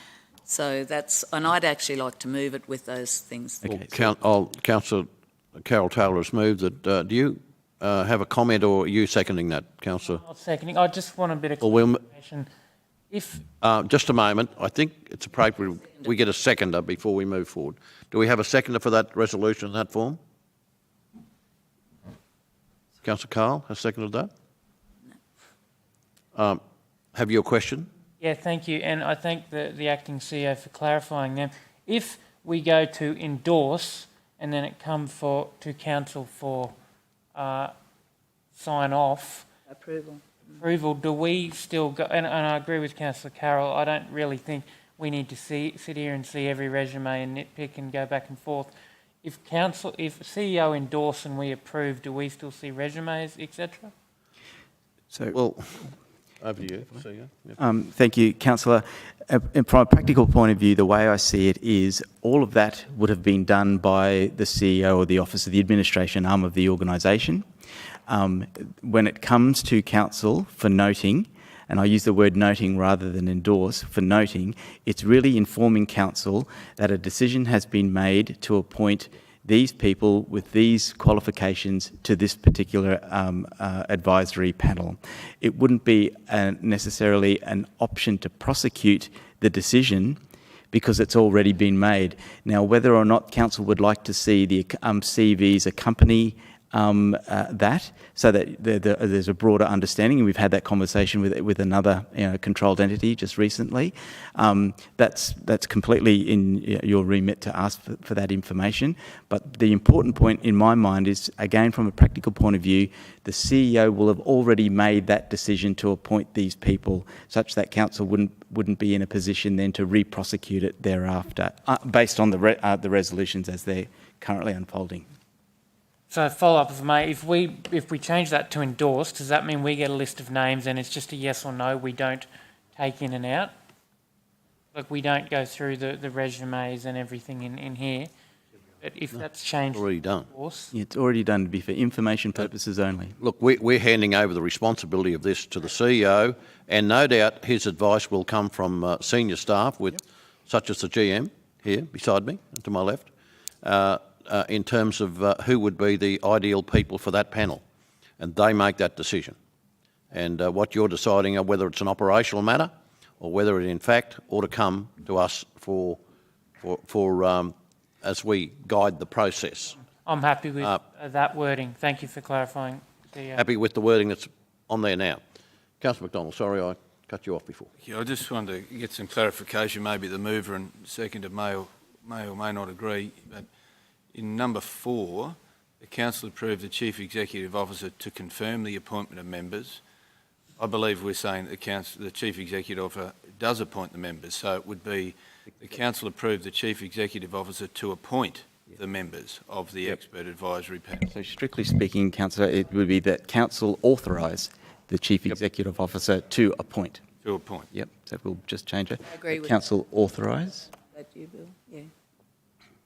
So and I'd actually like to move it with those things. Okay. Councillor Carol Taylor has moved that. Do you have a comment, or are you seconding that, Councillor? Not seconding. I just want a bit of clarification. Just a moment. I think it's appropriate we get a seconder before we move forward. Do we have a seconder for that resolution in that form? Councillor Carl has seconded that? No. Have you a question? Yeah, thank you. And I thank the acting CEO for clarifying them. If we go to endorse and then it comes to council for sign off, approval, do we still go, and I agree with Councillor Carroll, I don't really think we need to sit here and see every resume and nitpick and go back and forth. If CEO endorse and we approve, do we still see resumes, etc.? Well, over to you, CEO. Yep. Thank you, Councillor. From a practical point of view, the way I see it is all of that would have been done by the CEO or the Office of the Administration arm of the organisation. When it comes to council for noting, and I use the word noting rather than endorse, for noting, it's really informing council that a decision has been made to appoint these people with these qualifications to this particular advisory panel. It wouldn't be necessarily an option to prosecute the decision because it's already been made. Now, whether or not council would like to see the CVs accompany that, so that there's a broader understanding, and we've had that conversation with another controlled entity just recently. That's completely in your remit to ask for that information. But the important point in my mind is, again, from a practical point of view, the CEO will have already made that decision to appoint these people, such that council wouldn't be in a position then to re-prosecute it thereafter, based on the resolutions as they're currently unfolding. So follow up, if I may, if we change that to endorse, does that mean we get a list of names and it's just a yes or no, we don't take in and out? Like we don't go through the resumes and everything in here? But if that's changed, Already done. of course. It's already done to be for information purposes only. Look, we're handing over the responsibility of this to the CEO, and no doubt his advice will come from senior staff, such as the GM here beside me, and to my left, in terms of who would be the ideal people for that panel, and they make that decision. And what you're deciding on whether it's an operational matter or whether it in fact ought to come to us for as we guide the process. I'm happy with that wording. Thank you for clarifying. Happy with the wording that's on there now. Councillor McDonald, sorry I cut you off before. Yeah, I just wanted to get some clarification. Maybe the mover and seconder may or may not agree, but in number 4, the council approved the Chief Executive Officer to confirm the appointment of members. I believe we're saying the Chief Executive Officer does appoint the members, so it would be the council approved the Chief Executive Officer to appoint the members of the expert advisory panel. So strictly speaking, Councillor, it would be that council authorise the Chief Executive Officer to appoint. To appoint. Yep, so we'll just change it. I agree with council authorise. that. You, Bill? Yeah.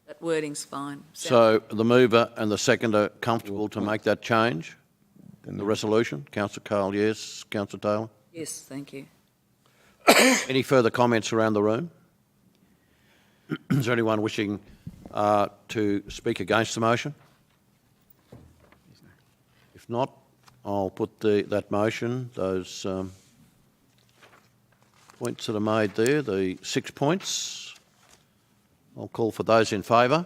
That wording's fine. So the mover and the seconder comfortable to make that change? The resolution? Councillor Cole, yes. Councillor Taylor? Yes, thank you. Any further comments around the room? Is there anyone wishing to speak against the motion? If not, I'll put that motion, those points that are made there, the 6 points. I'll call for those in favour.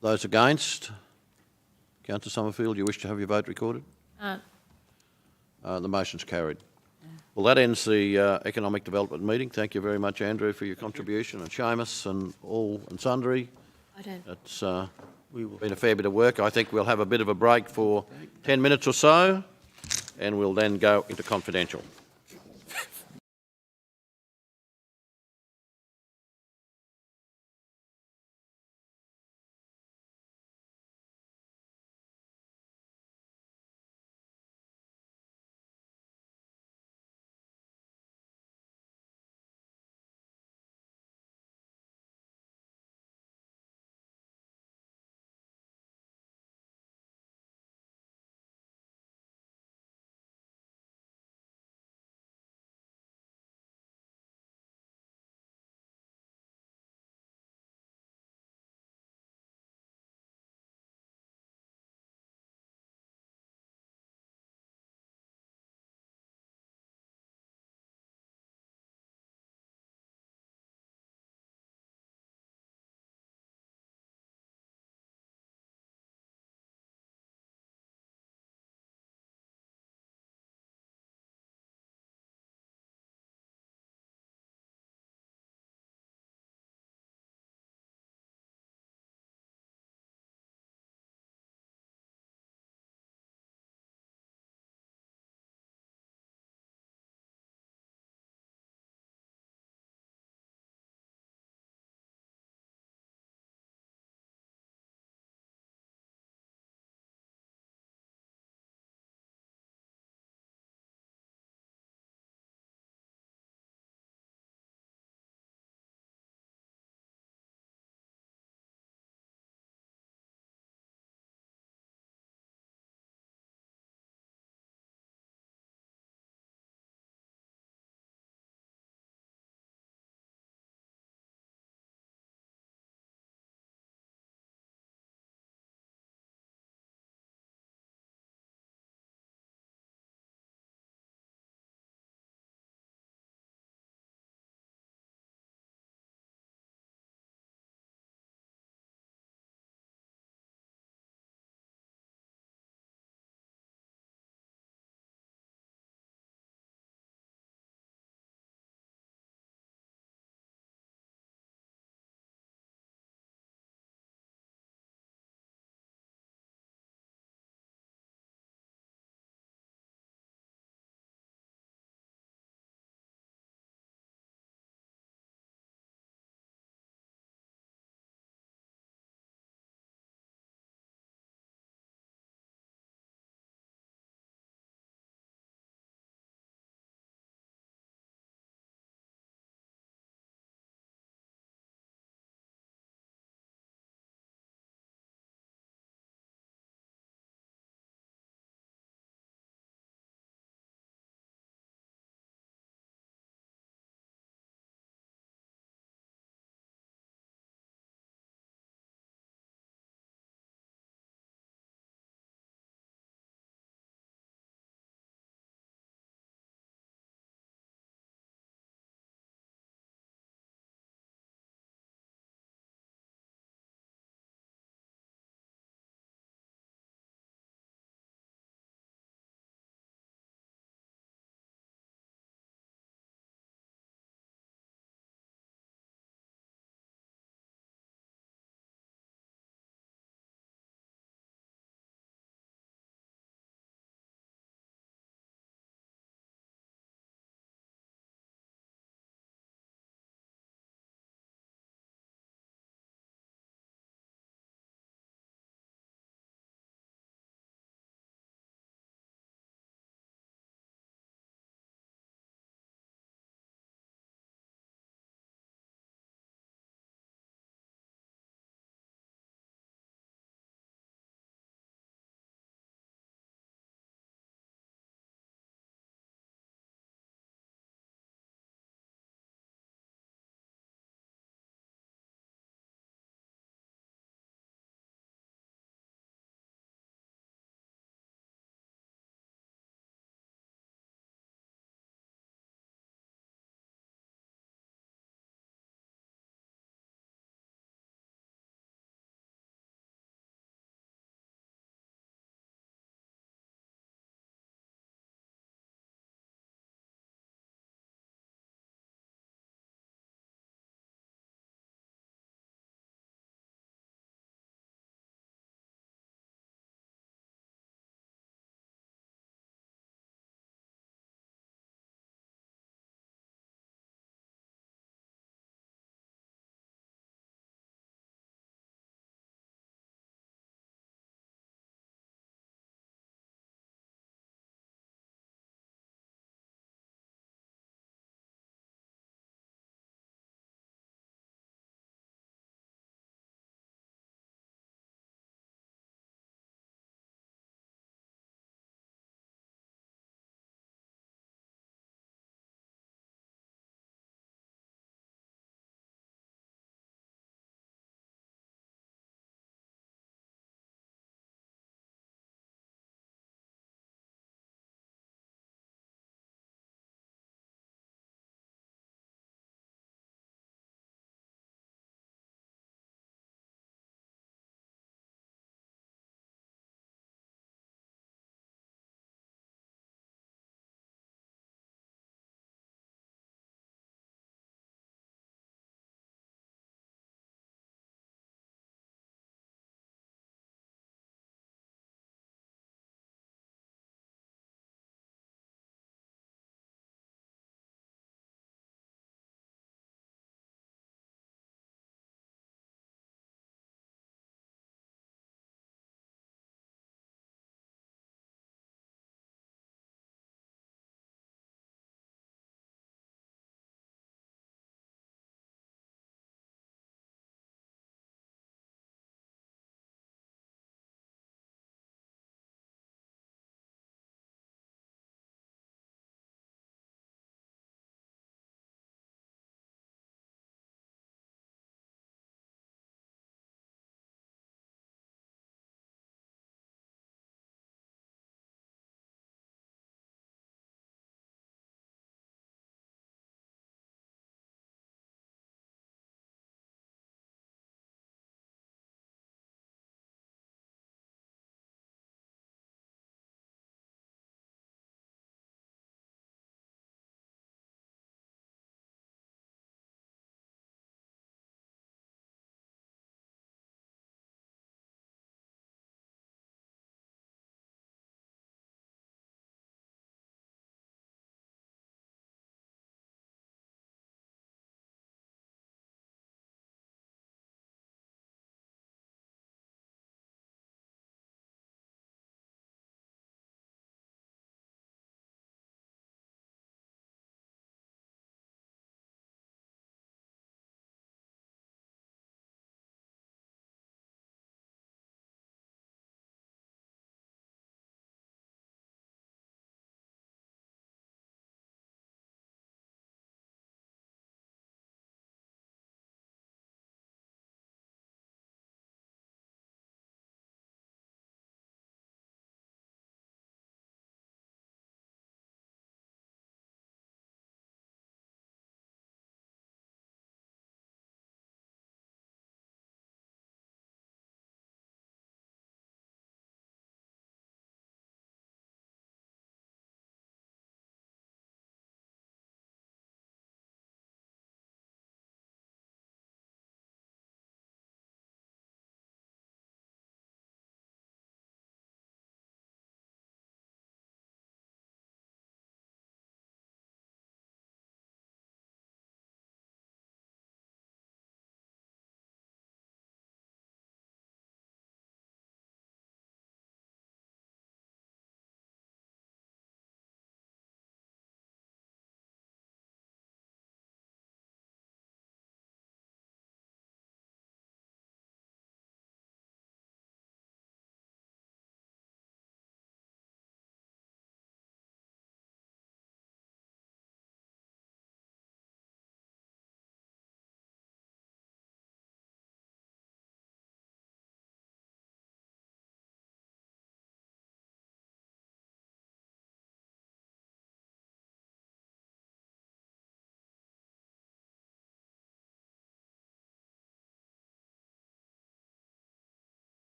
Those against? Councillor Summerfield, you wish to have your vote recorded? The motion's carried. Well, that ends the Economic Development meeting. Thank you very much, Andrew, for your contribution, and Seamus and all and sundry. It's been a fair bit of work. I think we'll have a bit of a break for 10 minutes or so, and we'll then go into confidential.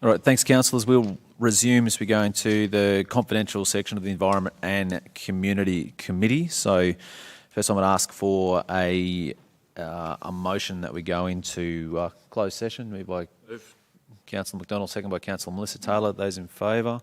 All right, thanks, councillors. We'll resume as we go into the confidential section of the Environment and Community Committee. So first I'm going to ask for a motion that we go into closed session, moved by Councillor McDonald, second by Councillor Melissa Taylor. Those in favour?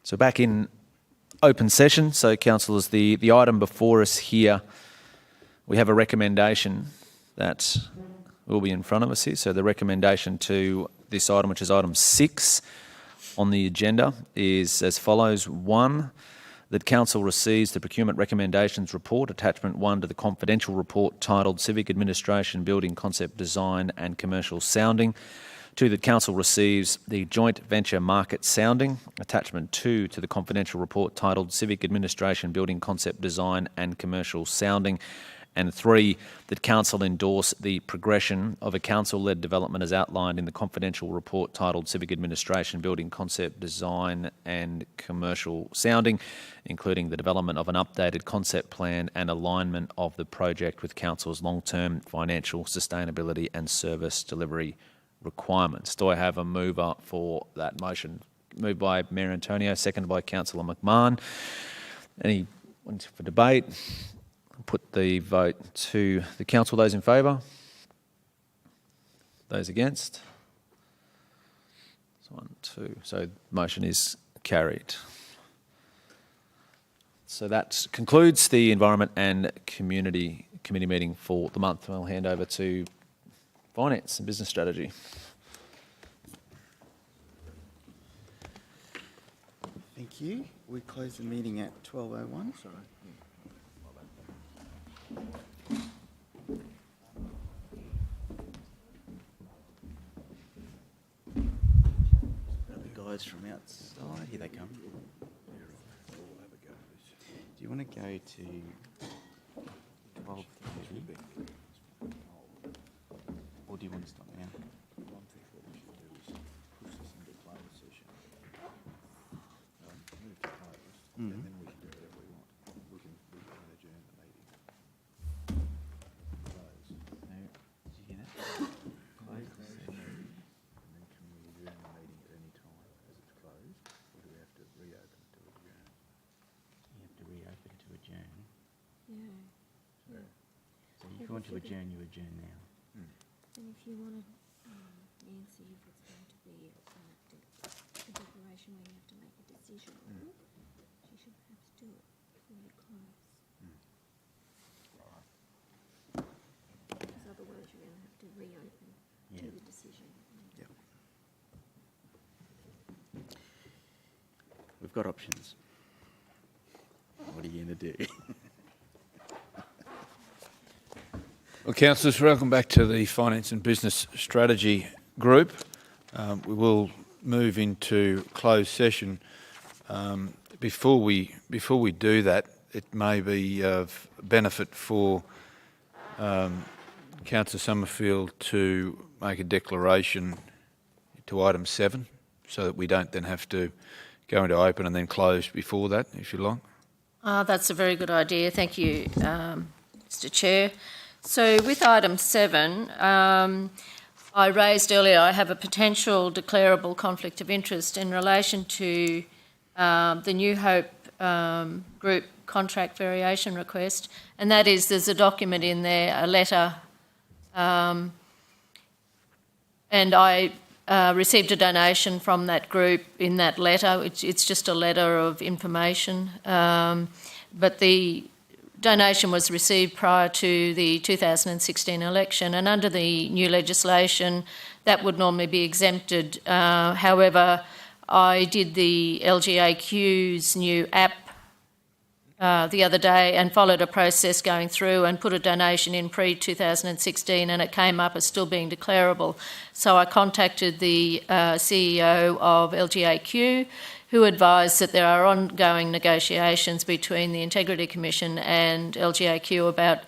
So back in open session. So councillors, the item before us here, we have a recommendation that will be in front of us here. So the recommendation to this item, which is item 6 on the agenda, is as follows. 1, that council receives the procurement recommendations report, attachment 1 to the confidential report titled Civic Administration Building Concept Design and Commercial Sounding. 2, that council receives the joint venture market sounding, attachment 2 to the confidential report titled Civic Administration Building Concept Design and Commercial Sounding. And 3, that council endorse the progression of a council-led development as outlined in the confidential report titled Civic Administration Building Concept Design and Commercial Sounding, including the development of an updated concept plan and alignment of the project with council's long-term financial sustainability and service delivery requirements. Do I have a mover for that motion? Moved by Mayor Antonio, seconded by Councillor McMahon. Any for debate? Put the vote to the council. Those in favour? Those against? So 1, 2. So motion is carried. So that concludes the Environment and Community Committee meeting for the month. I'll hand over to Finance and Business Strategy. Thank you. We close the meeting at 12:01. Sorry. The guys from outside, here they come. Do you want to go to 12:30? Or do you want to stop now? And then we can do whatever we want. We can adjourn the meeting. Close. No, did you hear that? Close the session. And then can we adjourn the meeting at any time as it's closed? Or do we have to reopen to adjourn? You have to reopen to adjourn. Yeah. So if you want to adjourn, you adjourn now. And if you want to, Nancy, if it's going to be a declaration where you have to make a decision, she should perhaps do it before you close. Because otherwise you're going to have to reopen to the decision. Yep. We've got options. What are you going to do? Well, councillors, welcome back to the Finance and Business Strategy Group. We will move into closed session. Before we do that, it may be of benefit for Councillor Summerfield to make a declaration to item 7, so that we don't then have to go into open and then close before that, if you like. That's a very good idea. Thank you, Mr. Chair. So with item 7, I raised earlier I have a potential declarable conflict of interest in relation to the New Hope Group contract variation request, and that is there's a document in there, a letter, and I received a donation from that group in that letter. It's just a letter of information, but the donation was received prior to the 2016 election, and under the new legislation that would normally be exempted. However, I did the LGAQ's new app the other day and followed a process going through and put a donation in pre-2016, and it came up as still being declarable. So I contacted the CEO of LGAQ, who advised that there are ongoing negotiations between the Integrity Commission and LGAQ about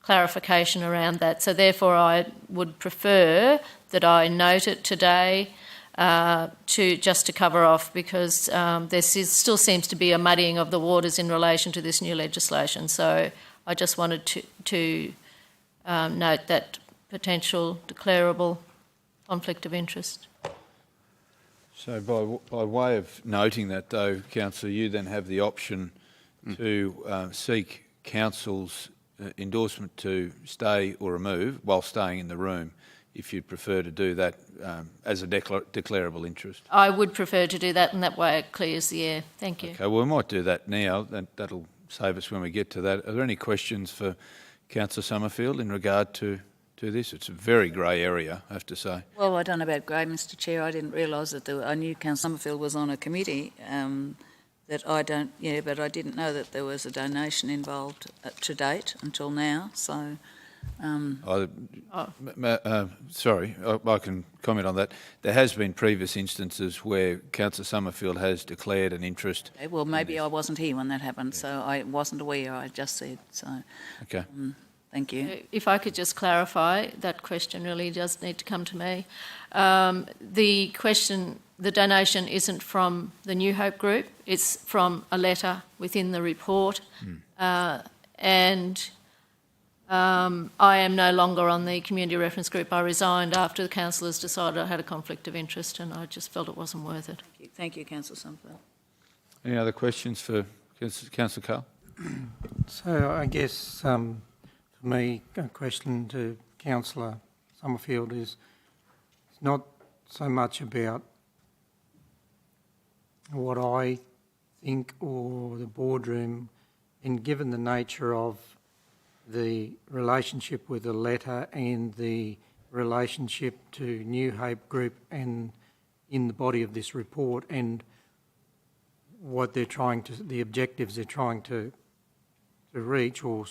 clarification around that. So therefore I would prefer that I note it today to cover off, because there still seems to be a muddying of the waters in relation to this new legislation. So I just wanted to note that potential declarable conflict of interest. So by way of noting that, though, Councillor, you then have the option to seek Council's endorsement to stay or remove while staying in the room if you'd prefer to do that as a declarable interest. I would prefer to do that, and that way it clears the air. Thank you. Okay, well, we might do that now. That'll save us when we get to that. Are there any questions for Councillor Summerfield in regard to this? It's a very grey area, I have to say. Well, I don't know about grey, Mr Chair. I didn't realise that I knew Councillor Summerfield was on a committee but I didn't know that there was a donation involved to date until now, so... Sorry, I can comment on that. There has been previous instances where Councillor Summerfield has declared an interest. Okay, well, maybe I wasn't here when that happened, so I wasn't aware, I just said, so... Okay. Thank you. If I could just clarify, that question really does need to come to me. The donation isn't from the New Hope Group, it's from a letter within the report. And I am no longer on the Community Reference Group. I resigned after the councillors decided I had a conflict of interest, and I just felt it wasn't worth it. Thank you, Councillor Summerfield. Any other questions for Councillor Carl? So I guess for me, a question to Councillor Summerfield is it's not so much about what I think or the boardroom, and given the nature of the relationship with the letter and the relationship to New Hope Group and in the body of this report and what they're trying to, the objectives they're trying to reach or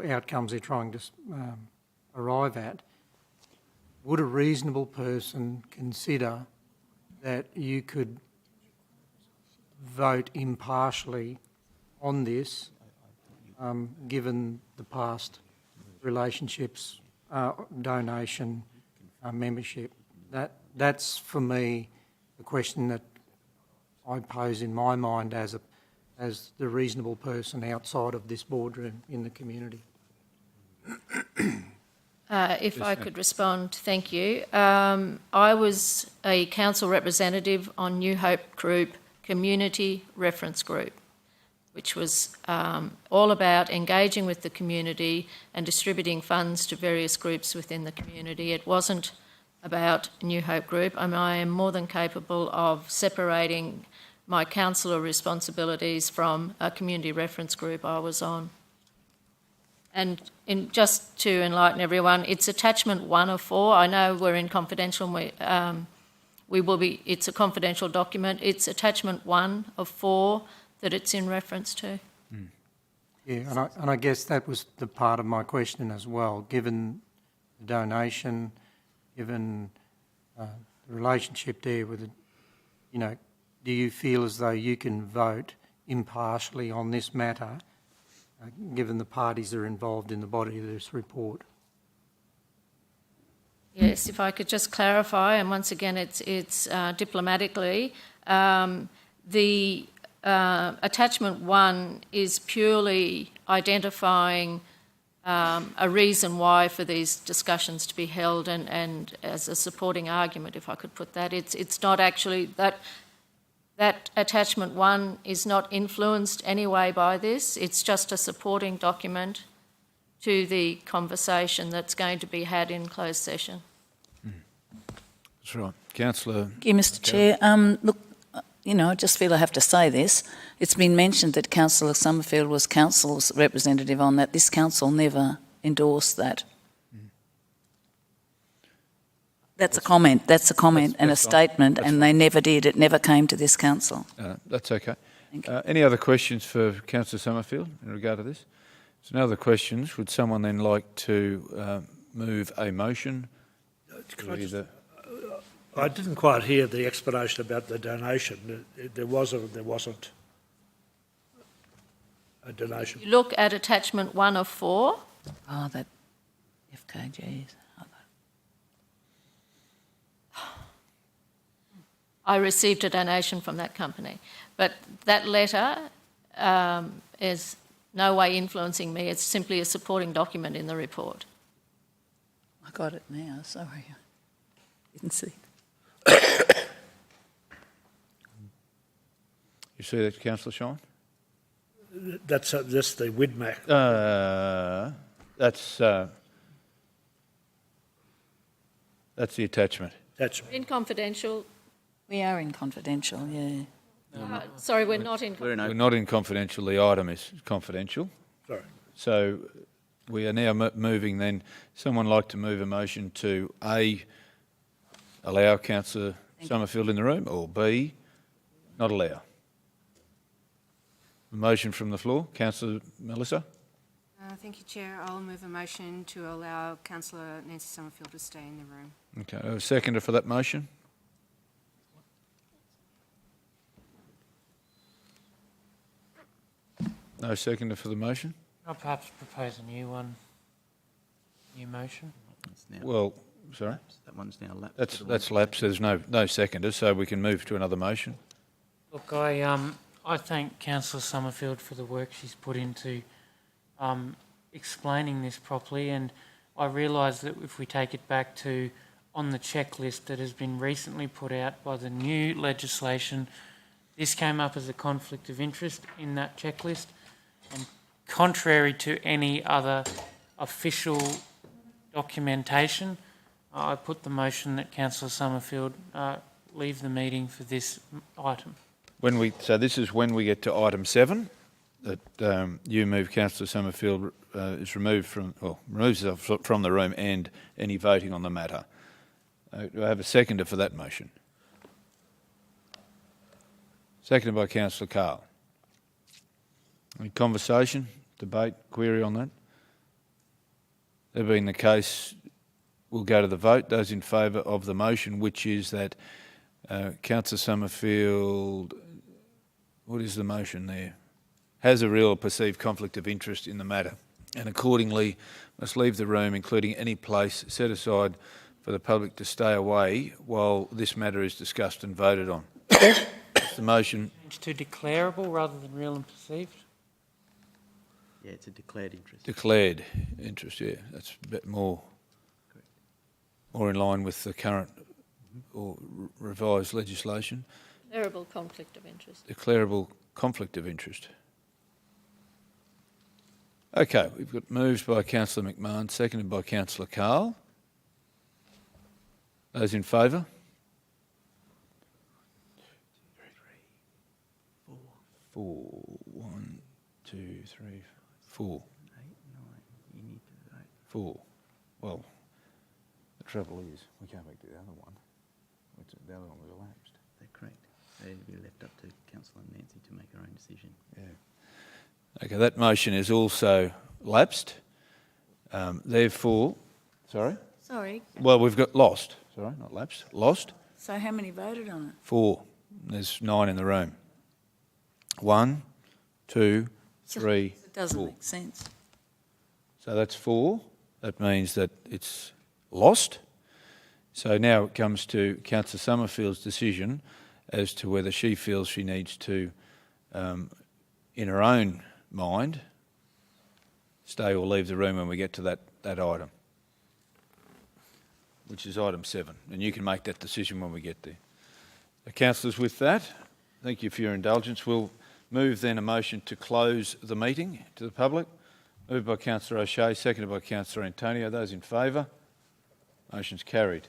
outcomes they're trying to arrive at, would a reasonable person consider that you could vote impartially on this, given the past relationships, donation, membership? That's for me the question that I pose in my mind as the reasonable person outside of this boardroom in the community. If I could respond, thank you. I was a council representative on New Hope Group Community Reference Group, which was all about engaging with the community and distributing funds to various groups within the community. It wasn't about New Hope Group. I am more than capable of separating my councillor responsibilities from a community reference group I was on. And just to enlighten everyone, it's attachment 1 of 4. I know we're in confidential, it's a confidential document. It's attachment 1 of 4 that it's in reference to. Yeah, and I guess that was the part of my question as well. Given the donation, given the relationship there with it, do you feel as though you can vote impartially on this matter, given the parties that are involved in the body of this report? Yes, if I could just clarify, and once again it's diplomatically, the attachment 1 is purely identifying a reason why for these discussions to be held and as a supporting argument, if I could put that. It's not actually that attachment 1 is not influenced anyway by this. It's just a supporting document to the conversation that's going to be had in closed session. That's right. Councillor... Thank you, Mr Chair. Look, I just feel I have to say this. It's been mentioned that Councillor Summerfield was council's representative on that. This council never endorsed that. That's a comment and a statement, and they never did. It never came to this council. That's okay. Any other questions for Councillor Summerfield in regard to this? So no other questions. Would someone then like to move a motion? I didn't quite hear the explanation about the donation. There was or there wasn't a donation? You look at attachment 1 of 4. Oh, that FKGs. I received a donation from that company, but that letter is no way influencing me. It's simply a supporting document in the report. I got it now, sorry. Didn't see. You see that, Councillor Shine? That's the WIDMAC. That's the attachment. That's In confidential. We are in confidential, yeah. Sorry, we're not in. We're not in confidential. The item is confidential. sorry. So we are now moving then. Someone like to move a motion to A, allow Councillor Summerfield in the room, or B, not allow? A motion from the floor. Councillor Melissa? Thank you, Chair. I'll move a motion to allow Councillor Nancy Summerfield to stay in the room. Okay, a seconder for that motion? No seconder for the motion? I'll perhaps propose a new one, new motion. It's now Well, sorry? lapsed. That one's now lapsed. That's lapsed. There's no seconder, so we can move to another motion. Look, I thank Councillor Summerfield for the work she's put into explaining this properly, and I realise that if we take it back to on the checklist that has been recently put out by the new legislation, this came up as a conflict of interest in that checklist, and contrary to any other official documentation, I put the motion that Councillor Summerfield leave the meeting for this item. So this is when we get to item 7, that you move Councillor Summerfield is removes herself from the room and any voting on the matter. Do I have a seconder for that motion? Seconded by Councillor Carl. Any conversation, debate, query on that? That being the case, we'll go to the vote. Those in favour of the motion, which is that Councillor Summerfield, what is the motion there? Has a real or perceived conflict of interest in the matter and accordingly must leave the room, including any place set aside for the public to stay away while this matter is discussed and voted on. It's the motion. To declarable rather than real and perceived? Yeah, it's a declared interest. Declared interest, yeah. That's a bit more in line with the current or revised legislation. Declarable conflict of interest. Declarable conflict of interest. Okay, we've got moves by Councillor McMahon, seconded by Councillor Carl. Those in favour? 4. 1, 2, 3, 4. 8, 9. You need to vote. 4. Well, the trouble is, we can't make the other one. The other one was elapsed. They're correct. They'd be left up to Councillor Nancy to make her own decision. Yeah. Okay, that motion is also lapsed. Therefore, sorry? Sorry. Well, we've got lost. Sorry, not lapsed. Lost. So how many voted on it? 4. There's 9 in the room. 1, 2, 3, It doesn't 4. make sense. So that's 4. That means that it's lost. So now it comes to Councillor Summerfield's decision as to whether she feels she needs to, in her own mind, stay or leave the room when we get to that item, which is item 7. And you can make that decision when we get there. Councillors, with that, thank you for your indulgence. We'll move then a motion to close the meeting to the public. Moved by Councillor O'Shea, seconded by Councillor Antonio. Those in favour? Motion's carried.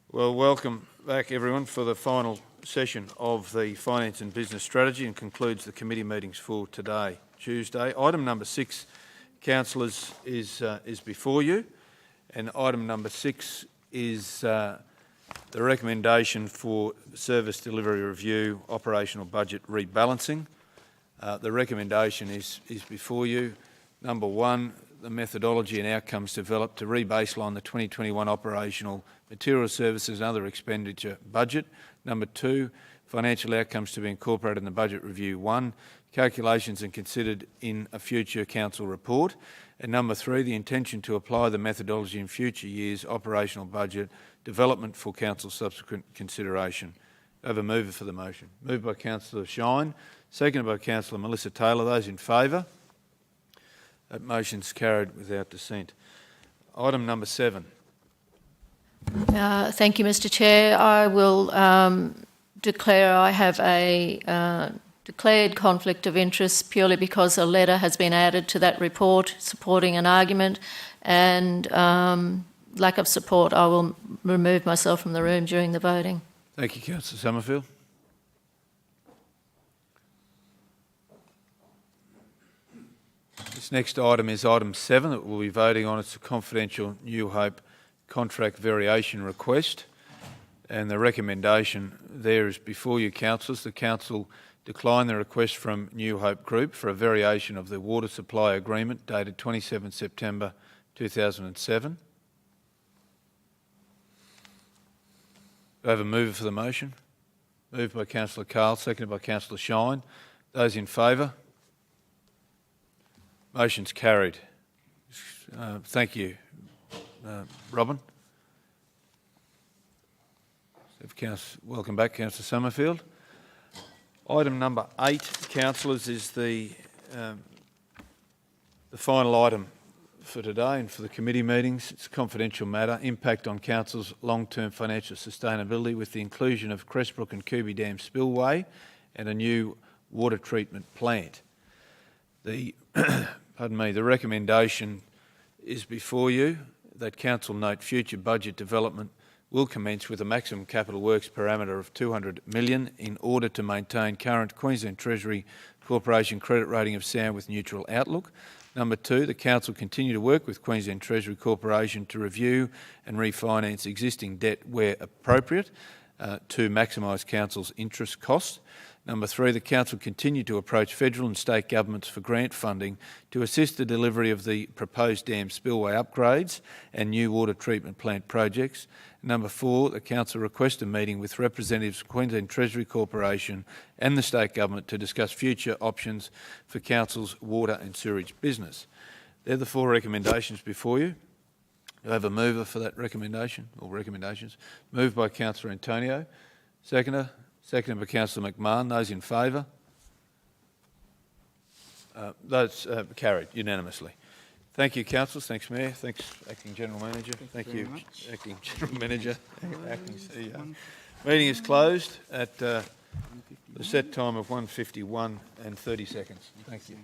Well, welcome back everyone for the final session of the Finance and Business Strategy, and concludes the committee meetings for today, Tuesday. Item number 6, councillors, is before you, and item number 6 is the recommendation for service delivery review, operational budget rebalancing. The recommendation is before you. Number 1, the methodology and outcomes developed to re-baseline the 2021 operational material services and other expenditure budget. Number 2, financial outcomes to be incorporated in the budget review 1, calculations and considered in a future council report. And number 3, the intention to apply the methodology in future years' operational budget development for council subsequent consideration. I have a mover for the motion. Moved by Councillor Shine, seconded by Councillor Melissa Taylor. Those in favour? That motion's carried without dissent. Item number 7. Thank you, Mr Chair. I will declare I have a declared conflict of interest purely because a letter has been added to that report supporting an argument, and lack of support, I will remove myself from the room during the voting. Thank you, Councillor Summerfield. This next item is item 7 that we'll be voting on. It's a confidential New Hope contract variation request, and the recommendation there is before you, councillors. The council declined the request from New Hope Group for a variation of the water supply agreement dated 27 September 2007. Do I have a mover for the motion? Moved by Councillor Carl, seconded by Councillor Shine. Those in favour? Motion's carried. Thank you, Robin. Welcome back, Councillor Summerfield. Item number 8, councillors, is the final item for today and for the committee meetings. It's a confidential matter, impact on council's long-term financial sustainability with the inclusion of Crestbrook and Kubi Dam spillway and a new water treatment plant. The recommendation is before you that council note future budget development will commence with a maximum capital works parameter of 200 million in order to maintain current Queensland Treasury Corporation credit rating of sound with neutral outlook. Number 2, the council continue to work with Queensland Treasury Corporation to review and refinance existing debt where appropriate to maximise council's interest costs. Number 3, the council continue to approach federal and state governments for grant funding to assist the delivery of the proposed dam spillway upgrades and new water treatment plant projects. Number 4, the council request a meeting with representatives of Queensland Treasury Corporation and the state government to discuss future options for council's water and sewerage business. They're the 4 recommendations before you. Do I have a mover for that recommendation or recommendations? Moved by Councillor Antonio. Seconded by Councillor McMahon. Those in favour? Those carried unanimously. Thank you, councillors. Thanks, Mayor. Thanks, Acting General Manager. Thank you, Acting General Manager. Acting CEO. Meeting is closed at the set time of 1:51 and 30 seconds. Thank you.